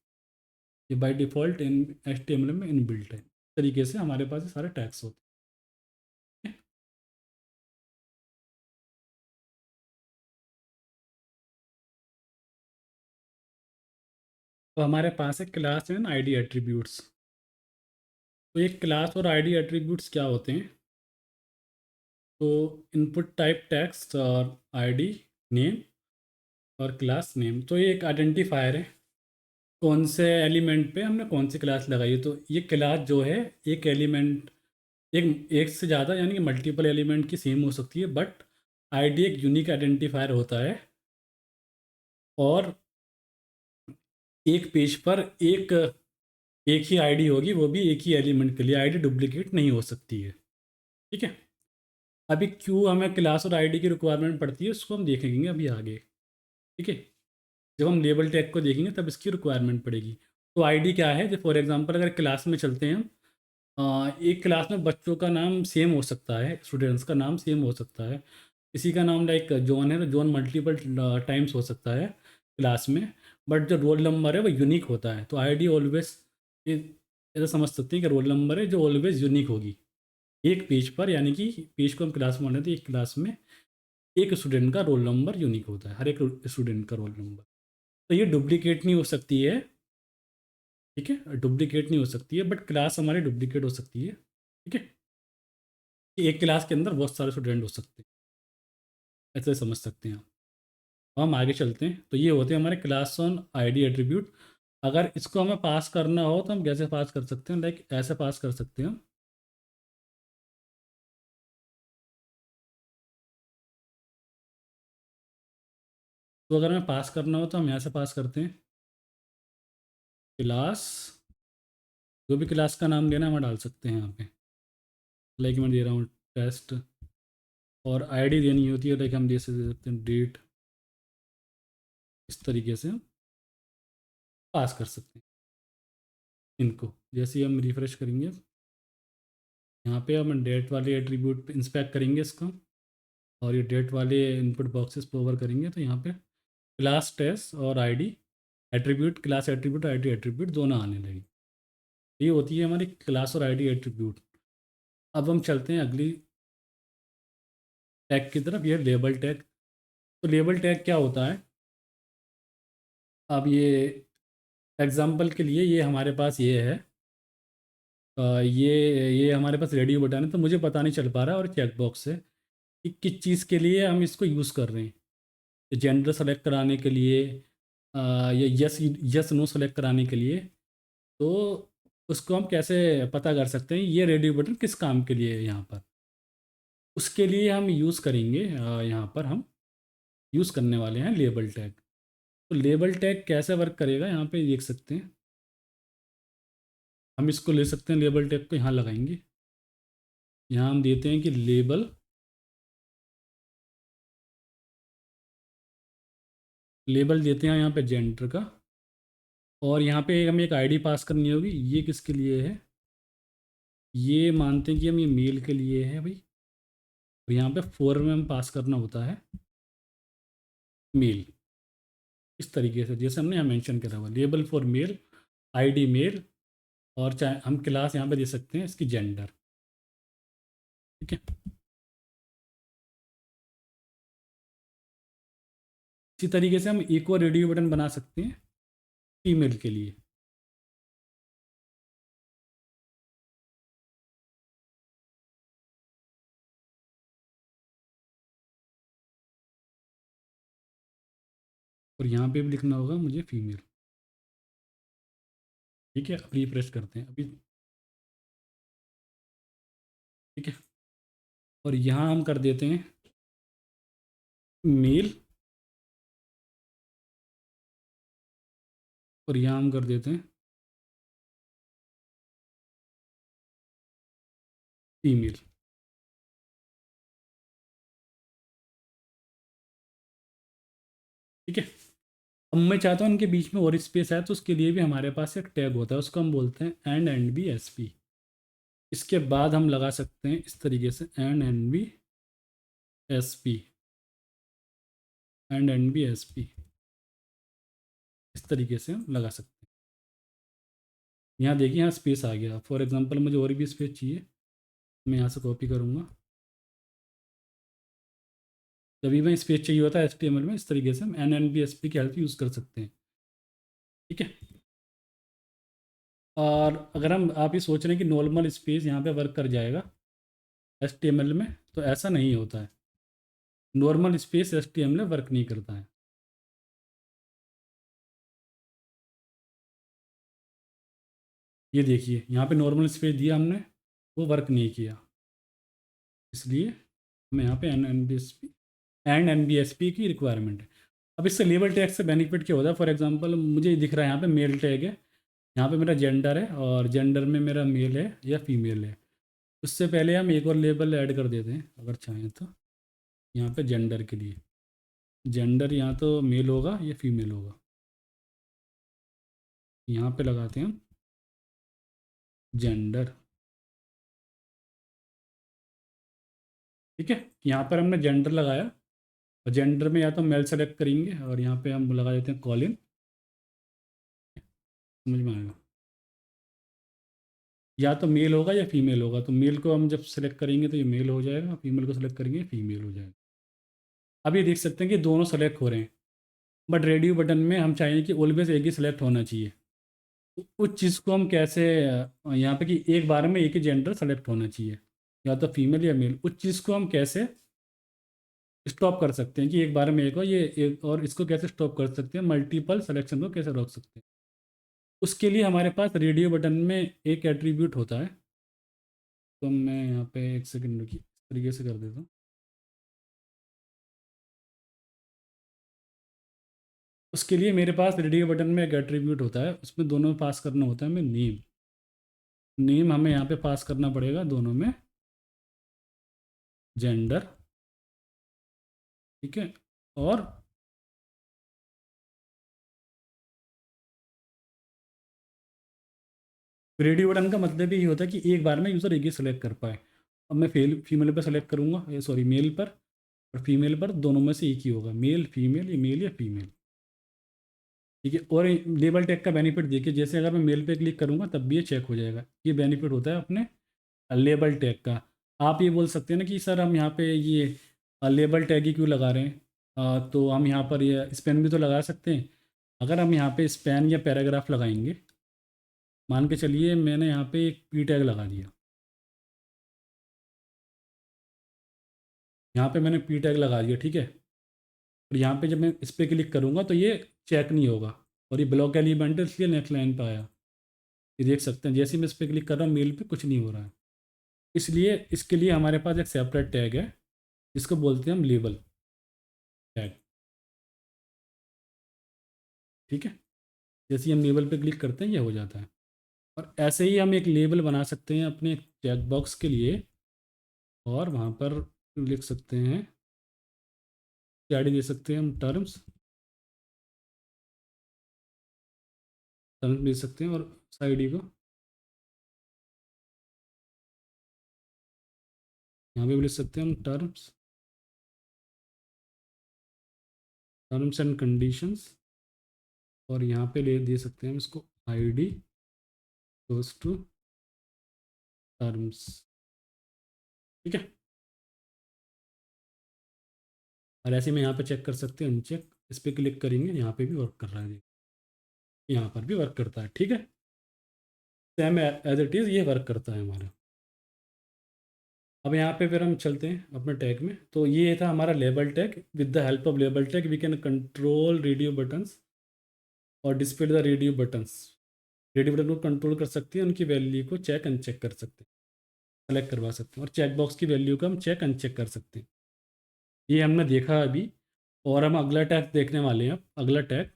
ये बाय डिफ़ॉल्ट इन HTML में इनबिल्ट है। इस तरीके से हमारे पास ये सारे टैग्स होते हैं। तो हमारे पास है क्लास एंड आईडी एट्रीब्यूट्स। तो ये क्लास और आईडी एट्रीब्यूट्स क्या होते हैं? तो इनपुट टाइप टेक्स्ट और आईडी नेम और क्लास नेम, तो ये एक आइडेंटिफायर है कौन से एलिमेंट पे हमने कौन सी क्लास लगाई है। तो ये क्लास जो है, एक एलिमेंट, एक एक से ज़्यादा यानी कि मल्टीपल एलिमेंट की सेम हो सकती है, बट आईडी एक यूनिक आइडेंटिफायर होता है। और एक पेज पर एक एक ही आईडी होगी, वो भी एक ही एलिमेंट के लिए। आईडी डुप्लीकेट नहीं हो सकती है। ठीक है। अभी क्यों हमें क्लास और आईडी की रिक्वायरमेंट पड़ती है, उसको हम देखेंगे अभी आगे। ठीक है। जब हम लेबल टैग को देखेंगे तब इसकी रिक्वायरमेंट पड़ेगी। तो आईडी क्या है, जब फॉर एग्जांपल अगर क्लास में चलते हैं हम, एक क्लास में बच्चों का नाम सेम हो सकता है, स्टूडेंट्स का नाम सेम हो सकता है। किसी का नाम लाइक जॉन है तो जॉन मल्टीपल टाइम्स हो सकता है क्लास में, बट जो रोल नंबर है वो यूनिक होता है। तो आईडी ऑलवेज, ये ऐसा समझ सकते हैं कि रोल नंबर है जो ऑलवेज यूनिक होगी एक पेज पर, यानी कि पेज को हम क्लास में तो एक क्लास में एक स्टूडेंट का रोल नंबर यूनिक होता है, हर एक स्टूडेंट का रोल नंबर। तो ये डुप्लीकेट नहीं हो सकती है। ठीक है, डुप्लीकेट नहीं हो सकती है, बट क्लास हमारी डुप्लीकेट हो सकती है। ठीक है, कि एक क्लास के अंदर बहुत सारे स्टूडेंट हो सकते हैं, ऐसे समझ सकते हैं आप। अब हम आगे चलते हैं। तो ये होते हैं हमारे क्लास ऑन आईडी एट्रीब्यूट। अगर इसको हमें पास करना हो तो हम कैसे पास कर सकते हैं, लाइक ऐसे पास कर सकते हैं हम। तो अगर हमें पास करना हो तो हम यहाँ से पास करते हैं, क्लास, जो भी क्लास का नाम लेना है हम डाल सकते हैं यहाँ पे। लाइक मैं दे रहा हूँ टेस्ट, और आईडी देनी होती है, लाइक हम दे सकते हैं डेट। इस तरीके से हम पास कर सकते हैं इनको। जैसे ही हम रिफ्रेश करेंगे, यहाँ पे हम डेट वाले एट्रीब्यूट इंस्पेक्ट करेंगे इसका, और ये डेट वाले इनपुट बॉक्सेस पर ओवर करेंगे, तो यहाँ पे क्लास टेस्ट और ID attribute, class attribute ID attribute दोनों आने लगी। ये होती है हमारी क्लास और आईडी एट्रीब्यूट। अब हम चलते हैं अगली टैग की तरफ, ये लेबल टैग। तो लेबल टैग क्या होता है, अब ये एग्जांपल के लिए ये हमारे पास ये है, ये हमारे पास रेडियो बटन है, तो मुझे पता नहीं चल पा रहा है और चेक बॉक्स है कि किस चीज़ के लिए हम इसको यूज़ कर रहे हैं। जेंडर सेलेक्ट कराने के लिए, या यस यस नो सेलेक्ट कराने के लिए। तो उसको हम कैसे पता कर सकते हैं ये रेडियो बटन किस काम के लिए है यहाँ पर। उसके लिए हम यूज़ करेंगे, यहाँ पर हम यूज़ करने वाले हैं लेबल टैग। तो लेबल टैग कैसे वर्क करेगा यहाँ पे देख सकते हैं। हम इसको ले सकते हैं, लेबल टैग को यहाँ लगाएंगे। यहाँ हम देते हैं कि लेबल, लेबल देते हैं यहाँ पे जेंडर का, और यहाँ पे हमें एक आईडी पास करनी होगी। ये किसके लिए है, ये मानते हैं कि हम ये मेल के लिए है भाई। और यहाँ पे फॉर में हम पास करना होता है मेल। इस तरीके से जैसे हमने यहाँ मेंशन करा हुआ, label for mail, ID mail, और चाहे हम क्लास यहाँ पे दे सकते हैं इसकी जेंडर। ठीक है। इसी तरीके से हम एक और रेडियो बटन बना सकते हैं फीमेल के लिए। और यहाँ पे भी लिखना होगा मुझे फीमेल। ठीक है, अब रिफ्रेश करते हैं अभी। ठीक है, और यहाँ हम कर देते हैं मेल, और यहाँ हम कर देते हैं फीमेल। ठीक है। अब मैं चाहता हूँ इनके बीच में और स्पेस है, तो उसके लिए भी हमारे पास एक टैग होता है, उसको हम बोलते हैं एंड बी एस पी। इसके बाद हम लगा सकते हैं इस तरीके से and B S P, and B S P. इस तरीके से हम लगा सकते हैं। यहाँ देखिए, यहाँ स्पेस आ गया। फॉर एग्जांपल मुझे और भी स्पेस चाहिए, मैं यहाँ से कॉपी करूँगा। जब भी मैं स्पेस चाहिए होता है HTML में, इस तरीके से हम एन बी एस पी की हेल्प यूज़ कर सकते हैं। ठीक है। और अगर हम आप ये सोच रहे हैं कि नॉर्मल स्पेस यहाँ पे वर्क कर जाएगा HTML में, तो ऐसा नहीं होता है। नॉर्मल स्पेस HTML में वर्क नहीं करता है। ये देखिए, यहाँ पे नॉर्मल स्पेस दिया हमने, वो वर्क नहीं किया, इसलिए हमें यहाँ पे N B S P and N B S P की रिक्वायरमेंट है। अब इससे लेबल टैग से बेनिफिट क्या होता है? फॉर एग्जांपल मुझे दिख रहा है यहाँ पे मेल टैग है, यहाँ पे मेरा जेंडर है और जेंडर में मेरा मेल है या फीमेल है। उससे पहले हम एक और लेबल ऐड कर देते हैं अगर चाहें तो। यहाँ पे जेंडर के लिए जेंडर यहाँ तो मेल होगा या फीमेल होगा, यहाँ पे लगाते हैं हम जेंडर। ठीक है, यहाँ पर हमने जेंडर लगाया और जेंडर में या तो मेल सेलेक्ट करेंगे और यहाँ पे हम लगा देते हैं कॉलिन। समझ में आएगा? या तो मेल होगा या फीमेल होगा, तो मेल को हम जब सेलेक्ट करेंगे तो ये मेल हो जाएगा, फीमेल को सेलेक्ट करेंगे फीमेल हो जाएगा। अब ये देख सकते हैं कि दोनों सेलेक्ट हो रहे हैं, बट रेडियो बटन में हम चाहेंगे कि ऑलवेज एक ही सेलेक्ट होना चाहिए। तो उस चीज़ को हम कैसे यहाँ पे कि एक बार में एक ही जेंडर सेलेक्ट होना चाहिए, या तो फीमेल या मेल, उस चीज़ को हम कैसे स्टॉप कर सकते हैं कि एक बार में एक हो ये एक, और इसको कैसे स्टॉप कर सकते हैं, मल्टीपल सिलेक्शन को कैसे रोक सकते हैं। उसके लिए हमारे पास रेडियो बटन में एक एट्रीब्यूट होता है, तो मैं यहाँ पे एक सेकंड रुकी, इस तरीके से कर देता हूँ। उसके लिए मेरे पास रेडियो बटन में एक एट्रीब्यूट होता है, उसमें दोनों में पास करना होता है हमें नेम। नेम हमें यहाँ पे पास करना पड़ेगा दोनों में, जेंडर। ठीक है, और रेडियो बटन का मतलब ही होता है कि एक बार में यूज़र एक ही सेलेक्ट कर पाए। अब मैं फीमेल पर सेलेक्ट करूँगा, सॉरी मेल पर और फीमेल पर, दोनों में से एक ही होगा, मेल फीमेल या मेल या फीमेल। ठीक है, और लेबल टैग का बेनिफिट देखिए, जैसे अगर मैं मेल पे क्लिक करूँगा तब भी ये चेक हो जाएगा। ये बेनिफिट होता है अपने लेबल टैग का। आप ये बोल सकते हैं ना कि सर हम यहाँ पे ये लेबल टैग ही क्यों लगा रहे हैं, तो हम यहाँ पर ये स्पेन भी तो लगा सकते हैं। अगर हम यहाँ पे स्पेन या पैराग्राफ लगाएंगे, मान के चलिए मैंने यहाँ पे एक पी टैग लगा दिया, यहाँ पे मैंने पी टैग लगा दिया। ठीक है, और यहाँ पे जब मैं इस पर क्लिक करूँगा तो ये चेक नहीं होगा, और ये ब्लॉक एलिमेंट है इसलिए नेक्स्ट लाइन पर आया। ये देख सकते हैं जैसे ही मैं इस पर क्लिक कर रहा हूँ मेल पे कुछ नहीं हो रहा है। इसलिए इसके लिए हमारे पास एक सेपरेट टैग है, जिसको बोलते हैं हम लेबल टैग। ठीक है, जैसे ही हम लेबल पे क्लिक करते हैं ये हो जाता है। और ऐसे ही हम एक लेबल बना सकते हैं अपने चेक बॉक्स के लिए, और वहाँ पर लिख सकते हैं, क्या दे सकते हैं हम, टर्म्स, टर्म्स दे सकते हैं, और साइड को यहाँ पे भी लिख सकते हैं हम टर्म्स, टर्म्स एंड कंडीशंस। और यहाँ पे ले दे सकते हैं हम इसको आईडी गोज टू टर्म्स। ठीक है, और ऐसे में यहाँ पे चेक कर सकते हैं अनचेक, इस पर क्लिक करेंगे यहाँ पे भी वर्क कर रहा है, यहाँ पर भी वर्क करता है। ठीक है, सेम एज इट इज़ ये वर्क करता है हमारा। अब यहाँ पे फिर हम चलते हैं अपने टैग में। तो ये था हमारा label tag. With the help of label tag we can control radio buttons और display the radio buttons. Radio button को कंट्रोल कर सकते हैं, उनकी वैल्यू को चेक अनचेक कर सकते हैं, सेलेक्ट करवा सकते हैं, और चेक बॉक्स की वैल्यू को हम चेक अनचेक कर सकते हैं। ये हमने देखा अभी, और हम अगला टैग देखने वाले हैं। अब अगला टैग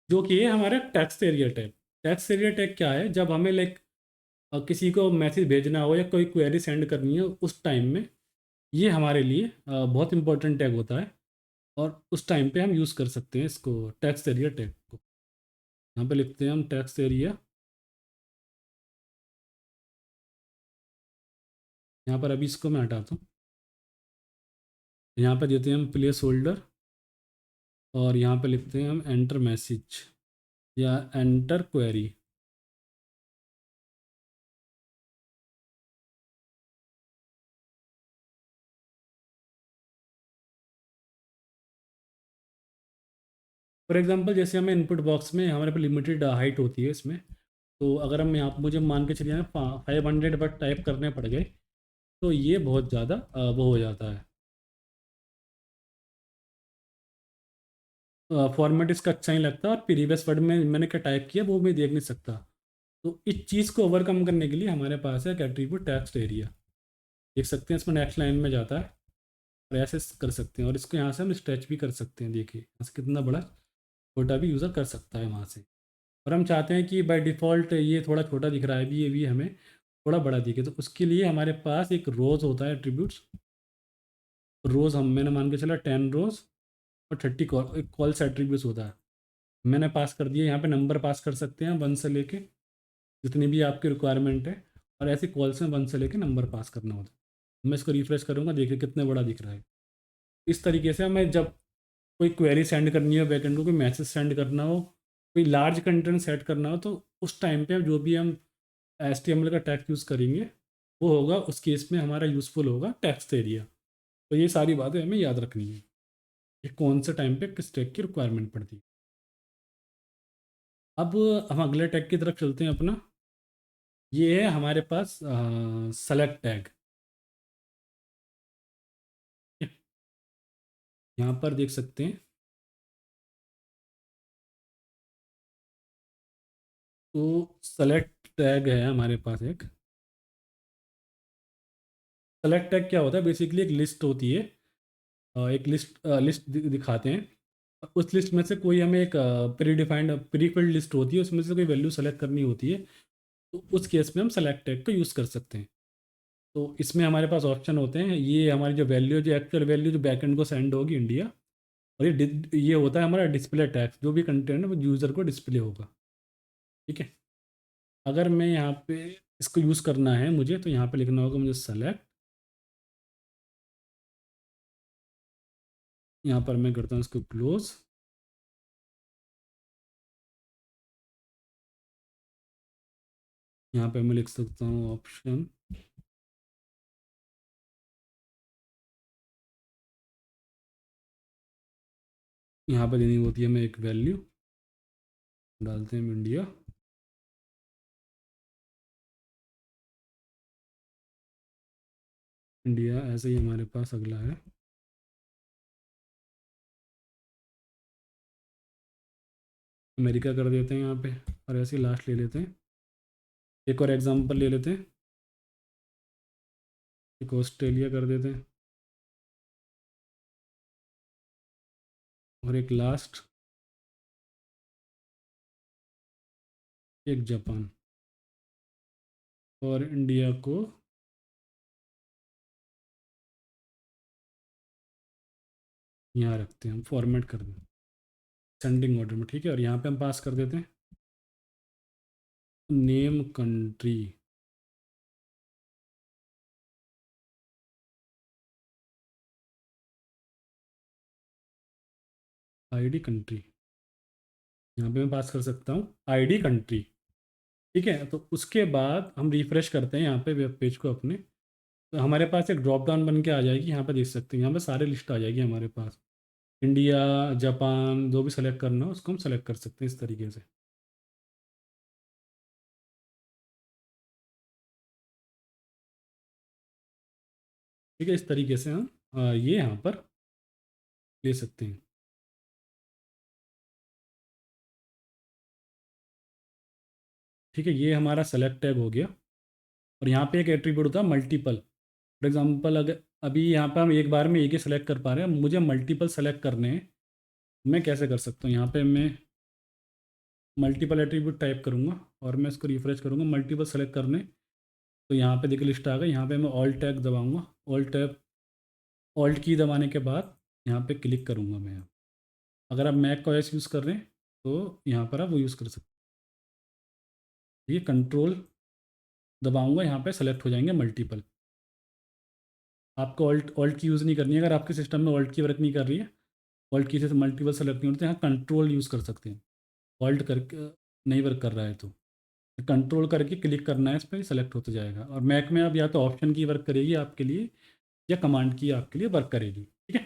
जो कि है हमारा text area tag. Text area tag क्या है? जब हमें लाइक किसी को मैसेज भेजना हो या कोई क्वेरी सेंड करनी हो उस टाइम में, ये हमारे लिए बहुत इंपॉर्टेंट टैग होता है, और उस टाइम पे हम यूज़ कर सकते हैं इसको, टेक्स्ट एरिया टैग को। यहाँ पे लिखते हैं हम टेक्स्ट एरिया, यहाँ पर अभी इसको मैं हटाता हूँ, यहाँ पर देते हैं हम प्लेस होल्डर, और यहाँ पे लिखते हैं हम एंटर मैसेज या एंटर क्वेरी। फॉर एग्जांपल जैसे हमें इनपुट बॉक्स में हमारे पे लिमिटेड हाइट होती है इसमें, तो अगर हम यहाँ मुझे मान के चलिए ना 500 वर्ड टाइप करने पड़ गए, तो ये बहुत ज़्यादा वो हो जाता है, फॉर्मेट इसका अच्छा नहीं लगता, और प्रीवियस वर्ड में मैंने क्या टाइप किया वो मैं देख नहीं सकता। तो इस चीज़ को ओवरकम करने के लिए हमारे पास है एक एट्रीब्यूट टेक्स्ट एरिया। देख सकते हैं इसमें नेक्स्ट लाइन में जाता है, और ऐसे कर सकते हैं, और इसको यहाँ से हम स्ट्रेच भी कर सकते हैं। देखिए यहाँ से कितना बड़ा छोटा भी यूज़र कर सकता है वहाँ से। और हम चाहते हैं कि बाय डिफ़ॉल्ट ये थोड़ा छोटा दिख रहा है भी, ये भी हमें थोड़ा बड़ा दिखे, तो उसके लिए हमारे पास एक रोज़ होता है एट्रीब्यूट्स। रोज़ हम मैंने मान के चला 10 रोज़ और 30 कॉल, एक कॉल्स एट्रीब्यूट्स होता है। मैंने पास कर दिया, यहाँ पे नंबर पास कर सकते हैं 1 से लेके जितनी भी आपकी रिक्वायरमेंट है, और ऐसे कॉल्स में 1 से लेके नंबर पास करना होता है। मैं इसको रिफ्रेश करूँगा, देखिए कितने बड़ा दिख रहा है। इस तरीके से हमें जब कोई क्वेरी सेंड करनी हो बैकएंड को, कोई मैसेज सेंड करना हो, कोई लार्ज कंटेंट सेट करना हो, तो उस टाइम पे जो भी हम HTML का टैग यूज़ करेंगे वो होगा, उस केस में हमारा यूज़फुल होगा टेक्स्ट एरिया। तो ये सारी बातें हमें याद रखनी है कि कौन से टाइम पे किस टैग की रिक्वायरमेंट पड़ती है। अब हम अगले टैग की तरफ चलते हैं अपना। ये है हमारे पास सेलेक्ट टैग। यहाँ पर देख सकते हैं, तो सेलेक्ट टैग है हमारे पास एक। सेलेक्ट टैग क्या होता है, बेसिकली एक लिस्ट होती है, एक लिस्ट दिखाते हैं। उस लिस्ट में से कोई हमें एक pre defined pre filled list होती है, उसमें से कोई वैल्यू सेलेक्ट करनी होती है, तो उस केस में हम सेलेक्ट टैग का यूज़ कर सकते हैं। तो इसमें हमारे पास ऑप्शन होते हैं, ये हमारी जो वैल्यू, जो एक्चुअल वैल्यू जो बैकएंड को सेंड होगी इंडिया, और ये होता है हमारा डिस्प्ले टैग, जो भी कंटेंट है वो यूज़र को डिस्प्ले होगा। ठीक है, अगर मैं यहाँ पे इसको यूज़ करना है मुझे, तो यहाँ पे लिखना होगा मुझे सेलेक्ट। यहाँ पर मैं करता हूँ इसको क्लोज। यहाँ पे मैं लिख सकता हूँ ऑप्शन। यहाँ पर देनी होती है हमें एक वैल्यू, डालते हैं इंडिया। इंडिया ऐसे ही हमारे पास अगला है, अमेरिका कर देते हैं यहाँ पे, और ऐसे ही लास्ट ले लेते हैं। एक और एग्जांपल ले लेते हैं, एक ऑस्ट्रेलिया कर देते हैं, और एक लास्ट, एक जापान। और इंडिया को यहाँ रखते हैं, हम फॉर्मेट कर दें सेंडिंग ऑर्डर में। ठीक है, और यहाँ पे हम पास कर देते हैं नेम कंट्री, आईडी कंट्री। यहाँ पे मैं पास कर सकता हूँ आईडी कंट्री। ठीक है, तो उसके बाद हम रिफ्रेश करते हैं यहाँ पे वेब पेज को अपने, तो हमारे पास एक ड्रॉप डाउन बन के आ जाएगी। यहाँ पे देख सकते हैं, यहाँ पे सारे लिस्ट आ जाएगी हमारे पास, इंडिया, जापान, जो भी सेलेक्ट करना हो उसको हम सेलेक्ट कर सकते हैं इस तरीके से। ठीक है, इस तरीके से हम ये यहाँ पर ले सकते हैं। ठीक है, ये हमारा सेलेक्ट टैग हो गया। और यहाँ पे एक एट्रीब्यूट होता है मल्टीपल। फॉर एग्जांपल, अगर अभी यहाँ पे हम एक बार में एक ही सेलेक्ट कर पा रहे हैं, मुझे मल्टीपल सेलेक्ट करने हैं, मैं कैसे कर सकता हूँ? यहाँ पे मैं मल्टीपल एट्रीब्यूट टाइप करूँगा, और मैं इसको रिफ्रेश करूँगा मल्टीपल सेलेक्ट करने, तो यहाँ पे देखिए लिस्ट आ गई। यहाँ पे मैं ऑल्ट टैग दबाऊँगा, ऑल्ट की दबाने के बाद यहाँ पे क्लिक करूँगा मैं। अगर आप मैक ओएस यूज़ कर रहे हैं तो यहाँ पर आप वो यूज़ कर सकते हैं। ये कंट्रोल दबाऊँगा, यहाँ पे सेलेक्ट हो जाएंगे मल्टीपल। आपको ऑल्ट ऑल्ट की यूज़ नहीं करनी है, अगर आपके सिस्टम में ऑल्ट की वर्क नहीं कर रही है, ऑल्ट की से मल्टीपल सेलेक्ट नहीं होते हैं, कंट्रोल यूज़ कर सकते हैं। ऑल्ट करके नहीं वर्क कर रहा है तो कंट्रोल करके क्लिक करना है, इस पर सेलेक्ट होता जाएगा। और मैक में अब या तो ऑप्शन की वर्क करेगी आपके लिए, या कमांड की आपके लिए वर्क करेगी। ठीक है,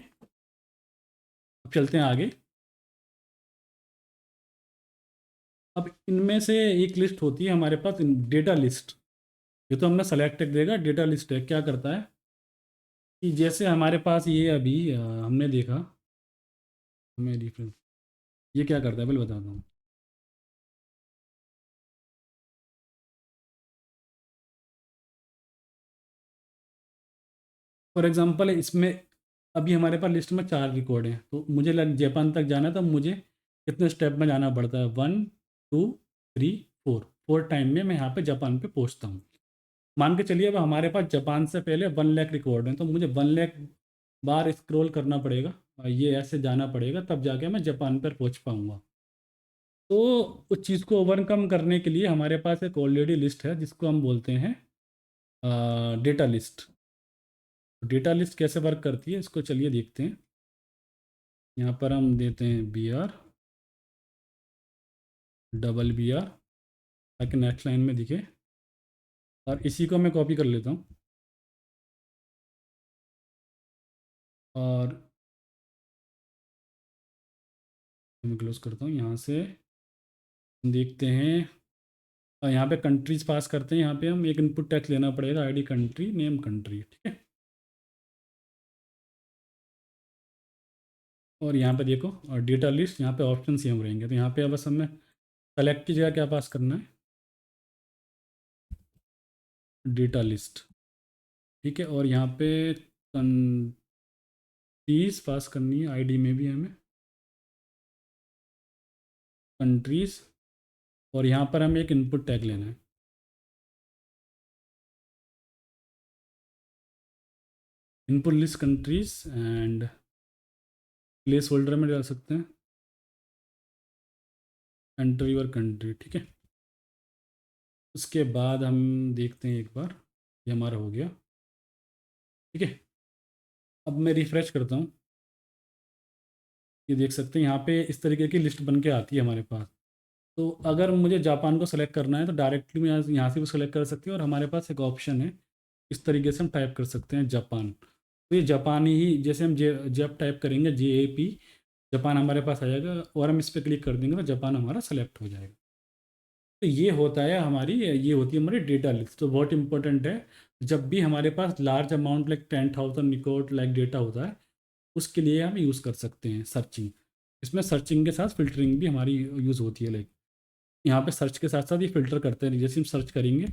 अब चलते हैं आगे। अब इनमें से एक लिस्ट होती है हमारे पास, डेटा लिस्ट। ये तो हमें सेलेक्ट देगा, डेटा लिस्ट है क्या करता है कि जैसे हमारे पास ये अभी हमने देखा, हमें डिफरेंस, ये क्या करता है पहले बताता हूँ। फॉर एग्जांपल इसमें अभी हमारे पास लिस्ट में 4 रिकॉर्ड हैं, तो मुझे जापान तक जाना है, तो मुझे कितने स्टेप में जाना पड़ता है? 1, 2, 3, 4, 4 टाइम में मैं यहाँ पे जापान पे पहुँचता हूँ। मान के चलिए अब हमारे पास जापान से पहले 1 लाख रिकॉर्ड हैं, तो मुझे 1 लाख बार स्क्रॉल करना पड़ेगा, ये ऐसे जाना पड़ेगा, तब जाके मैं जापान पर पहुँच पाऊँगा। तो उस चीज़ को ओवरकम करने के लिए हमारे पास एक ऑलरेडी लिस्ट है, जिसको हम बोलते हैं डेटा लिस्ट। डेटा लिस्ट कैसे वर्क करती है, इसको चलिए देखते हैं। यहाँ पर हम देते हैं BR, डबल BR, ताकि नेक्स्ट लाइन में दिखे, और इसी को मैं कॉपी कर लेता हूँ और मैं क्लोज करता हूँ। यहाँ से देखते हैं, और यहाँ पे कंट्रीज पास करते हैं। यहाँ पे हम एक इनपुट टैक्स लेना पड़ेगा, ID कंट्री, नेम कंट्री, ठीक है। और यहाँ पे देखो, और डेटा लिस्ट, यहाँ पे ऑप्शन सेम रहेंगे, तो यहाँ पे बस हमें सेलेक्ट की जगह क्या पास करना है? डेटा लिस्ट, ठीक है। और यहाँ पे कंट्रीज पास करनी है, ID में भी हमें कंट्रीज, और यहाँ पर हमें एक इनपुट टैग लेना है, input list countries, and place holder में डाल सकते हैं कंट्री और कंट्री, ठीक है। उसके बाद हम देखते हैं एक बार, ये हमारा हो गया, ठीक है। अब मैं रिफ़्रेश करता हूँ, ये देख सकते हैं यहाँ पे इस तरीके की लिस्ट बन के आती है हमारे पास। तो अगर मुझे जापान को सेलेक्ट करना है, तो डायरेक्टली मैं यहाँ से भी सेलेक्ट कर सकती हूँ, और हमारे पास एक ऑप्शन है, इस तरीके से हम टाइप कर सकते हैं जापान। तो ये जापानी ही, जैसे हम जब टाइप करेंगे JAP, जापान हमारे पास आ जाएगा, और हम इस पर क्लिक कर देंगे तो जापान हमारा सेलेक्ट हो जाएगा। तो ये होता है हमारी, ये होती है हमारी डेटा लिस्ट। तो बहुत इंपॉर्टेंट है, जब भी हमारे पास large amount like 10,000 record like data होता है, उसके लिए हम यूज़ कर सकते हैं सर्चिंग। इसमें सर्चिंग के साथ फ़िल्टरिंग भी हमारी यूज़ होती है। लाइक यहाँ पे सर्च के साथ साथ ये फ़िल्टर करते हैं, जैसे हम सर्च करेंगे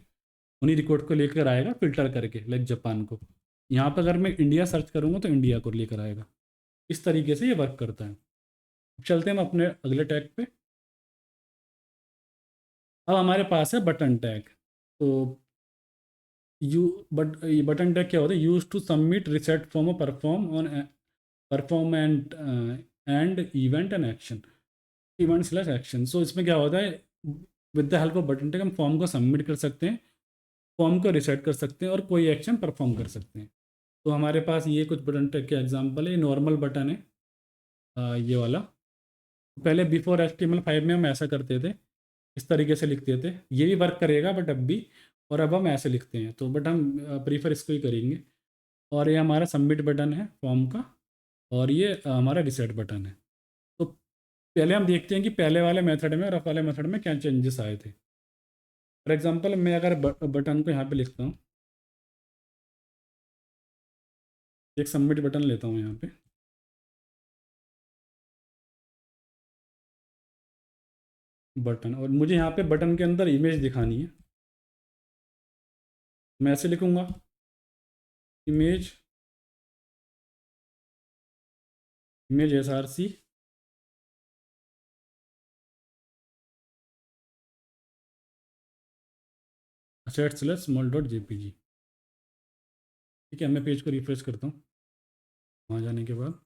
उन्हीं रिकॉर्ड को लेकर आएगा फ़िल्टर करके, लाइक जापान को। यहाँ पर अगर मैं इंडिया सर्च करूँगा तो इंडिया को लेकर आएगा। इस तरीके से ये वर्क करता है। चलते हैं हम अपने अगले टैग पे। अब हमारे पास है बटन टैग। तो यू बट ये बटन टैग क्या होता है? Use to submit reset form a perform and event and action, event slash action. So इसमें क्या होता है, with the help of button tag हम फॉर्म को सबमिट कर सकते हैं, फॉर्म को रिसेट कर सकते हैं, और कोई एक्शन परफॉर्म कर सकते हैं। तो हमारे पास ये कुछ बटन टैग के एग्जांपल है। नॉर्मल बटन है, ये वाला। पहले बिफोर HTML5 में हम ऐसा करते थे, इस तरीके से लिखते थे, ये भी वर्क करेगा बट अब भी, और अब हम ऐसे लिखते हैं, तो बट हम प्रीफर इसको ही करेंगे। और ये हमारा सबमिट बटन है फॉर्म का, और ये हमारा रिसेट बटन है। तो पहले हम देखते हैं कि पहले वाले मेथड में और अब वाले मेथड में क्या चेंजेस आए थे। फॉर एग्जांपल मैं अगर बटन को यहाँ पे लिखता हूँ, एक सबमिट बटन लेता हूँ यहाँ पे, बटन, और मुझे यहाँ पे बटन के अंदर इमेज दिखानी है। मैं ऐसे लिखूँगा, image, image SRC, set slash small dot JPG, ठीक है। मैं पेज को रिफ्रेश करता हूँ, वहाँ जाने के बाद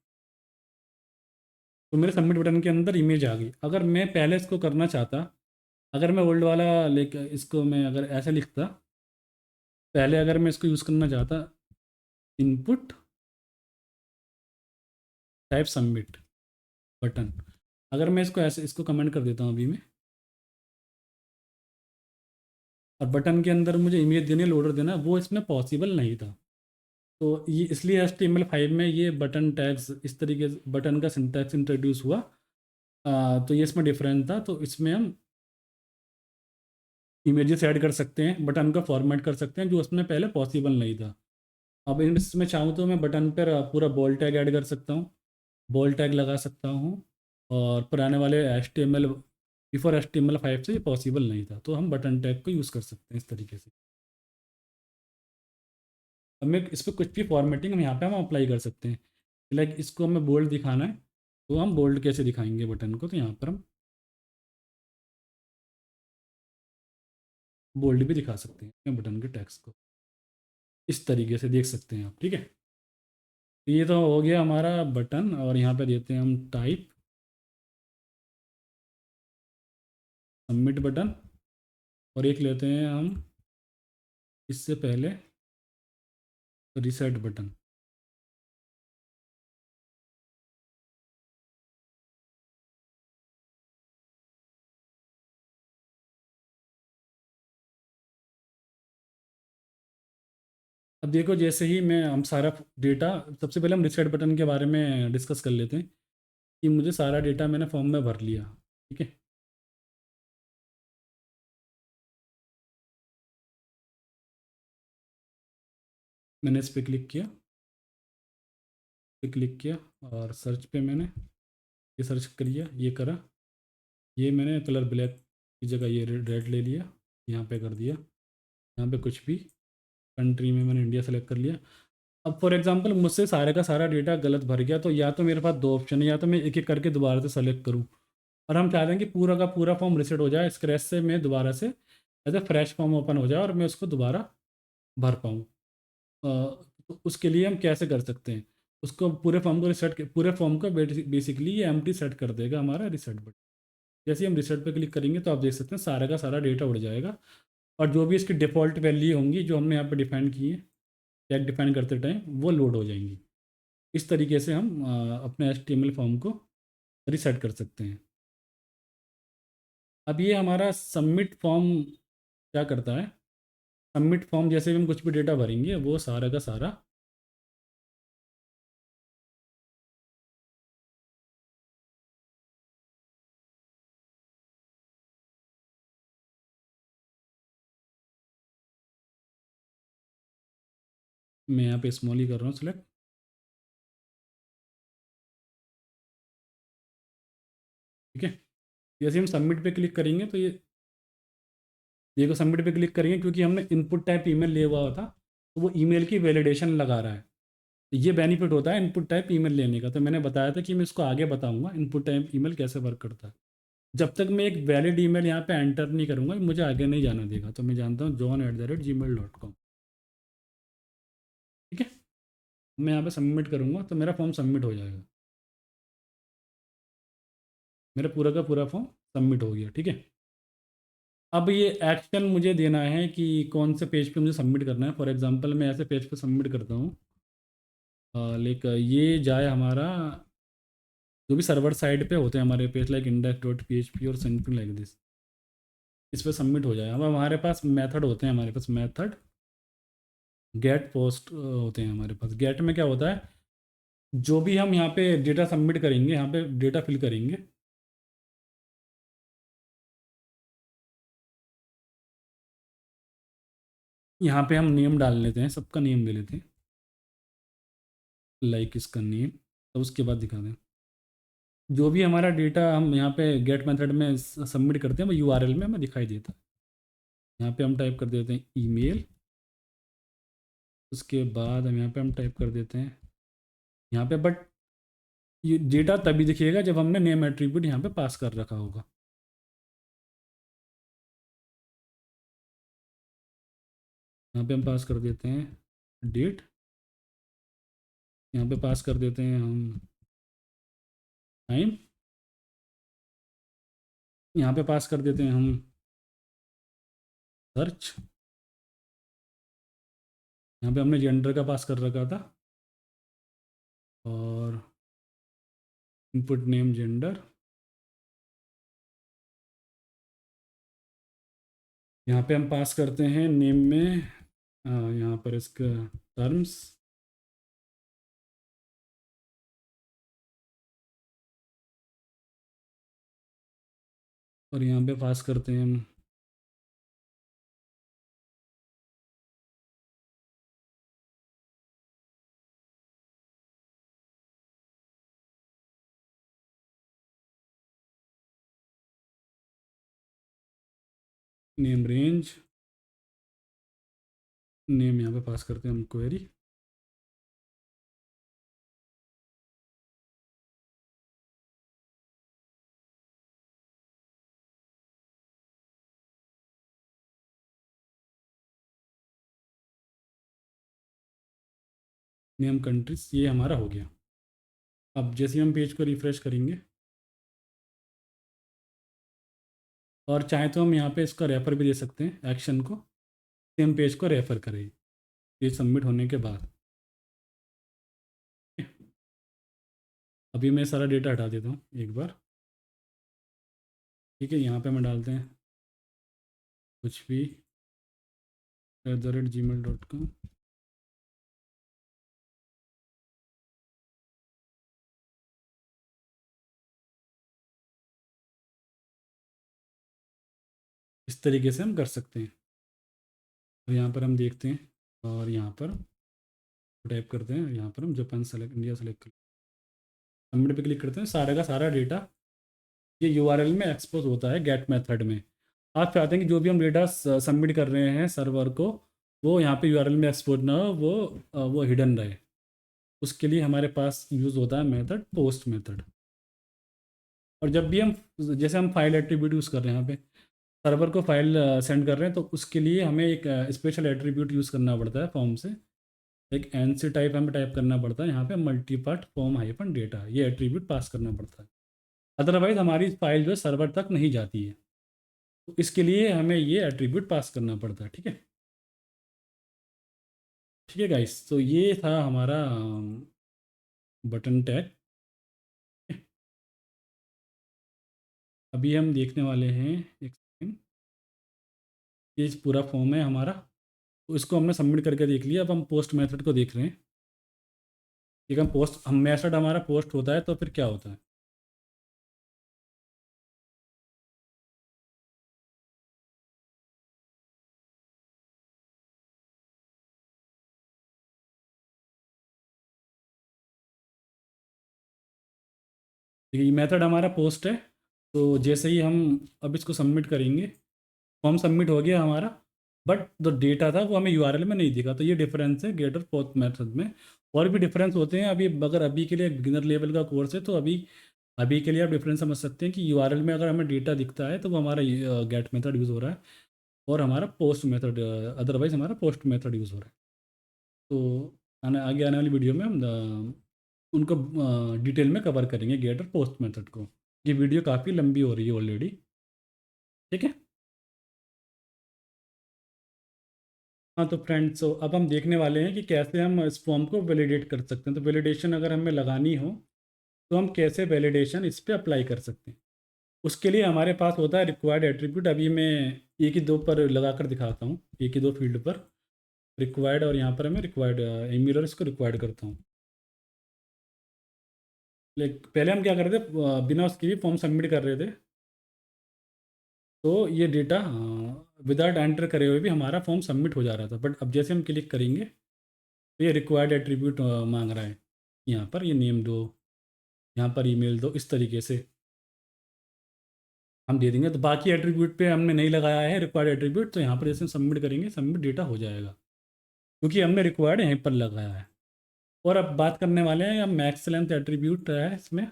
तो मेरे सबमिट बटन के अंदर इमेज आ गई। अगर मैं पहले इसको करना चाहता, अगर मैं ओल्ड वाला लेकर इसको मैं अगर ऐसे लिखता, पहले अगर मैं इसको यूज़ करना चाहता, इनपुट टाइप सबमिट बटन, अगर मैं इसको ऐसे, इसको कमेंट कर देता हूँ अभी मैं, और बटन के अंदर मुझे इमेज देने, लोडर देना, वो इसमें पॉसिबल नहीं था। तो ये इसलिए HTML5 में ये बटन टैग्स, इस तरीके से बटन का सिंटैक्स इंट्रोड्यूस हुआ। तो ये इसमें डिफरेंट था। तो इसमें हम इमेजेस ऐड कर सकते हैं, बटन का फॉर्मेट कर सकते हैं, जो उसमें पहले पॉसिबल नहीं था। अब इसमें चाहूँ तो मैं बटन पर पूरा बॉल टैग ऐड कर सकता हूँ, बॉल टैग लगा सकता हूँ, और पुराने वाले HTML, बिफोर HTML5 से ये पॉसिबल नहीं था। तो हम बटन टैग को यूज़ कर सकते हैं इस तरीके से। अब मैं इस पर कुछ भी फॉर्मेटिंग हम यहाँ पे हम अप्लाई कर सकते हैं। लाइक इसको हमें बोल्ड दिखाना है, तो हम बोल्ड कैसे दिखाएंगे बटन को, तो यहाँ पर हम बोल्ड भी दिखा सकते हैं अपने बटन के टेक्स्ट को, इस तरीके से देख सकते हैं आप, ठीक है। तो ये तो हो गया हमारा बटन, और यहाँ पे देते हैं हम टाइप सबमिट बटन, और एक लेते हैं हम इससे पहले रिसेट बटन। अब देखो, जैसे ही मैं हम सारा डेटा, सबसे पहले हम रिसेट बटन के बारे में डिस्कस कर लेते हैं कि मुझे सारा डेटा मैंने फॉर्म में भर लिया, ठीक है। मैंने इस पर क्लिक किया और सर्च पे मैंने ये सर्च करिए, ये करा, ये मैंने कलर ब्लैक की जगह ये रेड ले लिया, यहाँ पे कर दिया, यहाँ पे कुछ भी कंट्री में मैंने इंडिया सेलेक्ट कर लिया। अब फॉर एग्जांपल मुझसे सारे का सारा डेटा गलत भर गया, तो या तो मेरे पास दो ऑप्शन है, या तो मैं एक एक करके दोबारा से सेलेक्ट करूँ, और हम चाहते हैं कि पूरा का पूरा फॉर्म रिसेट हो जाए, स्क्रैच से मैं दोबारा से as a fresh form open हो जाए और मैं उसको दोबारा भर पाऊँ। तो उसके लिए हम कैसे कर सकते हैं, उसको पूरे फॉर्म को पूरे फॉर्म को बेसिकली ये एम्प्टी सेट कर देगा हमारा रिसेट बटन। जैसे ही हम रिसेट पे क्लिक करेंगे तो आप देख सकते हैं सारा का सारा डेटा उड़ जाएगा, और जो भी इसकी डिफ़ॉल्ट वैल्यू होंगी जो हमने यहाँ पे डिफाइन की है टैग डिफाइन करते टाइम, वो लोड हो जाएंगी। इस तरीके से हम अपने HTML फॉर्म को रिसेट कर सकते हैं। अब ये हमारा सबमिट फॉर्म क्या करता है, सबमिट फॉर्म जैसे भी हम कुछ भी डेटा भरेंगे वो सारा का सारा मैं यहाँ पे स्मॉल ही कर रहा हूँ सिलेक्ट, ठीक है। जैसे हम सबमिट पे क्लिक करेंगे तो ये को सबमिट पे क्लिक करेंगे, क्योंकि हमने इनपुट टाइप ईमेल लिया हुआ था, तो वो ईमेल की वैलिडेशन लगा रहा है। तो ये बेनिफिट होता है इनपुट टाइप ईमेल लेने का, तो मैंने बताया था कि मैं इसको आगे बताऊंगा इनपुट टाइप ईमेल कैसे वर्क करता है। जब तक मैं एक वैलिड ईमेल यहाँ पे एंटर नहीं करूँगा मुझे आगे नहीं जाना देगा, तो मैं जानता हूँ john@gmail.com, ठीक है। मैं यहाँ पे सबमिट करूँगा तो मेरा फॉर्म सबमिट हो जाएगा, मेरा पूरा का पूरा फॉर्म सबमिट हो गया, ठीक है। अब ये एक्शन मुझे देना है कि कौन से पेज पे मुझे सबमिट करना है। फॉर एग्जांपल मैं ऐसे पेज पे सबमिट करता हूँ, लाइक ये जाए हमारा जो भी सर्वर साइड पे होते हैं हमारे पेज, लाइक index.php और समथिंग लाइक दिस, इस पर सबमिट हो जाए। अब हमारे पास मेथड होते हैं, हमारे पास मेथड गेट पोस्ट होते हैं हमारे पास। गेट में क्या होता है, जो भी हम यहाँ पे डेटा सबमिट करेंगे, यहाँ पे डेटा फिल करेंगे, यहाँ पे हम नेम डाल लेते हैं, सबका नेम ले लेते हैं, लाइक इसका नेम, तो उसके बाद दिखा दें जो भी हमारा डेटा हम यहाँ पे गेट मेथड में सबमिट करते हैं वो URL में हमें दिखाई देता है। यहाँ पे हम टाइप कर देते हैं ईमेल, उसके बाद हम यहाँ पे हम टाइप कर देते हैं यहाँ पे, बट ये डेटा तभी दिखेगा जब हमने नेम एट्रीब्यूट यहाँ पे पास कर रखा होगा। यहाँ पे हम पास कर देते हैं डेट, यहाँ पे पास कर देते हैं हम टाइम, यहाँ पे पास कर देते हैं हम सर्च, यहाँ पे हमने जेंडर का पास कर रखा था, और इनपुट नेम जेंडर, यहाँ पे हम पास करते हैं नेम में यहाँ पर इसका टर्म्स, और यहाँ पे पास करते हैं हम नेम रेंज, नेम यहाँ पे पास करते हैं हम क्वेरी, नेम कंट्रीज, ये हमारा हो गया। अब जैसे ही हम पेज को रिफ़्रेश करेंगे और चाहें तो हम यहाँ पे इसका रेफ़र भी दे सकते हैं, एक्शन को सेम पेज को रेफ़र करें पेज सबमिट होने के बाद। अभी मैं सारा डेटा हटा देता हूँ एक बार। ठीक है, यहाँ पे हम डालते हैं कुछ भी @gmail.com। इस तरीके से हम कर सकते हैं। तो यहाँ पर हम देखते हैं और यहाँ पर टाइप करते हैं, यहाँ पर हम जापान सेलेक्ट इंडिया सेलेक्ट कर सबमिट पे क्लिक करते हैं। सारे का सारा डेटा ये यूआरएल में एक्सपोज होता है गेट मेथड में। आप चाहते हैं कि जो भी हम डेटा सबमिट कर रहे हैं सर्वर को, वो यहाँ पे यूआरएल में एक्सपोज ना हो, वो हिडन रहे। उसके लिए हमारे पास यूज़ होता है मेथड पोस्ट मेथड। और जब भी हम जैसे हम फाइल एट्रीब्यूट यूज़ कर रहे हैं यहाँ पे सर्वर को फाइल सेंड कर रहे हैं, तो उसके लिए हमें एक स्पेशल एट्रीब्यूट यूज़ करना पड़ता है फॉर्म से। एक एन सी टाइप हमें टाइप करना पड़ता है यहाँ पे मल्टीपार्ट फॉर्म हाइफन डेटा, ये एट्रीब्यूट पास करना पड़ता है। अदरवाइज़ हमारी फाइल जो है सर्वर तक नहीं जाती है। तो इसके लिए हमें ये एट्रीब्यूट पास करना पड़ता है। ठीक है, ठीक है गाइस, तो ये था हमारा बटन टैग। अभी हम देखने वाले हैं एक सेकेंड, ये पूरा फॉर्म है हमारा। तो इसको हमने सबमिट करके देख लिया। अब हम पोस्ट मेथड को देख रहे हैं। ठीक है, हम मेथड हमारा पोस्ट होता है तो फिर क्या होता है। ठीक है, ये मेथड हमारा पोस्ट है। तो जैसे ही हम अब इसको सबमिट करेंगे, फॉर्म सबमिट हो गया हमारा, बट जो डेटा था वो हमें यूआरएल में नहीं दिखा। तो ये डिफरेंस है गेट और पोस्ट मेथड में। और भी डिफरेंस होते हैं। अभी अगर अभी के लिए बिगिनर लेवल का कोर्स है तो अभी अभी के लिए आप डिफरेंस समझ सकते हैं कि यूआरएल में अगर हमें डेटा दिखता है तो वो हमारा गेट मेथड यूज़ हो रहा है, और हमारा पोस्ट मेथड अदरवाइज हमारा पोस्ट मेथड यूज़ हो रहा है। तो आगे आने वाली वीडियो में हम उनको डिटेल में कवर करेंगे गेट और पोस्ट मेथड को। ये वीडियो काफ़ी लंबी हो रही है ऑलरेडी। ठीक है, हाँ तो फ्रेंड्स, तो अब हम देखने वाले हैं कि कैसे हम इस फॉर्म को वैलिडेट कर सकते हैं। तो वैलिडेशन अगर हमें लगानी हो तो हम कैसे वैलिडेशन इस पर अप्लाई कर सकते हैं। उसके लिए हमारे पास होता है रिक्वायर्ड एट्रीब्यूट। अभी मैं एक ही दो पर लगा कर दिखाता हूँ, एक ही दो फील्ड पर रिक्वायर्ड, और यहाँ पर मैं रिक्वायर्ड ईमेल और इसको रिक्वायर्ड करता हूँ। लाइक पहले हम क्या कर रहे थे, बिना उसके भी फॉर्म सबमिट कर रहे थे, तो ये डेटा विदाउट एंटर करे हुए भी हमारा फॉर्म सबमिट हो जा रहा था। बट अब जैसे हम क्लिक करेंगे तो ये रिक्वायर्ड एट्रीब्यूट मांग रहा है। यहाँ पर ये नेम दो, यहाँ पर ईमेल दो, इस तरीके से हम दे देंगे। तो बाकी एट्रीब्यूट पे हमने नहीं लगाया है रिक्वायर्ड एट्रीब्यूट, तो यहाँ पर जैसे हम सबमिट करेंगे सबमिट डेटा हो जाएगा, क्योंकि हमने रिक्वायर्ड यहीं पर लगाया है। और अब बात करने वाले हैं हम मैक्स लेंथ एट्रीब्यूट है इसमें।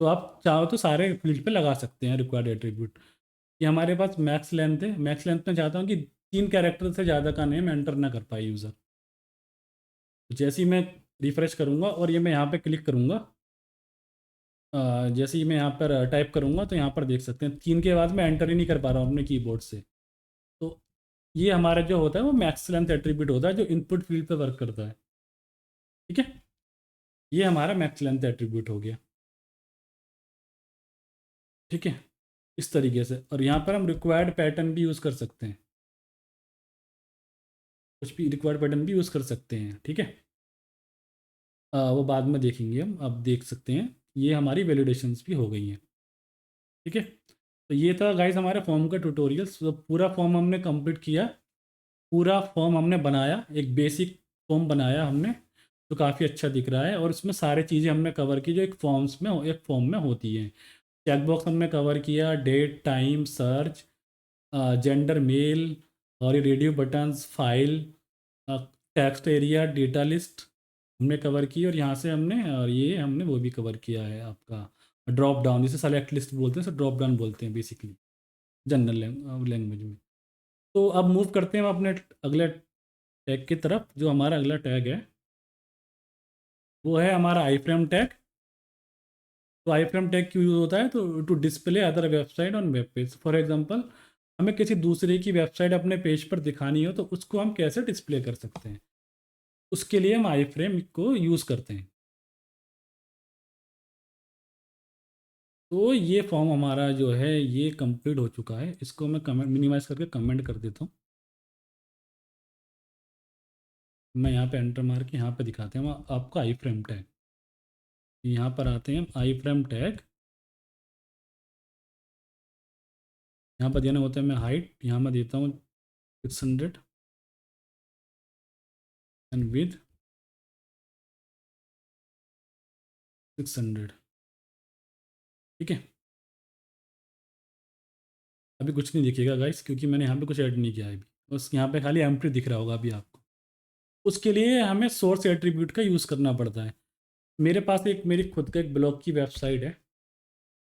तो आप चाहो तो सारे फील्ड पे लगा सकते हैं रिक्वायर्ड एट्रीब्यूट। ये हमारे पास मैक्स लेंथ है। मैक्स लेंथ में चाहता हूँ कि 3 कैरेक्टर से ज़्यादा का नेम एंटर ना कर पाए यूज़र। तो जैसे ही मैं रिफ़्रेश करूँगा और ये मैं यहाँ पे क्लिक करूँगा, जैसे ही मैं यहाँ पर टाइप करूँगा तो यहाँ पर देख सकते हैं 3 के बाद मैं एंटर ही नहीं कर पा रहा हूँ अपने कीबोर्ड से। तो ये हमारा जो होता है वो मैक्स लेंथ एट्रीब्यूट होता है जो इनपुट फील्ड पे वर्क करता है। ठीक है, ये हमारा मैक्स लेंथ एट्रीब्यूट हो गया। ठीक है, इस तरीके से। और यहाँ पर हम रिक्वायर्ड पैटर्न भी यूज़ कर सकते हैं, कुछ भी रिक्वायर्ड पैटर्न भी यूज़ कर सकते हैं। ठीक है, वो बाद में देखेंगे हम। अब देख सकते हैं ये हमारी वैलिडेशंस भी हो गई हैं। ठीक है, तो ये था गाइस हमारे फॉर्म का ट्यूटोरियल्स। तो पूरा फॉर्म हमने कंप्लीट किया, पूरा फॉर्म हमने बनाया, एक बेसिक फॉर्म बनाया हमने, तो काफ़ी अच्छा दिख रहा है। और इसमें सारी चीज़ें हमने कवर की जो एक फॉर्म में होती हैं। चेकबॉक्स हमने कवर किया, date time search, gender male, और ये radio buttons, file, text area, data list हमने कवर की। और यहाँ से और ये हमने वो भी कवर किया है आपका ड्रॉप डाउन, जिसे सेलेक्ट लिस्ट बोलते हैं, सो ड्रॉप डाउन बोलते हैं बेसिकली जनरल लैंग्वेज में। तो अब मूव करते हैं हम अपने अगले टैग की तरफ जो हमारा अगला टैग है वो है हमारा आई फ्रेम टैग। तो आई फ्रेम टैग क्यों यूज होता है? तो to display other website on web page. For example, हमें किसी दूसरे की वेबसाइट अपने पेज पर दिखानी हो तो उसको हम कैसे डिस्प्ले कर सकते हैं, उसके लिए हम आई फ्रेम को यूज़ करते हैं। तो ये फॉर्म हमारा जो है ये कंप्लीट हो चुका है। इसको मैं कमेंट मिनिमाइज करके कमेंट कर देता हूँ। मैं यहाँ पे एंटर मार के यहाँ पे दिखाते हैं हम आपको आई फ्रेम टैग। यहाँ पर आते हैं आई फ्रेम टैग। यहाँ पर देना होता है मैं हाइट, यहाँ मैं देता हूँ 600 एंड विद 600। ठीक है, अभी कुछ नहीं दिखेगा गाइस क्योंकि मैंने यहाँ पे कुछ ऐड नहीं किया है अभी। बस यहाँ पे खाली एम्प्टी दिख रहा होगा अभी आपको। उसके लिए हमें सोर्स एट्रीब्यूट का यूज़ करना पड़ता है। मेरे पास एक मेरी खुद का एक ब्लॉग की वेबसाइट है,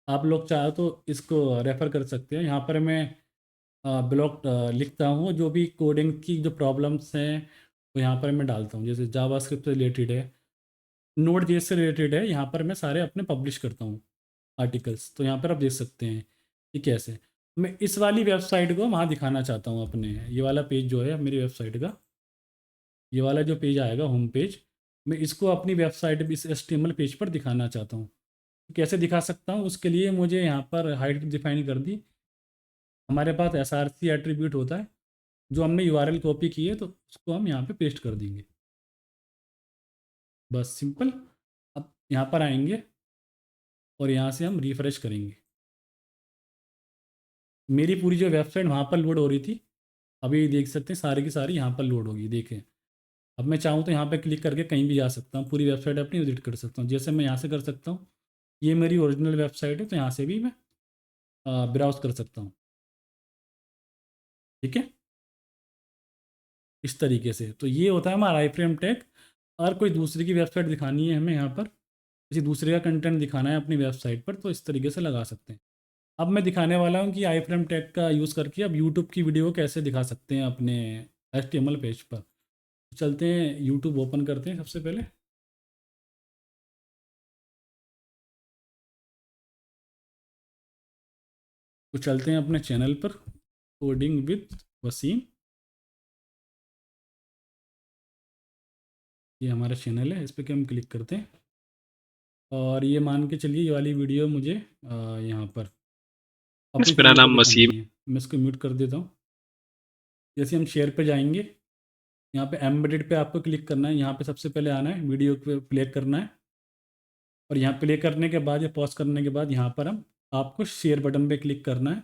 आप लोग चाहो तो इसको रेफ़र कर सकते हैं। यहाँ पर मैं ब्लॉग लिखता हूँ, जो भी कोडिंग की जो प्रॉब्लम्स हैं वो यहाँ पर मैं डालता हूँ। जैसे जावास्क्रिप्ट से रिलेटेड है, नोड जेएस से रिलेटेड है, यहाँ पर मैं सारे अपने पब्लिश करता हूँ आर्टिकल्स। तो यहाँ पर आप देख सकते हैं कि कैसे मैं इस वाली वेबसाइट को वहाँ दिखाना चाहता हूँ अपने। ये वाला पेज जो है मेरी वेबसाइट का, ये वाला जो पेज आएगा होम पेज, मैं इसको अपनी वेबसाइट इस एचटीएमएल पेज पर दिखाना चाहता हूँ। कैसे दिखा सकता हूँ? उसके लिए मुझे यहाँ पर हाइट डिफाइन कर दी। हमारे पास एसआरसी एट्रीब्यूट होता है, जो हमने यूआरएल कॉपी की है तो उसको हम यहाँ पे पेस्ट कर देंगे। बस सिंपल। अब यहाँ पर आएंगे और यहाँ से हम रिफ़्रेश करेंगे। मेरी पूरी जो वेबसाइट वहाँ पर लोड हो रही थी, अभी देख सकते हैं सारी की सारी यहाँ पर लोड होगी। देखें, अब मैं चाहूँ तो यहाँ पे क्लिक करके कहीं भी जा सकता हूँ, पूरी वेबसाइट अपनी विजिट कर सकता हूँ। जैसे मैं यहाँ से कर सकता हूँ, ये मेरी ओरिजिनल वेबसाइट है तो यहाँ से भी मैं ब्राउज़ कर सकता हूँ। ठीक है, इस तरीके से। तो ये होता है हमारा आई फ्रेम टैग। और कोई दूसरे की वेबसाइट दिखानी है हमें, यहाँ पर किसी दूसरे का कंटेंट दिखाना है अपनी वेबसाइट पर, तो इस तरीके से लगा सकते हैं। अब मैं दिखाने वाला हूँ कि आई फ्रेम टैग का यूज़ करके अब यूट्यूब की वीडियो कैसे दिखा सकते हैं अपने एचटीएमएल पेज पर। चलते हैं, यूट्यूब ओपन करते हैं सबसे पहले। तो चलते हैं अपने चैनल पर, कोडिंग विद वसीम। ये हमारा चैनल है, इस पर हम क्लिक करते हैं। और ये मान के चलिए ये वाली वीडियो मुझे यहाँ पर अपनी मेरा चैनल पर नाम दिखानी वसीम। है। मैं इसको म्यूट कर देता हूँ। जैसे हम शेयर पे जाएंगे, यहाँ पे एम्बेडेड पे आपको क्लिक करना है। यहाँ पे सबसे पहले आना है, वीडियो पे प्ले करना है। और यहाँ प्ले करने के बाद या पॉज करने के बाद यहाँ पर हम आपको शेयर बटन पे क्लिक करना है।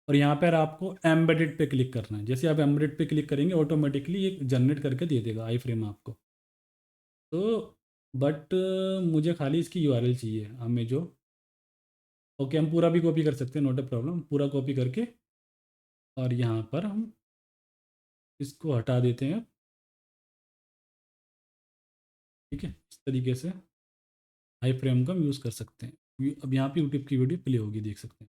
और यहाँ पर आपको एम्बेडेड पे क्लिक करना है। जैसे आप एम्बेडेड पे क्लिक करेंगे ऑटोमेटिकली ये जनरेट करके दे देगा आई फ्रेम आपको। तो बट मुझे खाली इसकी यूआरएल चाहिए हमें जो। ओके, हम पूरा भी कॉपी कर सकते हैं, नॉट अ प्रॉब्लम। पूरा कॉपी करके और यहाँ पर हम इसको हटा देते हैं। ठीक है, इस तरीके से आई फ्रेम का हम यूज़ कर सकते हैं। अब यहाँ पे यूट्यूब की वीडियो प्ले होगी, देख सकते हैं।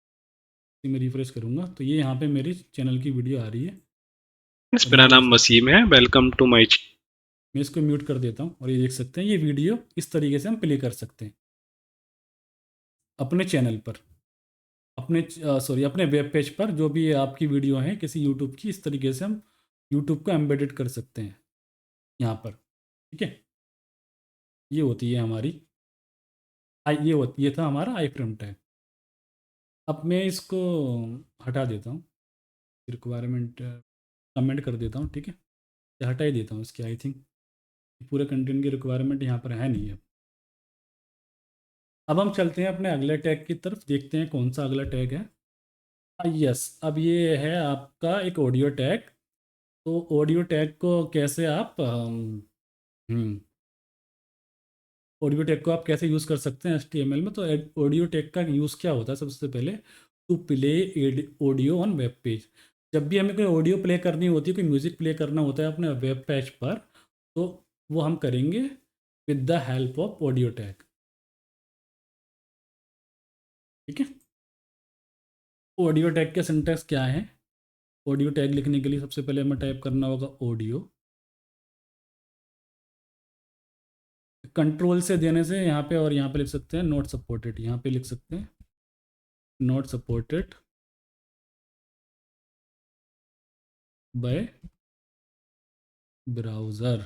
तो मैं रिफ्रेश करूँगा तो ये यहाँ पे मेरे चैनल की वीडियो आ रही है। और मेरा यहाँ देख नाम सकते हैं, वसीम है। Welcome to my. मैं इसको म्यूट कर देता हूँ और ये देख सकते हैं ये वीडियो इस तरीके से हम प्ले कर सकते हैं अपने चैनल पर, अपने सॉरी अपने वेब पेज पर। जो भी आपकी वीडियो है किसी यूट्यूब की, इस तरीके से हम यूट्यूब को एम्बेडेड कर सकते हैं यहाँ पर। ठीक है, ये होती है हमारी ये था हमारा आई फ्रेम टैग। अब मैं इसको हटा देता हूँ, रिक्वायरमेंट कमेंट कर देता हूँ। ठीक है, या हटा ही देता हूँ इसकी। आई थिंक पूरे कंटेंट की रिक्वायरमेंट यहाँ पर है नहीं है। अब हम चलते हैं अपने अगले टैग की तरफ, देखते हैं कौन सा अगला टैग है। यस, अब ये है आपका एक ऑडियो टैग। तो ऑडियो टैग को कैसे आप हम्म ऑडियो टैग को आप कैसे यूज़ कर सकते हैं एचटीएमएल में? तो ऑडियो टैग का यूज़ क्या होता है? सबसे पहले, to play audio on web page. जब भी हमें कोई ऑडियो प्ले करनी होती है, कोई म्यूज़िक प्ले करना होता है अपने वेब पेज पर, तो वो हम करेंगे with the help of audio tag. ठीक है, ऑडियो टैग के सिंटैक्स क्या है? ऑडियो टैग लिखने के लिए सबसे पहले हमें टाइप करना होगा ऑडियो, कंट्रोल से देने से यहाँ पे और यहाँ पे लिख सकते हैं नॉट सपोर्टेड, यहाँ पे लिख सकते हैं नॉट सपोर्टेड बाय ब्राउज़र।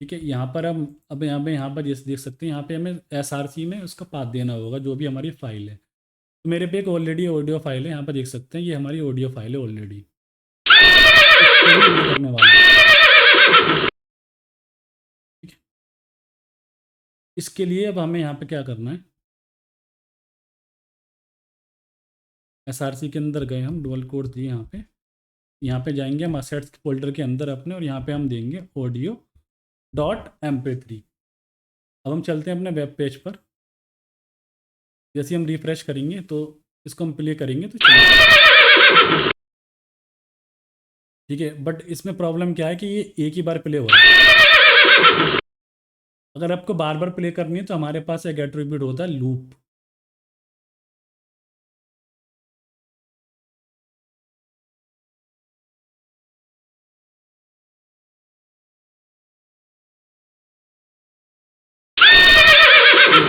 ठीक है, यहाँ पर हम अब यहाँ पर जैसे देख सकते हैं, यहाँ पे हमें SRC में उसका पाथ देना होगा जो भी हमारी फाइल है। तो मेरे पे एक ऑलरेडी ऑडियो फाइल है, यहाँ पर देख सकते हैं ये हमारी ऑडियो फाइल है ऑलरेडी, करने वाला है। ठीक है, इसके लिए अब हमें यहाँ पे क्या करना है, SRC के अंदर गए हम, डुअल कोड दिए यहाँ पे जाएंगे हम असेट्स फोल्डर के अंदर अपने, और यहाँ पे हम देंगे audio.mp3। अब हम चलते हैं अपने वेब पेज पर। जैसे हम रिफ़्रेश करेंगे तो इसको हम प्ले करेंगे तो ठीक है, बट इसमें प्रॉब्लम क्या है कि ये एक ही बार प्ले हो रहा है। अगर आपको बार बार प्ले करनी है तो हमारे पास एक एट्रीब्यूट होता है लूप।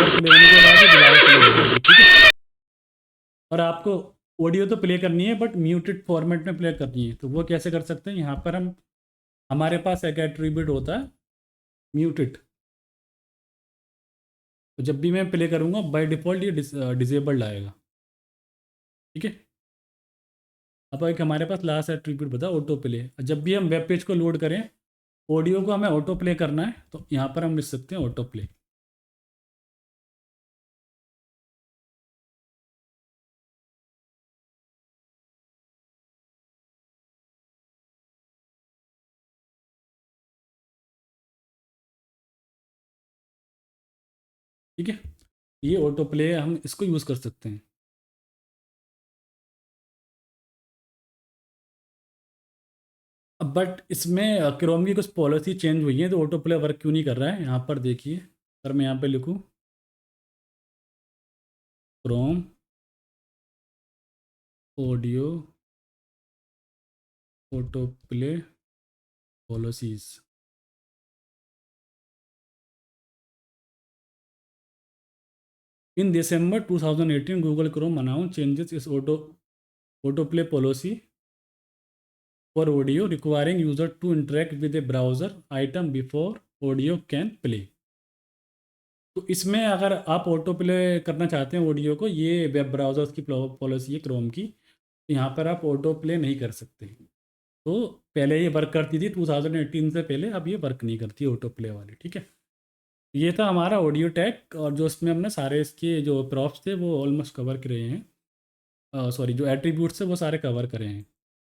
प्ले होने के बाद ही दोबारा प्ले हो जाएगी। ठीक है, और आपको ऑडियो तो प्ले करनी है बट म्यूटेड फॉर्मेट में प्ले करनी है, तो वो कैसे कर सकते हैं, यहाँ पर हम हमारे पास एक एट्रीब्यूट होता है म्यूटेड। तो जब भी मैं प्ले करूँगा बाय डिफ़ॉल्ट ये डिसेबल्ड आएगा। ठीक है, अब एक हमारे पास लास्ट एट्रीब्यूट बता ऑटो प्ले। जब भी हम वेब पेज को लोड करें, ऑडियो को हमें ऑटो प्ले करना है, तो यहाँ पर हम लिख सकते हैं ऑटो प्ले। ठीक है, ये ऑटो प्ले हम इसको यूज़ कर सकते हैं। अब बट इसमें क्रोम की कुछ पॉलिसी चेंज हुई है, तो ऑटो प्ले वर्क क्यों नहीं कर रहा है, यहाँ पर देखिए। अगर मैं यहाँ पे लिखूँ Chrome audio auto play policies, in December 2018 Google Chrome announce changes is auto play policy for audio requiring user to interact with a browser item before audio can play. तो इसमें अगर आप ऑटो प्ले करना चाहते हैं audio को, ये web browsers की पॉलिसी है क्रोम की, यहाँ पर आप ऑटो प्ले नहीं कर सकते। तो पहले ये वर्क करती थी 2018 से पहले, अब ये वर्क नहीं करती ऑटो प्ले वाली। ठीक है, ये था हमारा ऑडियो टैग, और जो इसमें हमने सारे इसके जो प्रॉप्स थे वो ऑलमोस्ट कवर करे हैं, सॉरी जो एट्रीब्यूट्स थे वो सारे कवर करे हैं।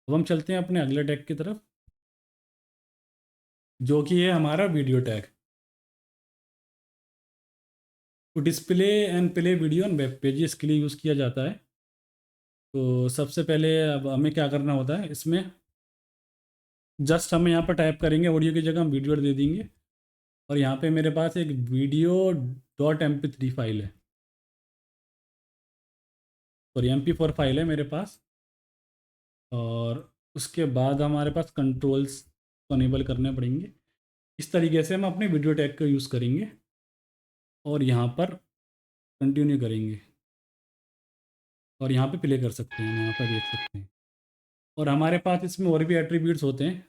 अब हम चलते हैं अपने अगले टैग की तरफ, जो कि है हमारा वीडियो टैग। तो display and play video on web page इसके लिए यूज़ किया जाता है। तो सबसे पहले अब हमें क्या करना होता है, इसमें जस्ट हम यहाँ पर टाइप करेंगे ऑडियो की जगह हम वीडियो दे देंगे, और यहाँ पे मेरे पास एक video.mp3 फाइल है, और MP4 फाइल है मेरे पास। और उसके बाद हमारे पास कंट्रोल्स को अनेबल करने पड़ेंगे। इस तरीके से हम अपने वीडियो टैग को यूज़ करेंगे और यहाँ पर कंटिन्यू करेंगे, और यहाँ पे प्ले कर सकते हैं, यहाँ पर देख सकते हैं। और हमारे पास इसमें और भी एट्रीब्यूट्स होते हैं।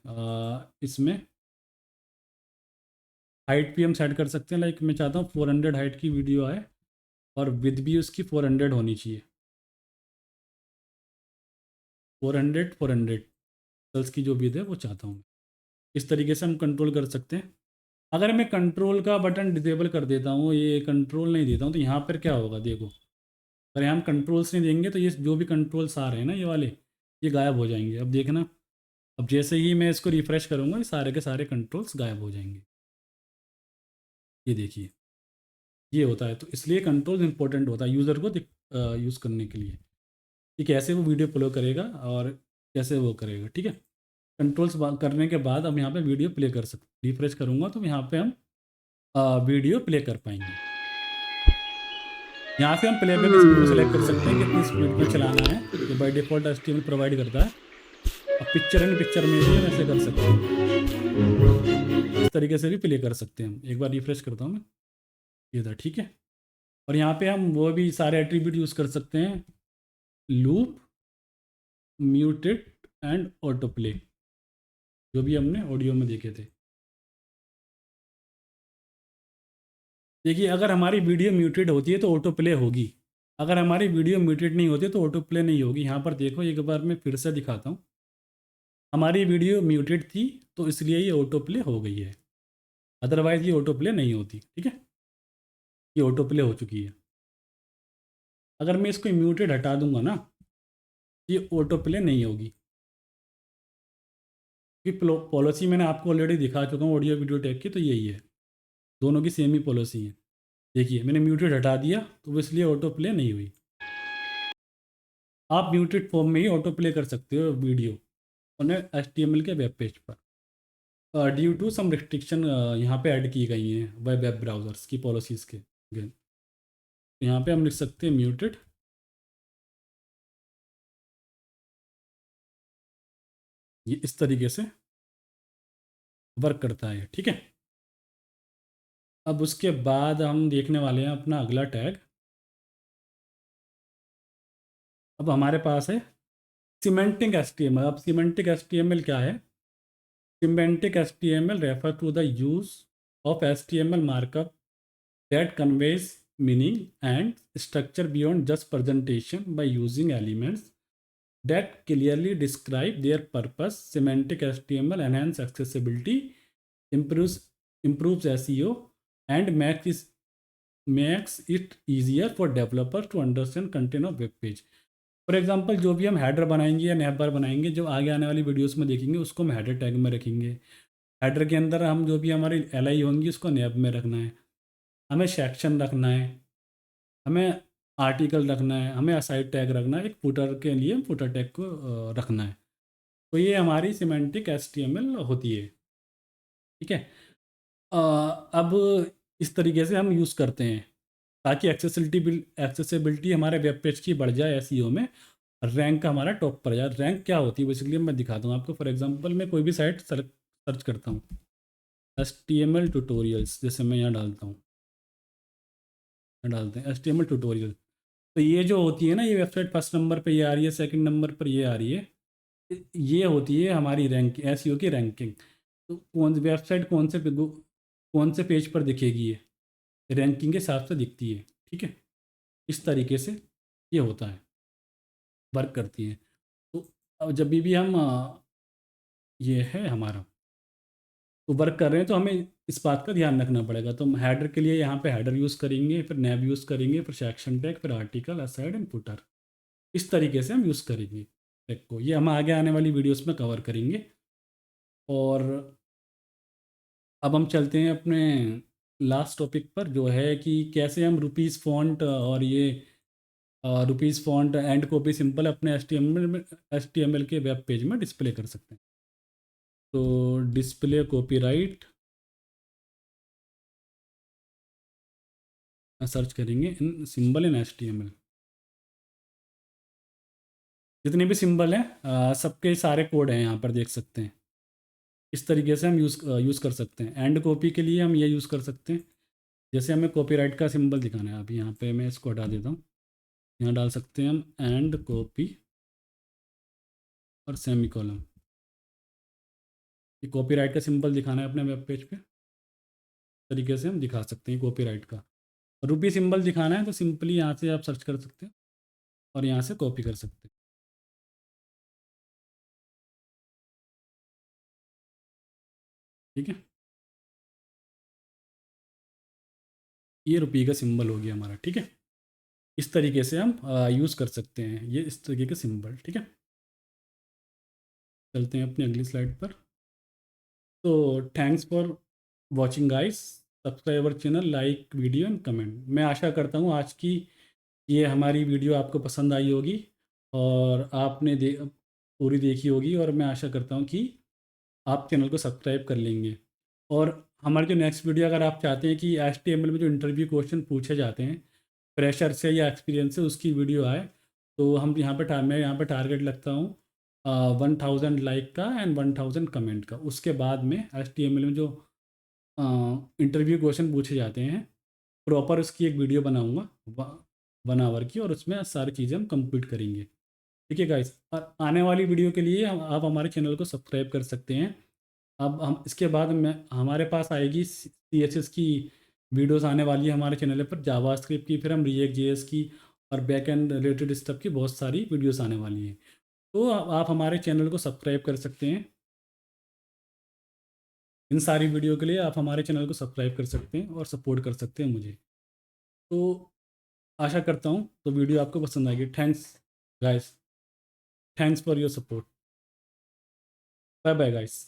इसमें हाइट भी हम सेट कर सकते हैं, लाइक मैं चाहता हूँ 400 हाइट की वीडियो आए और विद भी उसकी 400 होनी चाहिए। 400 पिक्सल्स की जो विद है वो चाहता हूँ। इस तरीके से हम कंट्रोल कर सकते हैं। अगर मैं कंट्रोल का बटन डिसेबल कर देता हूँ, ये कंट्रोल नहीं देता हूँ, तो यहाँ पर क्या होगा देखो, अगर हम कंट्रोल्स नहीं देंगे तो ये जो भी कंट्रोल्स आ रहे हैं ना ये वाले, ये गायब हो जाएंगे। अब देखना, अब जैसे ही मैं इसको रिफ़्रेश करूँगा ये सारे के सारे कंट्रोल्स गायब हो जाएंगे। ये देखिए, ये होता है। तो इसलिए कंट्रोल इंपॉर्टेंट होता है यूज़र को यूज़ करने के लिए कि कैसे वो वीडियो प्ले करेगा और कैसे वो करेगा। ठीक है, कंट्रोल्स करने के बाद अब यहाँ पे वीडियो प्ले कर सकते, रिफ्रेश करूँगा तो यहाँ पे हम वीडियो प्ले कर पाएंगे। यहाँ से हम प्लेबैक स्पीड को सेलेक्ट कर सकते हैं कितनी स्पीड में चलाना है, जो बाय डिफ़ॉल्ट HTML प्रोवाइड करता है। अब पिक्चर इन पिक्चर में भी हम ऐसे कर सकते हैं। तरीके से भी प्ले कर सकते हैं हम। एक बार रिफ्रेश करता हूँ मैं, ये था, ठीक है। और यहाँ पे हम वो भी सारे एट्रीब्यूट यूज़ कर सकते हैं, loop, muted and auto play, जो भी हमने ऑडियो में देखे थे। देखिए, अगर हमारी वीडियो म्यूटेड होती है तो ऑटो प्ले होगी, अगर हमारी वीडियो म्यूटेड नहीं होती तो ऑटो प्ले नहीं होगी। यहाँ पर देखो, एक बार मैं फिर से दिखाता हूँ, हमारी वीडियो म्यूटेड थी तो इसलिए ये ऑटो प्ले हो गई है, अदरवाइज़ ये ऑटो प्ले नहीं होती, ठीक है। ये ऑटो प्ले हो चुकी है। अगर मैं इसको म्यूटेड हटा दूंगा ना, ये ऑटो प्ले नहीं होगी, क्योंकि पॉलिसी मैंने आपको ऑलरेडी दिखा चुका हूँ ऑडियो वीडियो टैग की, तो यही है, दोनों की सेम ही पॉलिसी है। देखिए, मैंने म्यूटेड हटा दिया तो वो इसलिए ऑटो प्ले नहीं हुई। आप म्यूटेड फॉर्म में ही ऑटो प्ले कर सकते हो वीडियो अपने HTML के वेब पेज पर, ड्यू टू सम रिस्ट्रिक्शन यहाँ पे ऐड की गई हैं वेब ब्राउज़र्स की पॉलिसीज़ के। अगेन यहाँ पे हम लिख सकते हैं म्यूटेड, ये इस तरीके से वर्क करता है, ठीक है। अब उसके बाद हम देखने वाले हैं अपना अगला टैग। अब हमारे पास है सिमेंटिक HTML। अब सिमेंटिक HTML क्या है? Semantic HTML refer to the use of HTML markup that conveys meaning and structure beyond just presentation by using elements that clearly describe their purpose. Semantic HTML enhance accessibility, improves SEO, and makes it easier for developers to understand content of web page. For example, जो भी हम header बनाएंगे या नैब बार बनाएंगे, जो आगे आने वाली वीडियोस में देखेंगे, उसको हम हेडर टैग में रखेंगे। हेडर के अंदर हम जो भी हमारी LI होंगी उसको नैब में रखना है, हमें सेक्शन रखना है, हमें आर्टिकल रखना है, हमें असाइड टैग रखना है, एक फुटर के लिए फुटर टैग को रखना है। तो ये हमारी सिमेंटिक HTML होती है, ठीक है। अब इस तरीके से हम यूज़ करते हैं ताकि एक्सेसिबिलिटी हमारे वेब पेज की बढ़ जाए, SEO में रैंक हमारा टॉप पर जाए। रैंक क्या होती है बेसिकली मैं दिखाता हूँ आपको। फॉर एग्जांपल, मैं कोई भी साइट सर्च करता हूँ, HTML ट्यूटोरियल्स, जैसे मैं यहाँ डालता हूँ, डालते हैं HTML ट्यूटोरियल, तो ये जो होती है ना, ये वेबसाइट फर्स्ट नंबर पे ये आ रही है, सेकंड नंबर पर ये आ रही है, ये होती है हमारी रैंक, SEO की रैंकिंग। तो वेबसाइट कौन से पेज पर दिखेगी, ये रैंकिंग के हिसाब से दिखती है, ठीक है। इस तरीके से ये होता है, वर्क करती है। तो अब जब भी हम ये है हमारा, तो वर्क कर रहे हैं तो हमें इस बात का ध्यान रखना पड़ेगा। तो हम हेडर के लिए यहाँ पे हेडर यूज़ करेंगे, फिर नैब यूज़ करेंगे, फिर सेक्शन टैग, फिर आर्टिकल, असाइड एंड फुटर। इस तरीके से हम यूज़ करेंगे टैग को। ये हम आगे आने वाली वीडियोस में कवर करेंगे। और अब हम चलते हैं अपने लास्ट टॉपिक पर, जो है कि कैसे हम रुपीज़ फॉन्ट और ये rupees font and copy simple अपने HTML के वेब पेज में डिस्प्ले कर सकते हैं। तो डिस्प्ले कॉपीराइट सर्च करेंगे इन सिंबल इन HTML। जितने भी सिंबल हैं सबके सारे कोड हैं यहाँ पर, देख सकते हैं। इस तरीके से हम यूज़ कर सकते हैं। एंड कॉपी के लिए हम ये यूज़ कर सकते हैं, जैसे हमें कॉपीराइट का सिंबल दिखाना है, अभी यहाँ पे मैं इसको हटा देता हूँ। यहाँ डाल सकते हैं हम एंड कॉपी और सेमी कॉलम। ये कॉपीराइट का सिंबल दिखाना है अपने वेब पेज पे, तरीके से हम दिखा सकते हैं कॉपीराइट का। रुपी सिंबल दिखाना है तो सिंपली यहाँ से आप सर्च कर सकते हैं और यहाँ से कॉपी कर सकते हैं, ठीक है। ये रुपये का सिंबल हो गया हमारा, ठीक है। इस तरीके से हम यूज़ कर सकते हैं ये इस तरीके के सिंबल, ठीक है। चलते हैं अपनी अगली स्लाइड पर। तो thanks for watching guys, subscribe our channel, like video and comment. मैं आशा करता हूँ आज की ये हमारी वीडियो आपको पसंद आई होगी और आपने पूरी देखी होगी, और मैं आशा करता हूँ कि आप चैनल को सब्सक्राइब कर लेंगे। और हमारी जो नेक्स्ट वीडियो, अगर आप चाहते हैं कि HTML में जो इंटरव्यू क्वेश्चन पूछे जाते हैं फ्रेशर से या एक्सपीरियंस से, उसकी वीडियो आए, तो हम यहाँ पर मैं यहाँ पर टारगेट लगता हूँ 1000 लाइक का एंड 1000 कमेंट का। उसके बाद में HTML में जो इंटरव्यू क्वेश्चन पूछे जाते हैं। प्रॉपर उसकी एक वीडियो बनाऊँगा 1 आवर की, और उसमें सारी चीज़ें हम कंप्लीट करेंगे। ठीक है गाइस, और आने वाली वीडियो के लिए आप हमारे चैनल को सब्सक्राइब कर सकते हैं। अब हम इसके बाद में हमारे पास आएगी CSS की वीडियोस आने वाली है हमारे चैनल पर, जावास्क्रिप्ट की, फिर हम रिएक्ट जेएस की और बैक एंड रिलेटेड स्टफ की बहुत सारी वीडियोस आने वाली हैं। तो आप हमारे चैनल को सब्सक्राइब कर सकते हैं। इन सारी वीडियो के लिए आप हमारे चैनल को सब्सक्राइब कर सकते हैं और सपोर्ट कर सकते हैं मुझे। तो आशा करता हूँ तो वीडियो आपको पसंद आएगी। Thanks guys, thanks for your support. Bye bye guys.